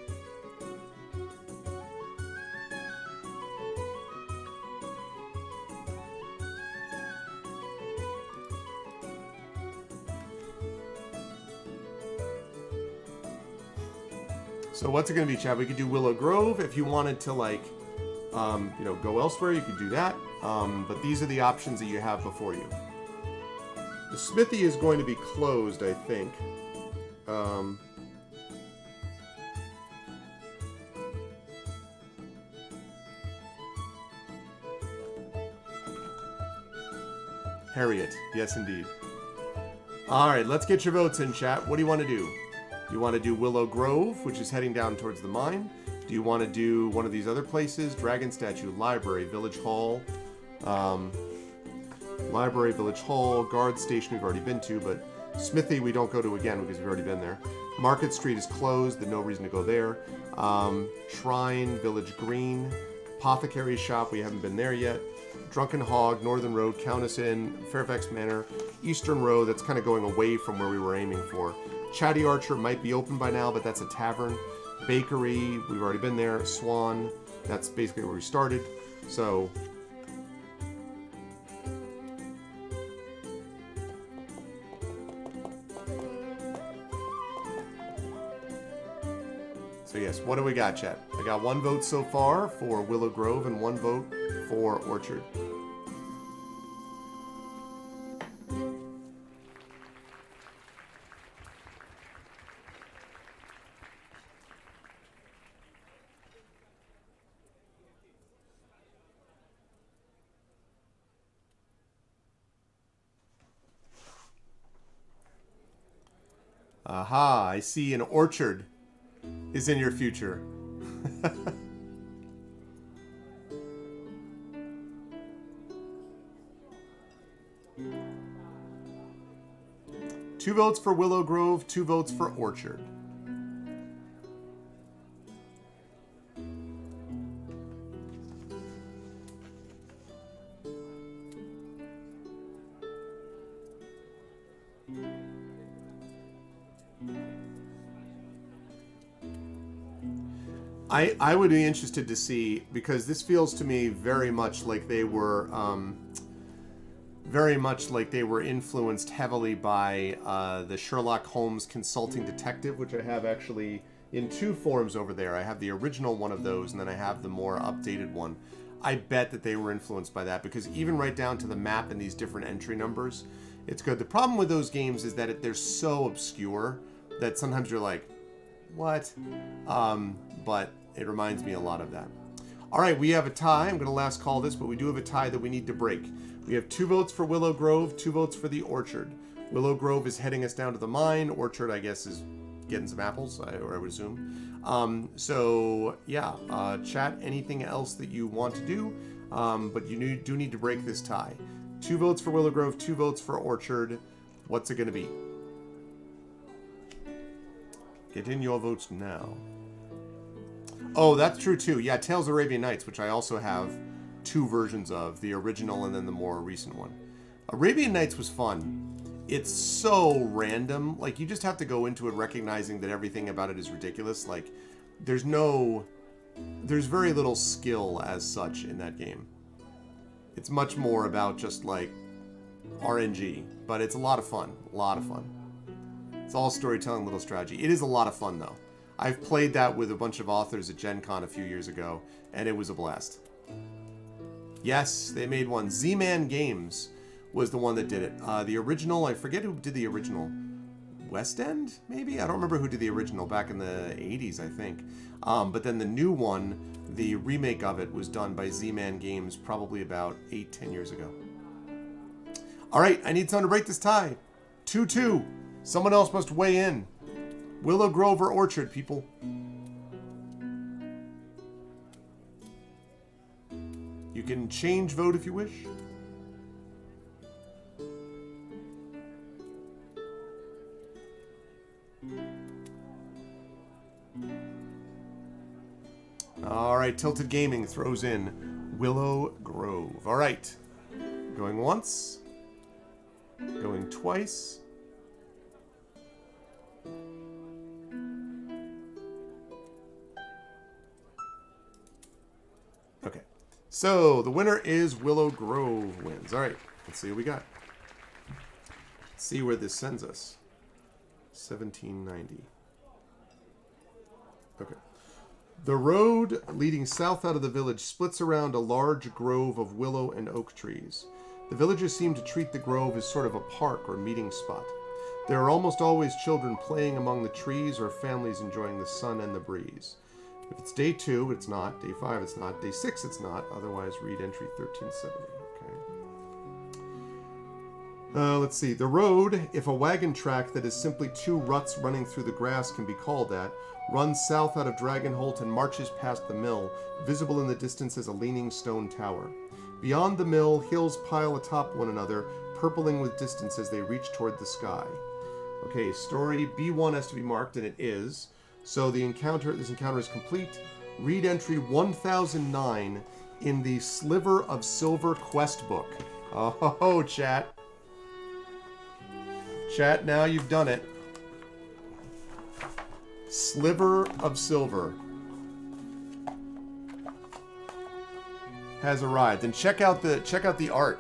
A: So what's it going to be, Chad? We could do Willow Grove. If you wanted to, like, go elsewhere, you could do that. But these are the options that you have before you. The smithy is going to be closed, I think. Harriet. Yes, indeed. All right, let's get your votes in, chat. What do you want to do? Do you want to do Willow Grove, which is heading down towards the mine? Do you want to do one of these other places? Dragon Statue, Library, Village Hall. Library, Village Hall, Guard Station we've already been to, but Smithy we don't go to again because we've already been there. Market Street is closed, there's no reason to go there. Shrine, Village Green, Apothecary Shop, we haven't been there yet. Drunken Hog, Northern Road, Countess Inn, Fairfax Manor, Eastern Road, that's kind of going away from where we were aiming for. Chatty Archer might be open by now, but that's a tavern. Bakery, we've already been there. Swan, that's basically where we started. So yes, what do we got, chat? I got 1 vote so far for Willow Grove and 1 vote for Orchard. Aha, I see an orchard is in your future. 2 votes for Willow Grove, 2 votes for Orchard. I would be interested to see, because this feels to me very much like they were influenced heavily by the Sherlock Holmes Consulting Detective, which I have actually in 2 forms over there. I have the original one of those, and then I have the more updated one. I bet that they were influenced by that, because even right down to the map and these different entry numbers, it's good. The problem with those games is that they're so obscure that sometimes you're like, what? But it reminds me a lot of that. All right, we have a tie. I'm going to last call this, but we do have a tie that we need to break. We have 2 votes for Willow Grove, 2 votes for the Orchard. Willow Grove is heading us down to the mine. Orchard, I guess, is getting some apples, I would assume. So yeah, chat anything else that you want to do, but you do need to break this tie. 2 votes for Willow Grove, 2 votes for Orchard. What's it going to be? Get in your votes now. Oh, that's true too. Yeah, Tales of Arabian Nights, which I also have 2 versions of, the original and then the more recent one. Arabian Nights was fun. It's so random. Like, you just have to go into it recognizing that everything about it is ridiculous. Like, there's very little skill as such in that game. It's much more about just, like, RNG. But it's a lot of fun. A lot of fun. It's all storytelling, little strategy. It is a lot of fun, though. I've played that with a bunch of authors at Gen Con a few years ago, and it was a blast. Yes, they made one. Z-Man Games was the one that did it. The original, I forget who did the original. West End, maybe? I don't remember who did the original back in the 80s, I think. But then the new one, the remake of it, was done by Z-Man Games probably about 8-10 years ago. All right, I need someone to break this tie. 2-2. Someone else must weigh in. Willow Grove or Orchard, people. You can change vote if you wish. All right, Tilted Gaming throws in Willow Grove. All right. Going once. Going twice. Okay. So, the winner is Willow Grove wins. All right. Let's see what we got. Let's see where this sends us. 1790. Okay. The road leading south out of the village splits around a large grove of willow and oak trees. The villagers seem to treat the grove as sort of a park or meeting spot. There are almost always children playing among the trees or families enjoying the sun and the breeze. If it's day 2, it's not. Day 5, it's not. Day 6, it's not. Otherwise, read entry 1370. Okay. Let's see. The road, if a wagon track that is simply 2 ruts running through the grass can be called that, runs south out of Dragonholt and marches past the mill, visible in the distance as a leaning stone tower. Beyond the mill, hills pile atop one another, purpling with distance as they reach toward the sky. Okay, story B1 has to be marked, and it is. So this encounter is complete. Read entry 1009 in the Sliver of Silver quest book. Oh, chat. Chat, now you've done it. Sliver of Silver has arrived, and check out the art.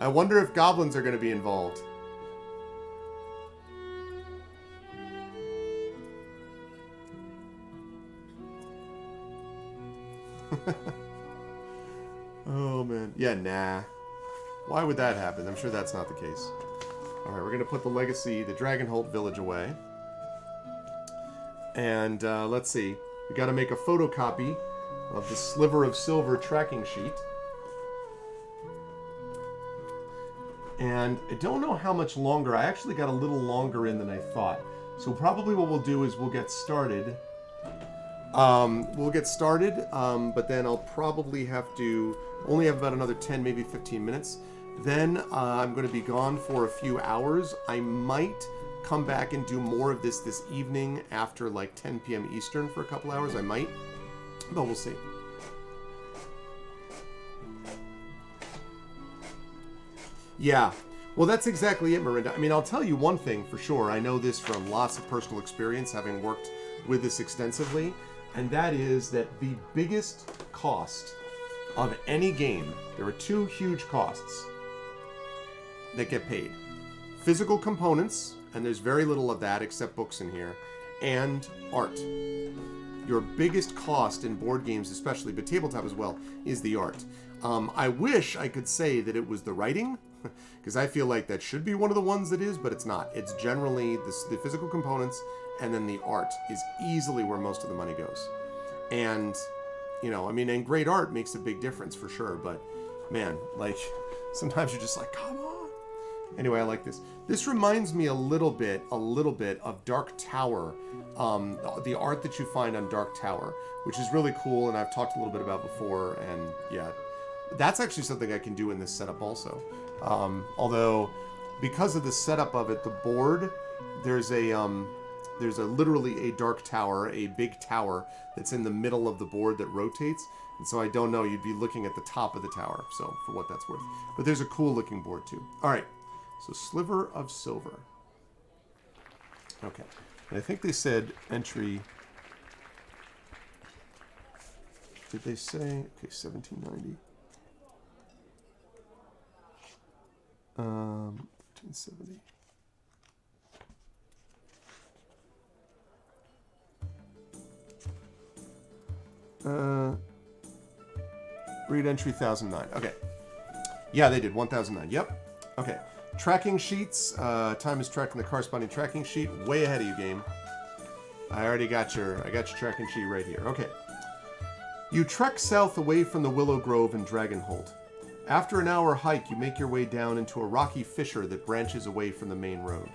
A: I wonder if goblins are going to be involved. Oh man, yeah, nah. Why would that happen? I'm sure that's not the case. All right, we're going to put the Dragonholt village away. And let's see. We got to make a photocopy of the Sliver of Silver tracking sheet. And I don't know how much longer. I actually got a little longer in than I thought. So probably what we'll do is we'll get started. But then I'll probably have to only have about another 10, maybe 15 minutes. Then I'm going to be gone for a few hours. I might come back and do more of this evening after like 10 p.m. Eastern for a couple hours. I might, but we'll see. Yeah, well, that's exactly it, Miranda. I mean, I'll tell you one thing for sure. I know this from lots of personal experience, having worked with this extensively, and that is that the biggest cost of any game, there are 2 huge costs that get paid. Physical components, and there's very little of that except books in here, and art. Your biggest cost in board games especially, but tabletop as well, is the art. I wish I could say that it was the writing, because I feel like that should be one of the ones that is, but it's not. It's generally the physical components, and then the art is easily where most of the money goes. And, you know, I mean, and great art makes a big difference for sure, but man, like, sometimes you're just like, come on. Anyway, I like this. This reminds me a little bit of Dark Tower, the art that you find on Dark Tower, which is really cool, and I've talked a little bit about before, and yeah, that's actually something I can do in this setup also. Although, because of the setup of it, the board, there's a literally a Dark Tower, a big tower that's in the middle of the board that rotates, and so I don't know, you'd be looking at the top of the tower, so for what that's worth. But there's a cool looking board too. All right. So, Sliver of Silver. Okay. And I think they said entry... Did they say... Okay, 1790. 1570. Read entry 1009. Okay. Yeah, they did. 1009. Yep. Okay. Tracking sheets. Time is tracked in the corresponding tracking sheet. Way ahead of you, game. I already got your tracking sheet right here. Okay. You trek south away from the Willow Grove in Dragonholt. After an hour hike, you make your way down into a rocky fissure that branches away from the main road.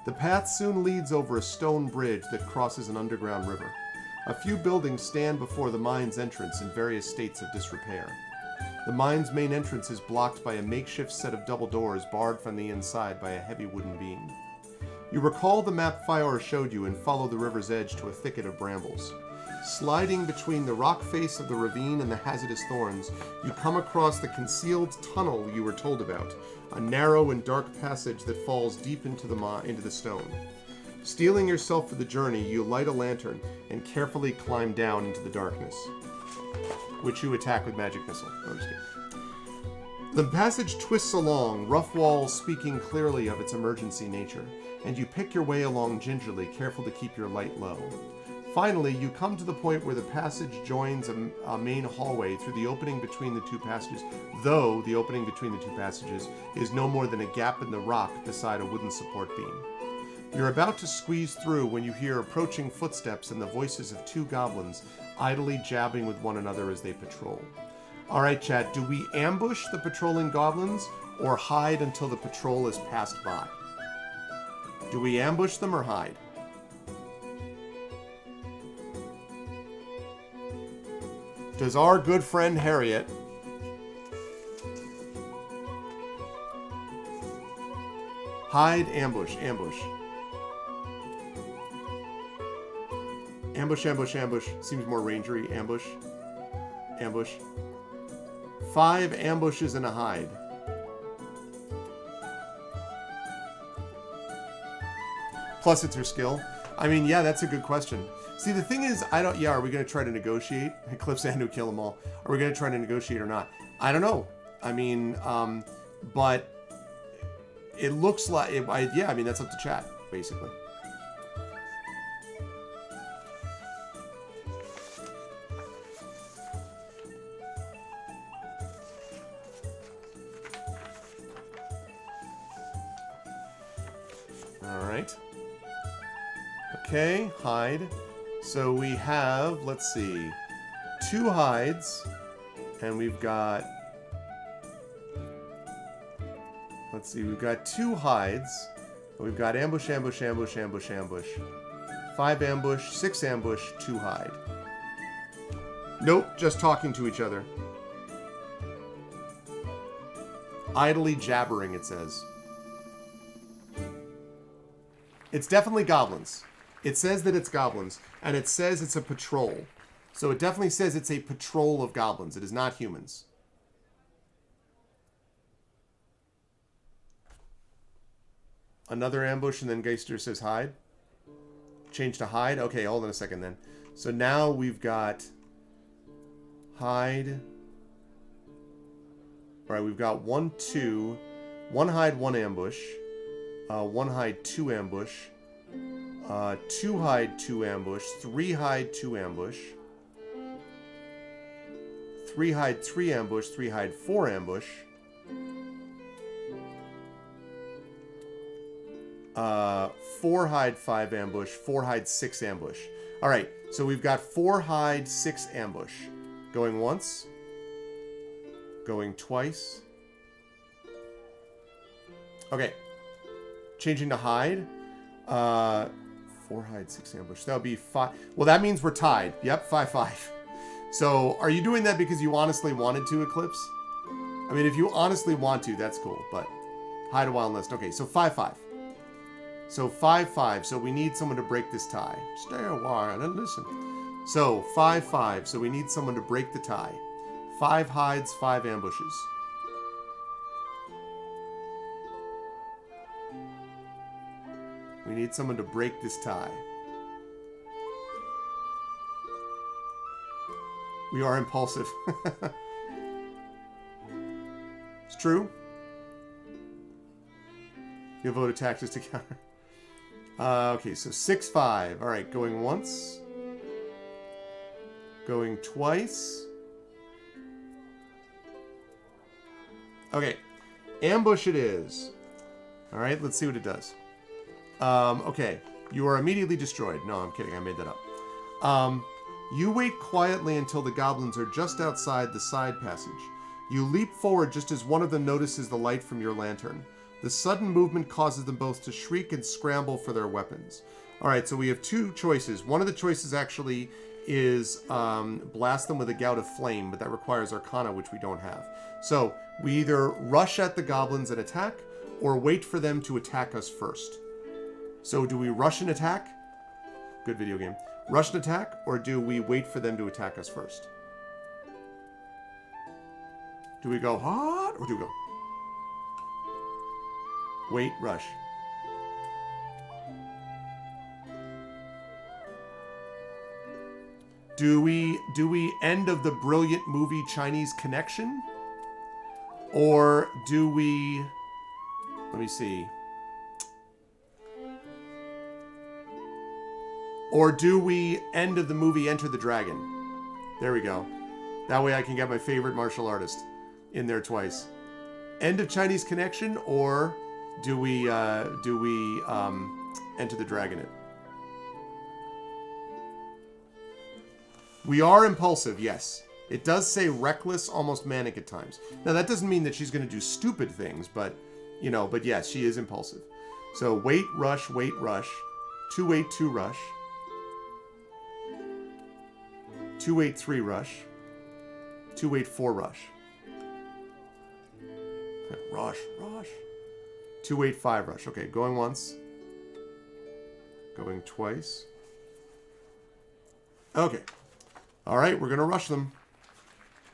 A: The path soon leads over a stone bridge that crosses an underground river. A few buildings stand before the mine's entrance in various states of disrepair. The mine's main entrance is blocked by a makeshift set of double doors barred from the inside by a heavy wooden beam. You recall the map Fior showed you and follow the river's edge to a thicket of brambles. Sliding between the rock face of the ravine and the hazardous thorns, you come across the concealed tunnel you were told about, a narrow and dark passage that falls deep into the stone. Steeling yourself for the journey, you light a lantern and carefully climb down into the darkness, which you attack with magic missile. No, I'm just kidding. The passage twists along, rough walls speaking clearly of its emergency nature, and you pick your way along gingerly, careful to keep your light low. Finally, you come to the point where the passage joins a main hallway through the opening between the two passages, though the opening between the two passages is no more than a gap in the rock beside a wooden support beam. You're about to squeeze through when you hear approaching footsteps and the voices of two goblins idly jabbing with one another as they patrol. Alright, chat, do we ambush the patrolling goblins or hide until the patrol is passed by? Do we ambush them or hide? Does our good friend Harriet hide, ambush, ambush? Ambush, ambush, ambush. Seems more rangery. Ambush. Ambush. 5 ambushes and a hide. Plus it's her skill. I mean, yeah, that's a good question. See, the thing is, are we going to try to negotiate? Cliff Sandu, kill them all. Are we going to try to negotiate or not? I don't know. I mean, but it looks like, yeah, I mean, that's up to chat, basically. Alright. Okay, hide. So we have, let's see, 2 hides, and we've got, let's see, we've got 2 hides, we've got ambush, ambush, ambush, ambush, ambush, 5 ambush, 6 ambush, 2 hide. Nope, just talking to each other. Idly jabbering, it says. It's definitely goblins. It says that it's goblins, and it says it's a patrol. So it definitely says it's a patrol of goblins. It is not humans. Another ambush, and then Geister says hide. Change to hide? Okay, hold on a second then. So now we've got hide. Alright, we've got 1, 2. 1 hide, 1 ambush. 1 hide, 2 ambush. 2 hide, 2 ambush. 3 hide, 2 ambush. 3 hide, 3 ambush. 3 hide, 4 ambush. 4 hide, 5 ambush. 4 hide, 6 ambush. Alright, so we've got 4 hide, 6 ambush. Going once. Going twice. Okay. Changing to hide. 4 hide, 6 ambush. That would be 5. Well, that means we're tied. Yep, 5-5. So, are you doing that because you honestly wanted to, Eclipse? I mean, if you honestly want to, that's cool, but hide a wild list. Okay, so 5-5. So 5-5. So we need someone to break this tie. Stay a while and listen. So 5-5. So we need someone to break the tie. 5 hides, 5 ambushes. We need someone to break this tie. We are impulsive. It's true. You'll vote attack just to counter. Okay, so 6-5. All right, going once. Going twice. Okay, ambush it is. All right, let's see what it does. Okay, you are immediately destroyed. No, I'm kidding. I made that up. You wait quietly until the goblins are just outside the side passage. You leap forward just as one of them notices the light from your lantern. The sudden movement causes them both to shriek and scramble for their weapons. All right, so we have 2 choices. One of the choices actually is blast them with a gout of flame, but that requires Arcana, which we don't have. So we either rush at the goblins and attack, or wait for them to attack us first. So do we rush and attack? Good video game. Rush and attack, or do we wait for them to attack us first? Do we go hard, or do we go wait, rush? Do we end of the brilliant movie Chinese Connection? Or do we, let me see. Or do we end of the movie Enter the Dragon? There we go. That way I can get my favorite martial artist in there twice. End of Chinese Connection, or do we Enter the Dragon it? We are impulsive, yes. It does say reckless, almost manic at times. Now that doesn't mean that she's going to do stupid things, but but yes, she is impulsive. So wait, rush, 2-wait, 2 rush. 2-wait, 3 rush. 2-wait, 4 rush. Rush. 2-wait, 5 rush. Okay, going once. Going twice. Okay. All right, we're going to rush them.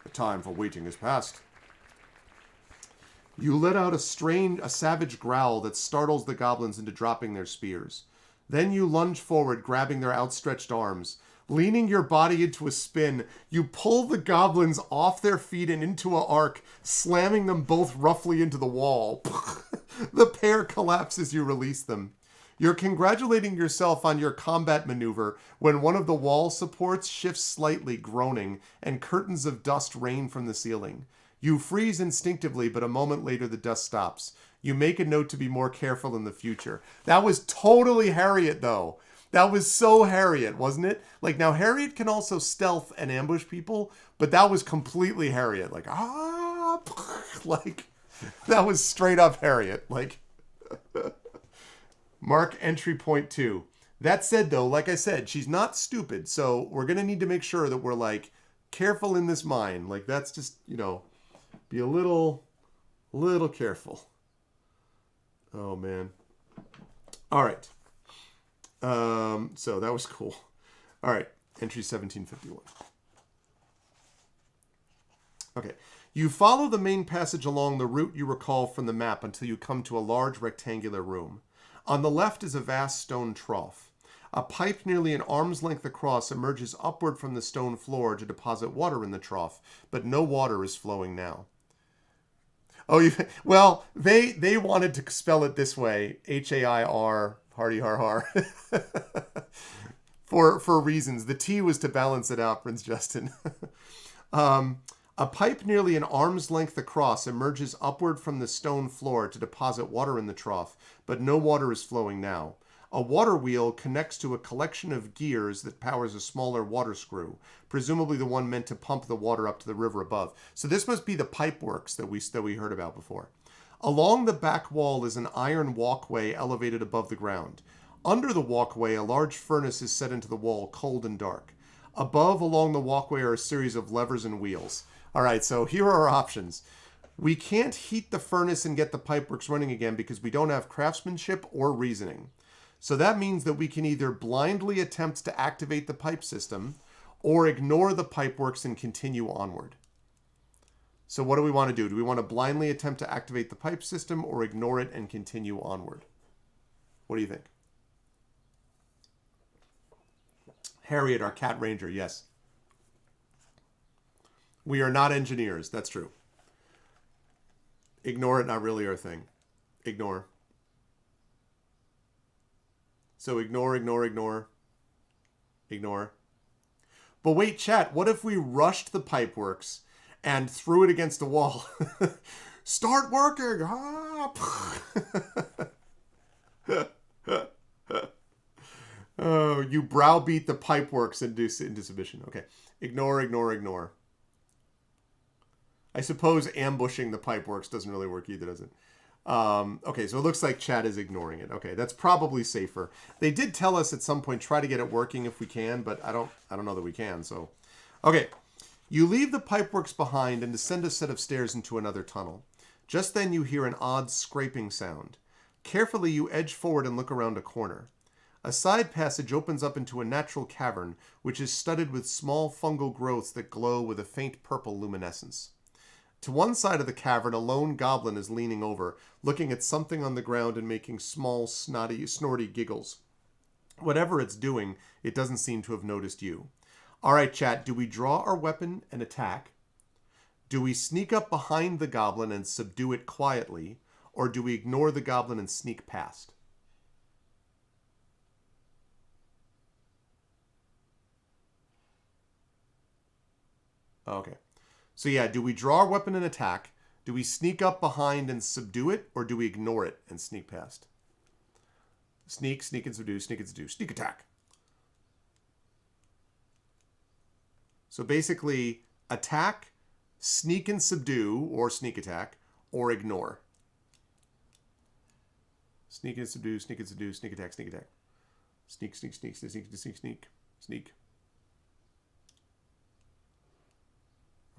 A: The time for waiting is past. You let out a savage growl that startles the goblins into dropping their spears. Then you lunge forward, grabbing their outstretched arms. Leaning your body into a spin, you pull the goblins off their feet and into an arc, slamming them both roughly into the wall. The pair collapse as you release them. You're congratulating yourself on your combat maneuver when one of the wall supports shifts slightly, groaning, and curtains of dust rain from the ceiling. You freeze instinctively, but a moment later the dust stops. You make a note to be more careful in the future. That was totally Harriet, though. That was so Harriet, wasn't it? Like, now Harriet can also stealth and ambush people, but that was completely Harriet. Like, like, that was straight up Harriet. Like, mark entry point 2. That said, though, like I said, she's not stupid, so we're going to need to make sure that we're, like, careful in this mine. Like, that's just, be a little careful. Oh, man. All right. So that was cool. All right. Entry 1751. Okay. You follow the main passage along the route you recall from the map until you come to a large rectangular room. On the left is a vast stone trough. A pipe nearly an arm's length across emerges upward from the stone floor to deposit water in the trough, but no water is flowing now. Oh, well, they wanted to spell it this way, H-A-I-R, hardy har har, for reasons. The T was to balance it out, Prince Justin. A pipe nearly an arm's length across emerges upward from the stone floor to deposit water in the trough, but no water is flowing now. A water wheel connects to a collection of gears that powers a smaller water screw, presumably the one meant to pump the water up to the river above. So this must be the pipe works that we heard about before. Along the back wall is an iron walkway elevated above the ground. Under the walkway, a large furnace is set into the wall, cold and dark. Above, along the walkway, are a series of levers and wheels. All right, so here are our options. We can't heat the furnace and get the pipeworks running again because we don't have craftsmanship or reasoning. So that means that we can either blindly attempt to activate the pipe system or ignore the pipeworks and continue onward. So what do we want to do? Do we want to blindly attempt to activate the pipe system or ignore it and continue onward? What do you think? Harriet, our cat ranger, yes. We are not engineers, that's true. Ignore it, not really our thing. Ignore. So ignore, ignore, ignore. Ignore. But wait, chat, what if we rushed the pipeworks and threw it against the wall? Start working! Oh, you browbeat the pipeworks into submission. Okay. Ignore, ignore, ignore. I suppose ambushing the pipeworks doesn't really work either, does it? Okay, so it looks like chat is ignoring it. Okay, that's probably safer. They did tell us at some point try to get it working if we can, but I don't know that we can. So, okay, you leave the pipeworks behind and descend a set of stairs into another tunnel. Just then you hear an odd scraping sound. Carefully you edge forward and look around a corner. A side passage opens up into a natural cavern, which is studded with small fungal growths that glow with a faint purple luminescence. To one side of the cavern, a lone goblin is leaning over, looking at something on the ground and making small, snorty giggles. Whatever it's doing, it doesn't seem to have noticed you. All right, chat, do we draw our weapon and attack? Do we sneak up behind the goblin and subdue it quietly? Or do we ignore the goblin and sneak past? Okay. So yeah, do we draw our weapon and attack? Do we sneak up behind and subdue it? Or do we ignore it and sneak past? Sneak, sneak and subdue, sneak and subdue, sneak attack. So basically, attack, sneak and subdue, or sneak attack, or ignore. Sneak and subdue, sneak and subdue, sneak attack, sneak attack. Sneak, sneak, sneak, sneak, sneak, sneak, sneak, sneak.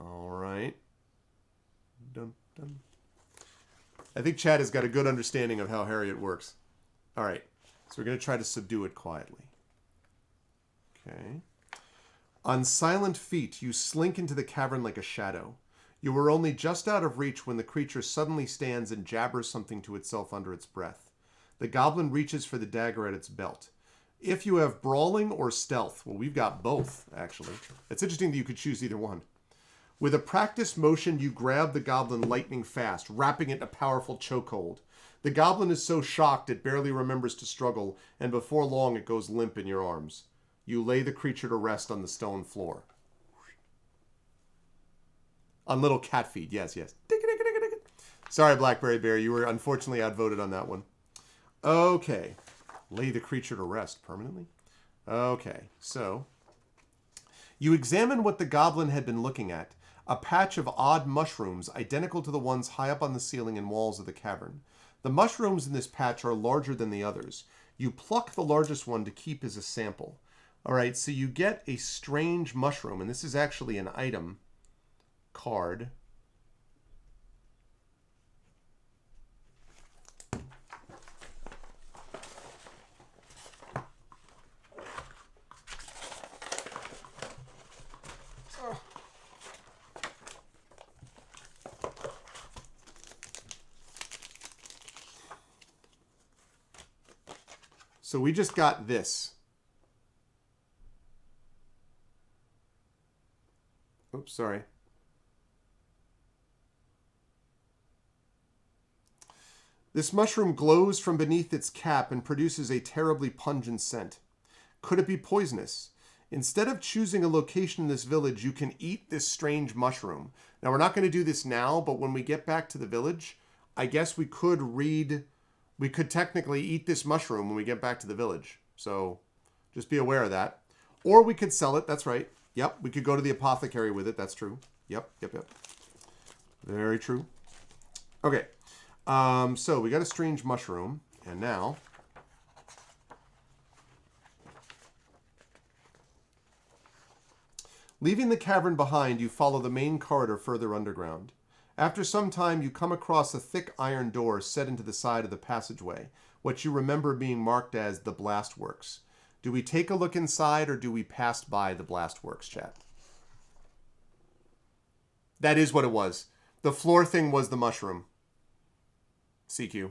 A: All right. Dun, dun. I think Chad has got a good understanding of how Harriet works. All right. So we're going to try to subdue it quietly. Okay. On silent feet, you slink into the cavern like a shadow. You were only just out of reach when the creature suddenly stands and jabbers something to itself under its breath. The goblin reaches for the dagger at its belt. If you have brawling or stealth, well, we've got both, actually. It's interesting that you could choose either one. With a practiced motion, you grab the goblin lightning fast, wrapping it in a powerful chokehold. The goblin is so shocked it barely remembers to struggle, and before long it goes limp in your arms. You lay the creature to rest on the stone floor. On little cat feet, yes, yes. Sorry, Blackberry Bear, you were unfortunately outvoted on that one. Okay. Lay the creature to rest permanently? Okay, so you examine what the goblin had been looking at, a patch of odd mushrooms identical to the ones high up on the ceiling and walls of the cavern. The mushrooms in this patch are larger than the others. You pluck the largest one to keep as a sample. All right, so you get a strange mushroom, and this is actually an item card. So we just got this. Oops, sorry. This mushroom glows from beneath its cap and produces a terribly pungent scent. Could it be poisonous? Instead of choosing a location in this village, you can eat this strange mushroom. Now, we're not going to do this now, but when we get back to the village, I guess we could technically eat this mushroom when we get back to the village. So just be aware of that. Or we could sell it. That's right. Yep. We could go to the apothecary with it. That's true. Yep. Very true. Okay. So we got a strange mushroom, and now leaving the cavern behind, you follow the main corridor further underground. After some time, you come across a thick iron door set into the side of the passageway, what you remember being marked as the Blastworks. Do we take a look inside, or do we pass by the Blastworks, chat? That is what it was. The floor thing was the mushroom. CQ.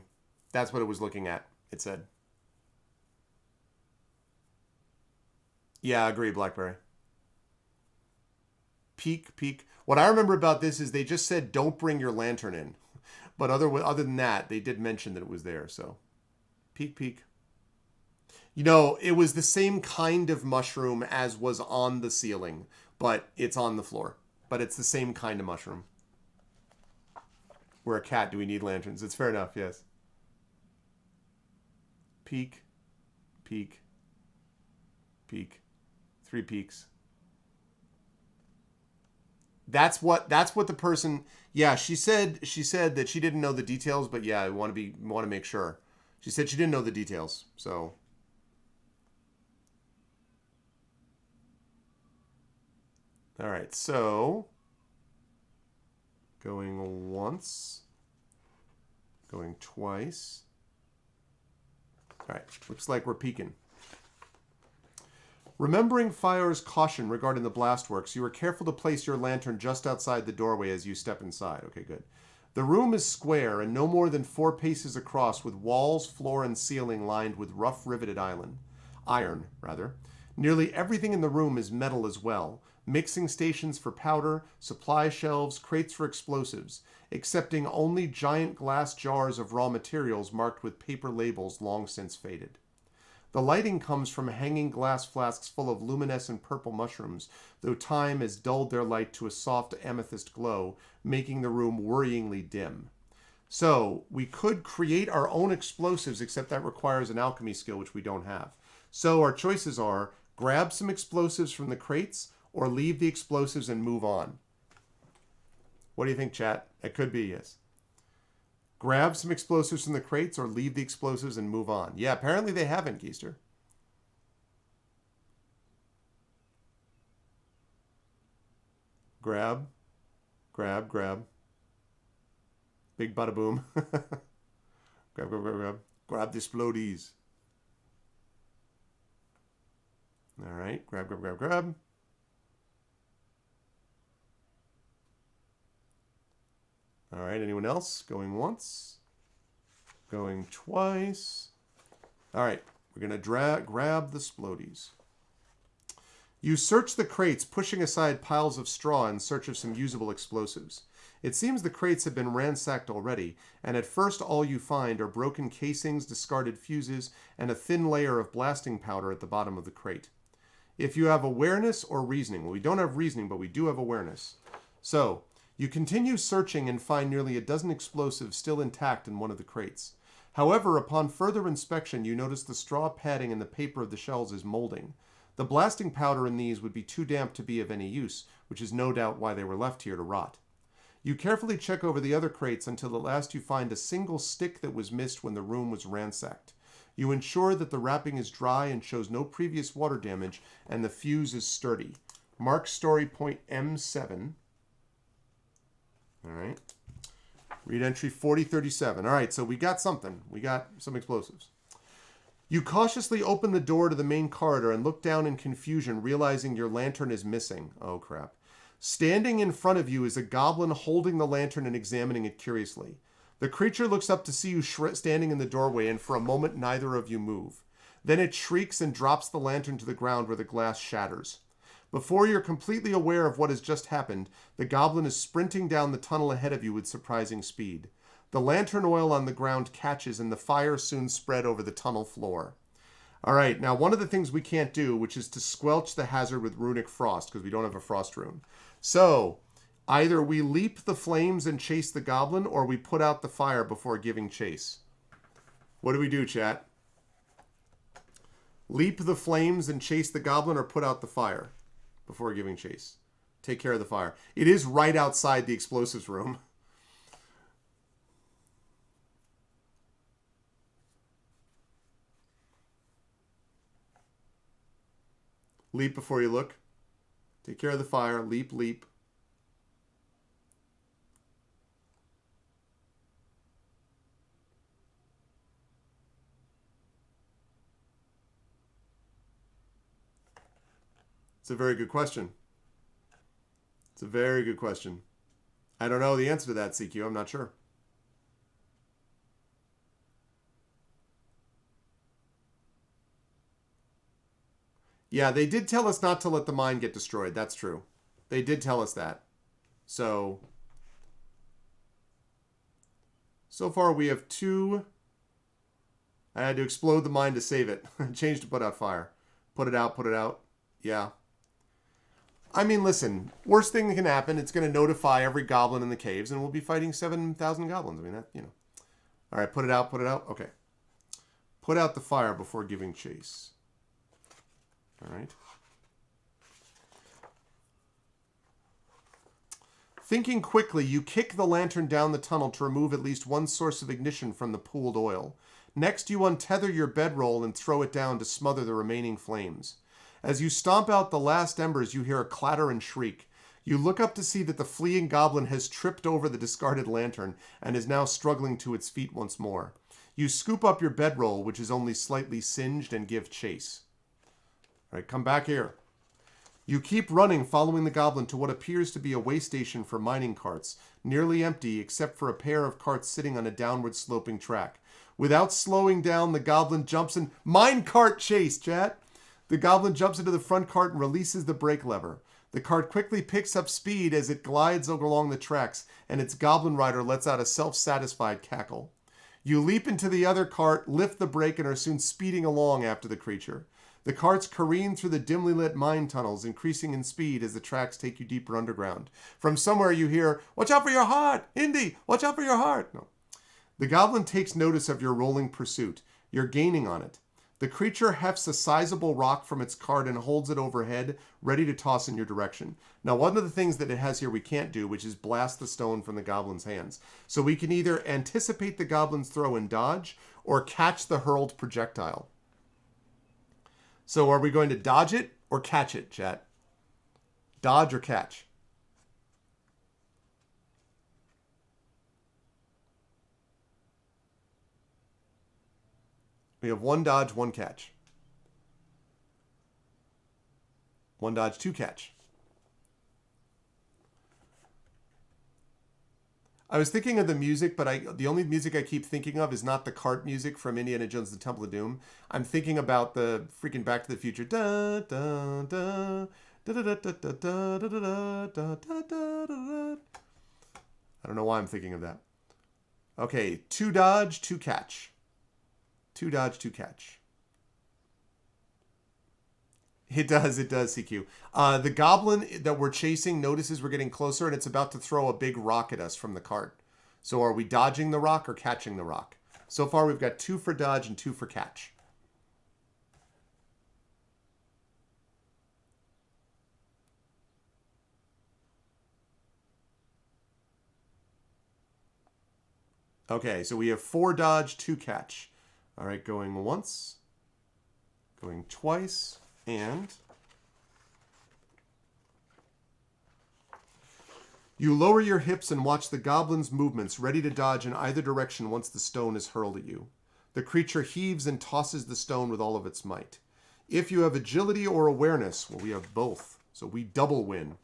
A: That's what it was looking at, it said. Yeah, I agree, Blackberry. Peek. What I remember about this is they just said don't bring your lantern in. But other than that, they did mention that it was there, so. Peek. You know, it was the same kind of mushroom as was on the ceiling, but it's on the floor. But it's the same kind of mushroom. We're a cat. Do we need lanterns? It's fair enough, yes. Peek. 3 peaks. That's what the person. Yeah, she said that she didn't know the details, but yeah, I want to make sure. She said she didn't know the details, so. All right, so going once, going twice. All right, looks like we're peeking. Remembering Fire's caution regarding the Blastworks, you are careful to place your lantern just outside the doorway as you step inside. Okay, good. The room is square and no more than 4 paces across, with walls, floor, and ceiling lined with rough riveted iron. Nearly everything in the room is metal as well. Mixing stations for powder, supply shelves, crates for explosives, excepting only giant glass jars of raw materials marked with paper labels long since faded. The lighting comes from hanging glass flasks full of luminescent purple mushrooms, though time has dulled their light to a soft amethyst glow, making the room worryingly dim. So, we could create our own explosives, except that requires an alchemy skill, which we don't have. So, our choices are grab some explosives from the crates, or leave the explosives and move on. What do you think, chat? It could be, yes. Grab some explosives from the crates or leave the explosives and move on. Yeah, apparently they haven't, Keister. Grab. Big bada boom. Grab. Grab the explodies. All right, grab. All right, anyone else? Going once. Going twice. All right, we're going to grab the splodies. You search the crates, pushing aside piles of straw in search of some usable explosives. It seems the crates have been ransacked already, and at first all you find are broken casings, discarded fuses, and a thin layer of blasting powder at the bottom of the crate. If you have awareness or reasoning, well, we don't have reasoning, but we do have awareness. So, you continue searching and find nearly a dozen explosives still intact in one of the crates. However, upon further inspection, you notice the straw padding and the paper of the shells is molding. The blasting powder in these would be too damp to be of any use, which is no doubt why they were left here to rot. You carefully check over the other crates until at last you find a single stick that was missed when the room was ransacked. You ensure that the wrapping is dry and shows no previous water damage, and the fuse is sturdy. Mark story point M7. All right. Read entry 4037. All right, so we got something. We got some explosives. You cautiously open the door to the main corridor and look down in confusion, realizing your lantern is missing. Oh, crap. Standing in front of you is a goblin holding the lantern and examining it curiously. The creature looks up to see you standing in the doorway, and for a moment neither of you move. Then it shrieks and drops the lantern to the ground where the glass shatters. Before you're completely aware of what has just happened, the goblin is sprinting down the tunnel ahead of you with surprising speed. The lantern oil on the ground catches, and the fire soon spread over the tunnel floor. All right, now one of the things we can't do, which is to squelch the hazard with runic frost, because we don't have a frost rune. So, either we leap the flames and chase the goblin, or we put out the fire before giving chase. What do we do, chat? Leap the flames and chase the goblin, or put out the fire before giving chase? Take care of the fire. It is right outside the explosives room. Leap before you look. Take care of the fire. Leap, leap. It's a very good question. It's a very good question. I don't know the answer to that, CQ. I'm not sure. Yeah, they did tell us not to let the mine get destroyed. That's true. They did tell us that. So far we have 2. I had to explode the mine to save it. Change to put out fire. Put it out, put it out. Yeah. I mean, listen, worst thing that can happen, it's going to notify every goblin in the caves, and we'll be fighting 7,000 goblins. I mean, that, you know. All right, put it out, put it out. Okay. Put out the fire before giving chase. All right. Thinking quickly, you kick the lantern down the tunnel to remove at least one source of ignition from the pooled oil. Next, you untether your bedroll and throw it down to smother the remaining flames. As you stomp out the last embers, you hear a clatter and shriek. You look up to see that the fleeing goblin has tripped over the discarded lantern and is now struggling to its feet once more. You scoop up your bedroll, which is only slightly singed, and give chase. All right, come back here. You keep running, following the goblin to what appears to be a way station for mining carts, nearly empty except for a pair of carts sitting on a downward sloping track. Without slowing down, the goblin jumps in. Mine cart chase, chat! The goblin jumps into the front cart and releases the brake lever. The cart quickly picks up speed as it glides along the tracks, and its goblin rider lets out a self-satisfied cackle. You leap into the other cart, lift the brake, and are soon speeding along after the creature. The carts careen through the dimly lit mine tunnels, increasing in speed as the tracks take you deeper underground. From somewhere you hear, "Watch out for your heart! Indy, watch out for your heart!" No. The goblin takes notice of your rolling pursuit. You're gaining on it. The creature hefts a sizable rock from its cart and holds it overhead, ready to toss in your direction. Now, one of the things that it has here we can't do, which is blast the stone from the goblin's hands. So we can either anticipate the goblin's throw and dodge, or catch the hurled projectile. So are we going to dodge it or catch it, chat? Dodge or catch? We have 1 dodge, 1 catch. 1 dodge, 2 catch. I was thinking of the music, but the only music I keep thinking of is not the cart music from Indiana Jones and the Temple of Doom. I'm thinking about the freaking Back to the Future. Da, da, da, da, da, da, da, da, da, da, da, da, da. I don't know why I'm thinking of that. Okay, 2 dodge, 2 catch. 2 dodge, 2 catch. It does, CQ. The goblin that we're chasing notices we're getting closer, and it's about to throw a big rock at us from the cart. So are we dodging the rock or catching the rock? So far, we've got 2 for dodge and 2 for catch. Okay, so we have 4 dodge, 2 catch. All right, going once, going twice, and you lower your hips and watch the goblin's movements, ready to dodge in either direction once the stone is hurled at you. The creature heaves and tosses the stone with all of its might. If you have agility or awareness, well, we have both, so we double win.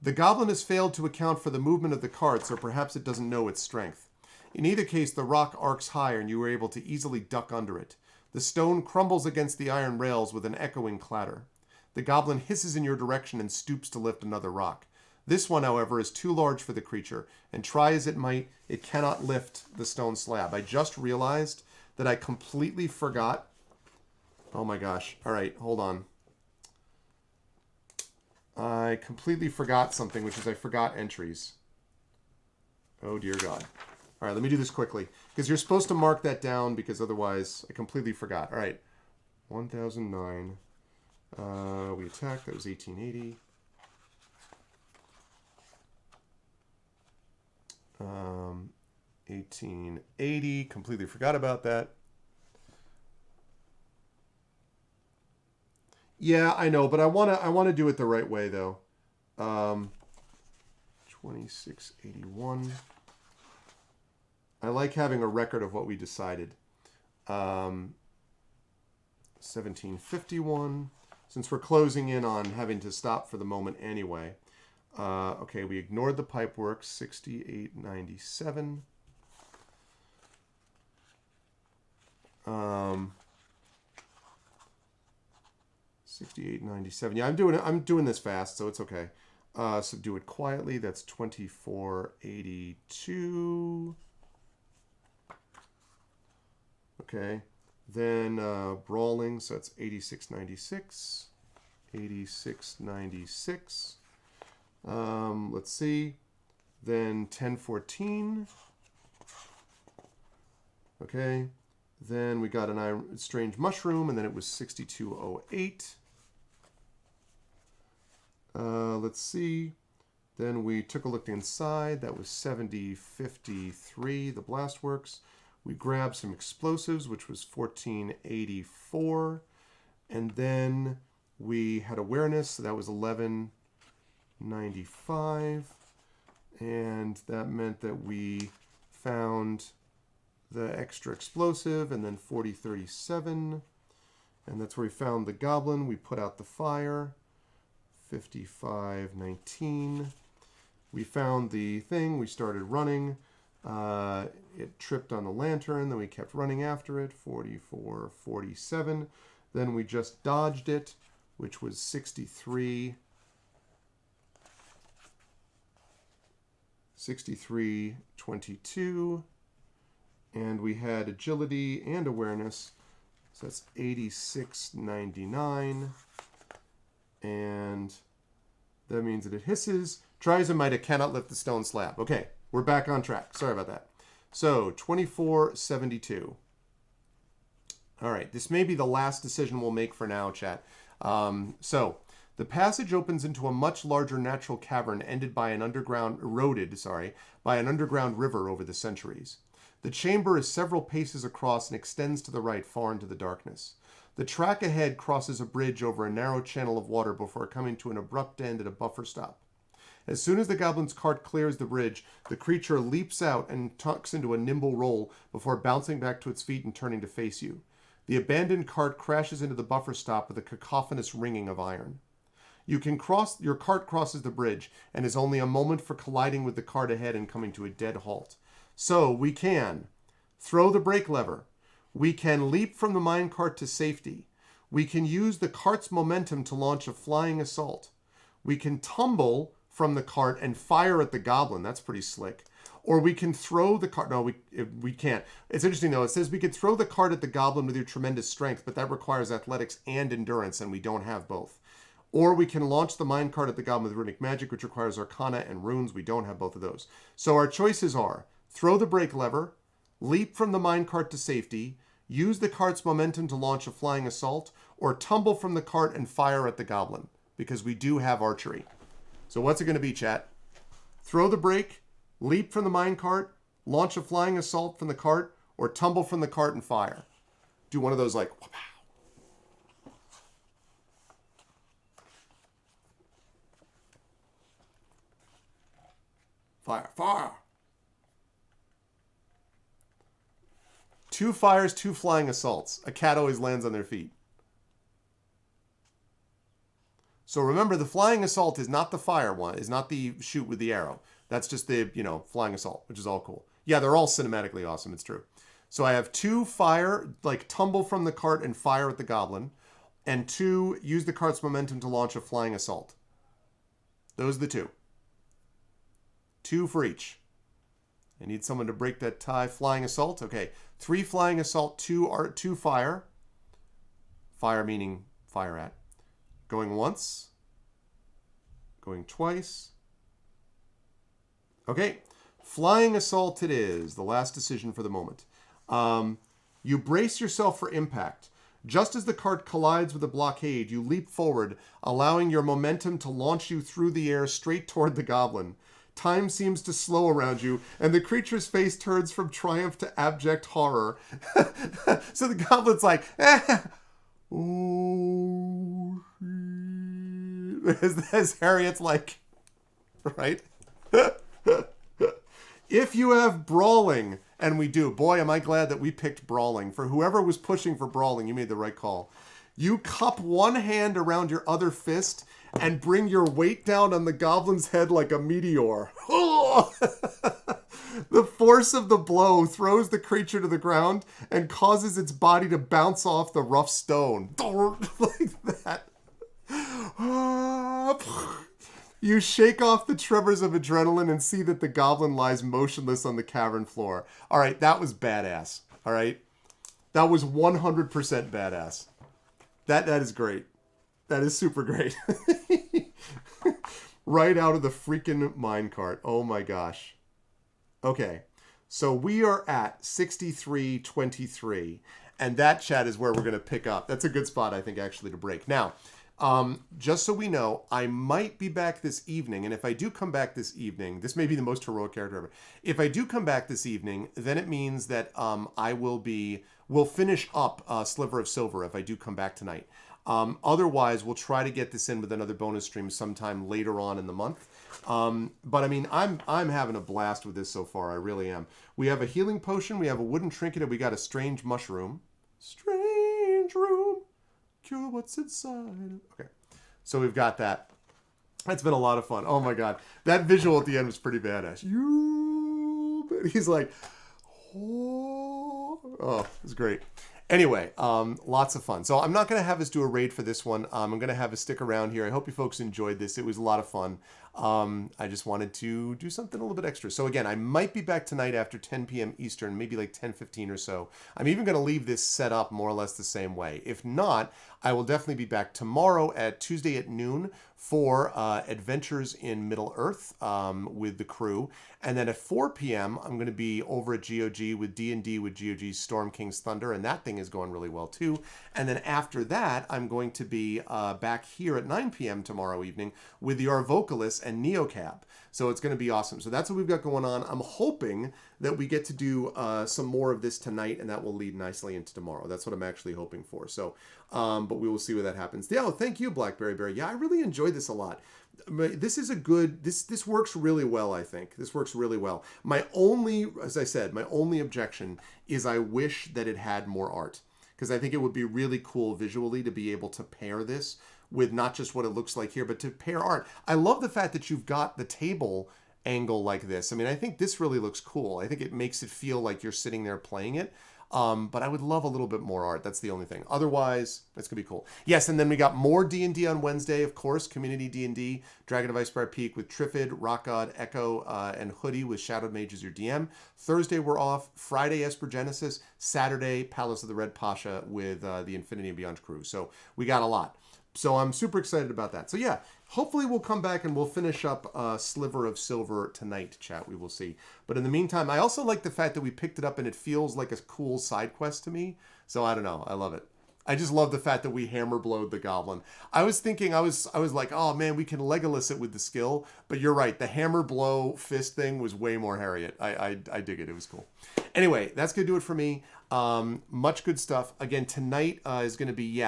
A: The goblin has failed to account for the movement of the carts, or perhaps it doesn't know its strength. In either case, the rock arcs higher and you are able to easily duck under it. The stone crumbles against the iron rails with an echoing clatter. The goblin hisses in your direction and stoops to lift another rock. This one, however, is too large for the creature, and try as it might, it cannot lift the stone slab. I just realized that I completely forgot. Oh my gosh. All right, hold on. I completely forgot something, which is I forgot entries. Oh, dear God. All right, let me do this quickly, because you're supposed to mark that down, because otherwise I completely forgot. All right, 1009. We attacked. That was 1880. 1880. Completely forgot about that. Yeah, I know, but I wanna do it the right way though. 2681. I like having a record of what we decided. 1751. Since we're closing in on having to stop for the moment anyway. Okay, we ignored the pipework. 6897. 6897. Yeah, I'm doing this fast, so it's okay. So do it quietly. That's 2482. Okay. Then brawling, so that's 8696. 8696. Let's see. Then 1014. Okay. Then we got an strange mushroom, and then it was 6208. Let's see. Then we took a look inside. That was 7053, the Blastworks. We grabbed some explosives, which was 1484. And then we had awareness, so that was 1195. And that meant that we found the extra explosive, and then 4037. And that's where we found the goblin. We put out the fire. 5519. We found the thing. We started running. It tripped on the lantern. Then we kept running after it. 4447. Then we just dodged it, which was 6322. And we had agility and awareness. So that's 8699. And that means that it hisses. Tries and might cannot lift the stone slab. Okay, we're back on track. Sorry about that. So 2472. All right, this may be the last decision we'll make for now, chat. So the passage opens into a much larger natural cavern eroded by an underground river over the centuries. The chamber is several paces across and extends to the right far into the darkness. The track ahead crosses a bridge over a narrow channel of water before coming to an abrupt end at a buffer stop. As soon as the goblin's cart clears the bridge, the creature leaps out and tucks into a nimble roll before bouncing back to its feet and turning to face you. The abandoned cart crashes into the buffer stop with a cacophonous ringing of iron. Your cart crosses the bridge and is only a moment for colliding with the cart ahead and coming to a dead halt. So we can throw the brake lever. We can leap from the minecart to safety. We can use the cart's momentum to launch a flying assault. We can tumble from the cart and fire at the goblin. That's pretty slick. Or we can throw the cart. No, we can't. It's interesting, though. It says we could throw the cart at the goblin with your tremendous strength, but that requires athletics and endurance, and we don't have both. Or we can launch the minecart at the goblin with runic magic, which requires arcana and runes. We don't have both of those. So our choices are throw the brake lever, leap from the minecart to safety, use the cart's momentum to launch a flying assault, or tumble from the cart and fire at the goblin, because we do have archery. So what's it going to be, chat? Throw the brake, leap from the minecart, launch a flying assault from the cart, or tumble from the cart and fire. Do one of those like, wow. Fire, fire. 2 fires, 2 flying assaults. A cat always lands on their feet. So remember, the flying assault is not the fire one, is not the shoot with the arrow. That's just the, flying assault, which is all cool. Yeah, they're all cinematically awesome. It's true. So I have 2 fire, like tumble from the cart and fire at the goblin, and 2 use the cart's momentum to launch a flying assault. Those are the 2. 2 for each. I need someone to break that tie. Flying assault. Okay. 3 flying assault, 2 fire. Fire meaning fire at. Going once. Going twice. Okay. Flying assault it is. The last decision for the moment. You brace yourself for impact. Just as the cart collides with a blockade, you leap forward, allowing your momentum to launch you through the air straight toward the goblin. Time seems to slow around you, and the creature's face turns from triumph to abject horror. So the goblin's like, Oh, shit. As Harriet's like, right? If you have brawling, and we do, boy, am I glad that we picked brawling. For whoever was pushing for brawling, you made the right call. You cup one hand around your other fist and bring your weight down on the goblin's head like a meteor. The force of the blow throws the creature to the ground and causes its body to bounce off the rough stone. Like that. You shake off the tremors of adrenaline and see that the goblin lies motionless on the cavern floor. All right, that was badass. All right? That was 100% badass. That is great. That is super great. Right out of the freaking minecart. Oh my gosh. Okay. So we are at 63:23, and that, chat, is where we're going to pick up. That's a good spot, I think, actually, to break. Now, just so we know, I might be back this evening, and if I do come back this evening, this may be the most heroic character ever. If I do come back this evening, then it means that we'll finish up Sliver of Silver if I do come back tonight. Otherwise, we'll try to get this in with another bonus stream sometime later on in the month. But I mean, I'm having a blast with this so far. I really am. We have a healing potion, we have a wooden trinket, and we got a strange mushroom. Strange room. Cure what's inside. Okay, so we've got that. That's been a lot of fun. Oh my god, that visual at the end was pretty badass. He's like, oh, it's great. Anyway, lots of fun. So I'm not going to have us do a raid for this one. I'm going to have us stick around here. I hope you folks enjoyed this. It was a lot of fun. I just wanted to do something a little bit extra. So again, I might be back tonight after 10 p.m. Eastern, maybe like 10:15 or so. I'm even going to leave this set up more or less the same way. If not, I will definitely be back tomorrow at Tuesday at noon for Adventures in Middle-earth with the crew. And then at 4 p.m., I'm going to be over at GOG with D&D with GOG's Storm King's Thunder, and that thing is going really well too. And then after that, I'm going to be back here at 9 p.m. tomorrow evening with the Vocalist and Neocab. So it's going to be awesome. So that's what we've got going on. I'm hoping that we get to do some more of this tonight, and that will lead nicely into tomorrow. That's what I'm actually hoping for. So, but we will see where that happens. Yeah, thank you, Blackberry Bear. Yeah, I really enjoyed this a lot. This is a good, this works really well, I think. This works really well. As I said, my only objection is I wish that it had more art, because I think it would be really cool visually to be able to pair this with not just what it looks like here, but to pair art. I love the fact that you've got the table angle like this. I mean, I think this really looks cool. I think it makes it feel like you're sitting there playing it. But I would love a little bit more art. That's the only thing. Otherwise, it's going to be cool. Yes, and then we got more D&D on Wednesday, of course. Community D&D, Dragon of Icebire Peak with Triffid, Rock God, Echo, and Hoodie with Shadowed Mage as your DM. Thursday, we're off. Friday, Esper Genesis. Saturday, Palace of the Red Pasha with the Infinity and Beyond crew. So we got a lot. So I'm super excited about that. So yeah, hopefully we'll come back and we'll finish up Sliver of Silver tonight, chat. We will see. But in the meantime, I also like the fact that we picked it up and it feels like a cool side quest to me. So I don't know. I love it. I just love the fact that we hammer blowed the goblin. I was thinking, I was like, oh man, we can Legolas it with the skill. But you're right. The hammer blow fist thing was way more Harriet. I dig it. It was cool. Anyway, that's going to do it for me. Much good stuff. Again, tonight is going to be,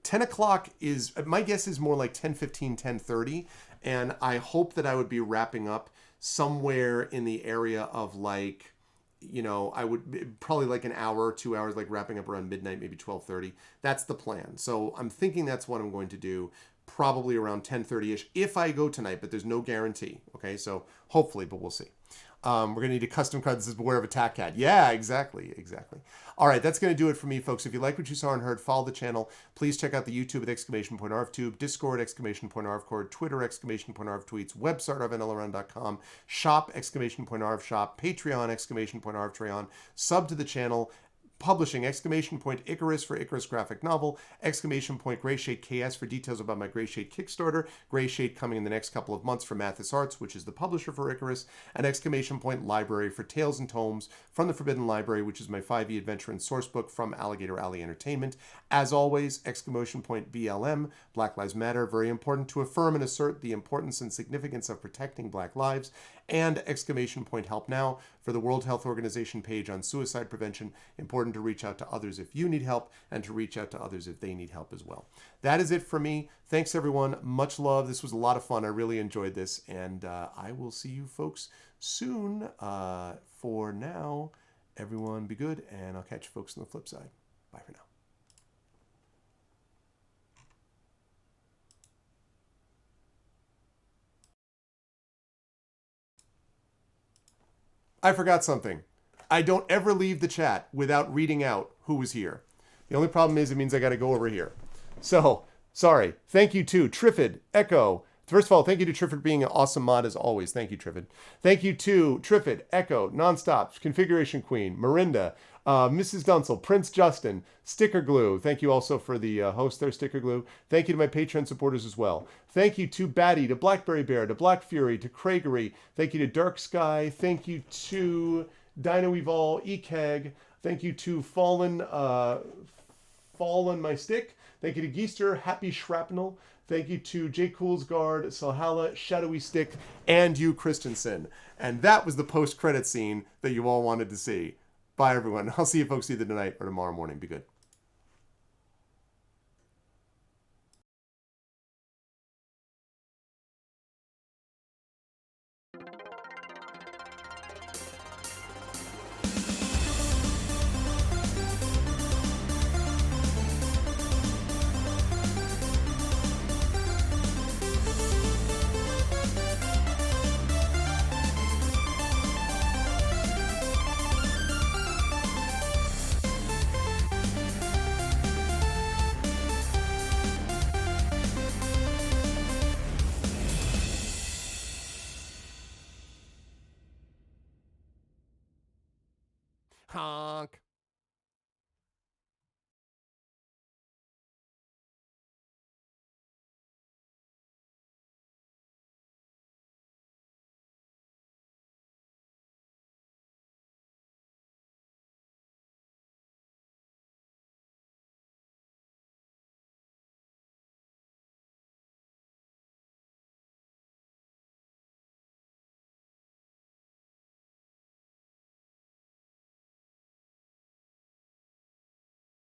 A: 10 o'clock is, my guess is more like 10:15, 10:30. And I hope that I would be wrapping up somewhere in the area of like, I would probably like an hour or 2 hours, like wrapping up around midnight, maybe 12:30. That's the plan. So I'm thinking that's what I'm going to do, probably around 10:30-ish if I go tonight, but there's no guarantee. Okay, so hopefully, but we'll see. We're going to need a custom card that says Beware of Attack Cat. Yeah, exactly. All right, that's going to do it for me, folks. If you like what you saw and heard, follow the channel. Please check out the YouTube at !ArvTube, Discord !ArvCord, Twitter !ArvTweets, website arvnlaround.com, shop !ArvShop, Patreon !ArvTreon, sub to the channel, publishing !Icarus for Icarus graphic novel, !Greyshade KS for details about my Greyshade Kickstarter, Greyshade coming in the next couple of months from Mathis Arts, which is the publisher for Icarus, and !Library for Tales and Tomes from the Forbidden Library, which is my 5e adventure and source book from Alligator Alley Entertainment. As always, BLM, Black Lives Matter, very important to affirm and assert the importance and significance of protecting Black lives, and !Help Now for the World Health Organization page on suicide prevention, important important to reach out to others if you need help and to reach out to others if they need help as well. That is it for me. Thanks, everyone. Much love. This was a lot of fun. I really enjoyed this, and I will see you folks soon. For now, everyone be good, and I'll catch you folks on the flip side. Bye for now. I forgot something. I don't ever leave the chat without reading out who was here. The only problem is it means I got to go over here. So, sorry. Thank you to Triffid, Echo. First of all, thank you to Triffid for being an awesome mod as always. Thank you, Triffid. Thank you to Triffid, Echo, Nonstop, Configuration Queen, Marinda, Mrs. Dunsel, Prince Justin, Sticker Glue. Thank you also for the host there, Sticker Glue. Thank you to my Patreon supporters as well. Thank you to Batty, to Blackberry Bear, to Black Fury, to Craigery. Thank you to Dark Sky. Thank you to Dino Evol, Ekeg. Thank you to Fallen My Stick. Thank you to Geester, Happy Shrapnel. Thank you to J. Coolsguard, Salhalla, Shadowy Stick, and you, Christensen. And that was the post-credit scene that you all wanted to see. Bye, everyone. I'll see you folks either tonight or tomorrow morning. Be good. Honk.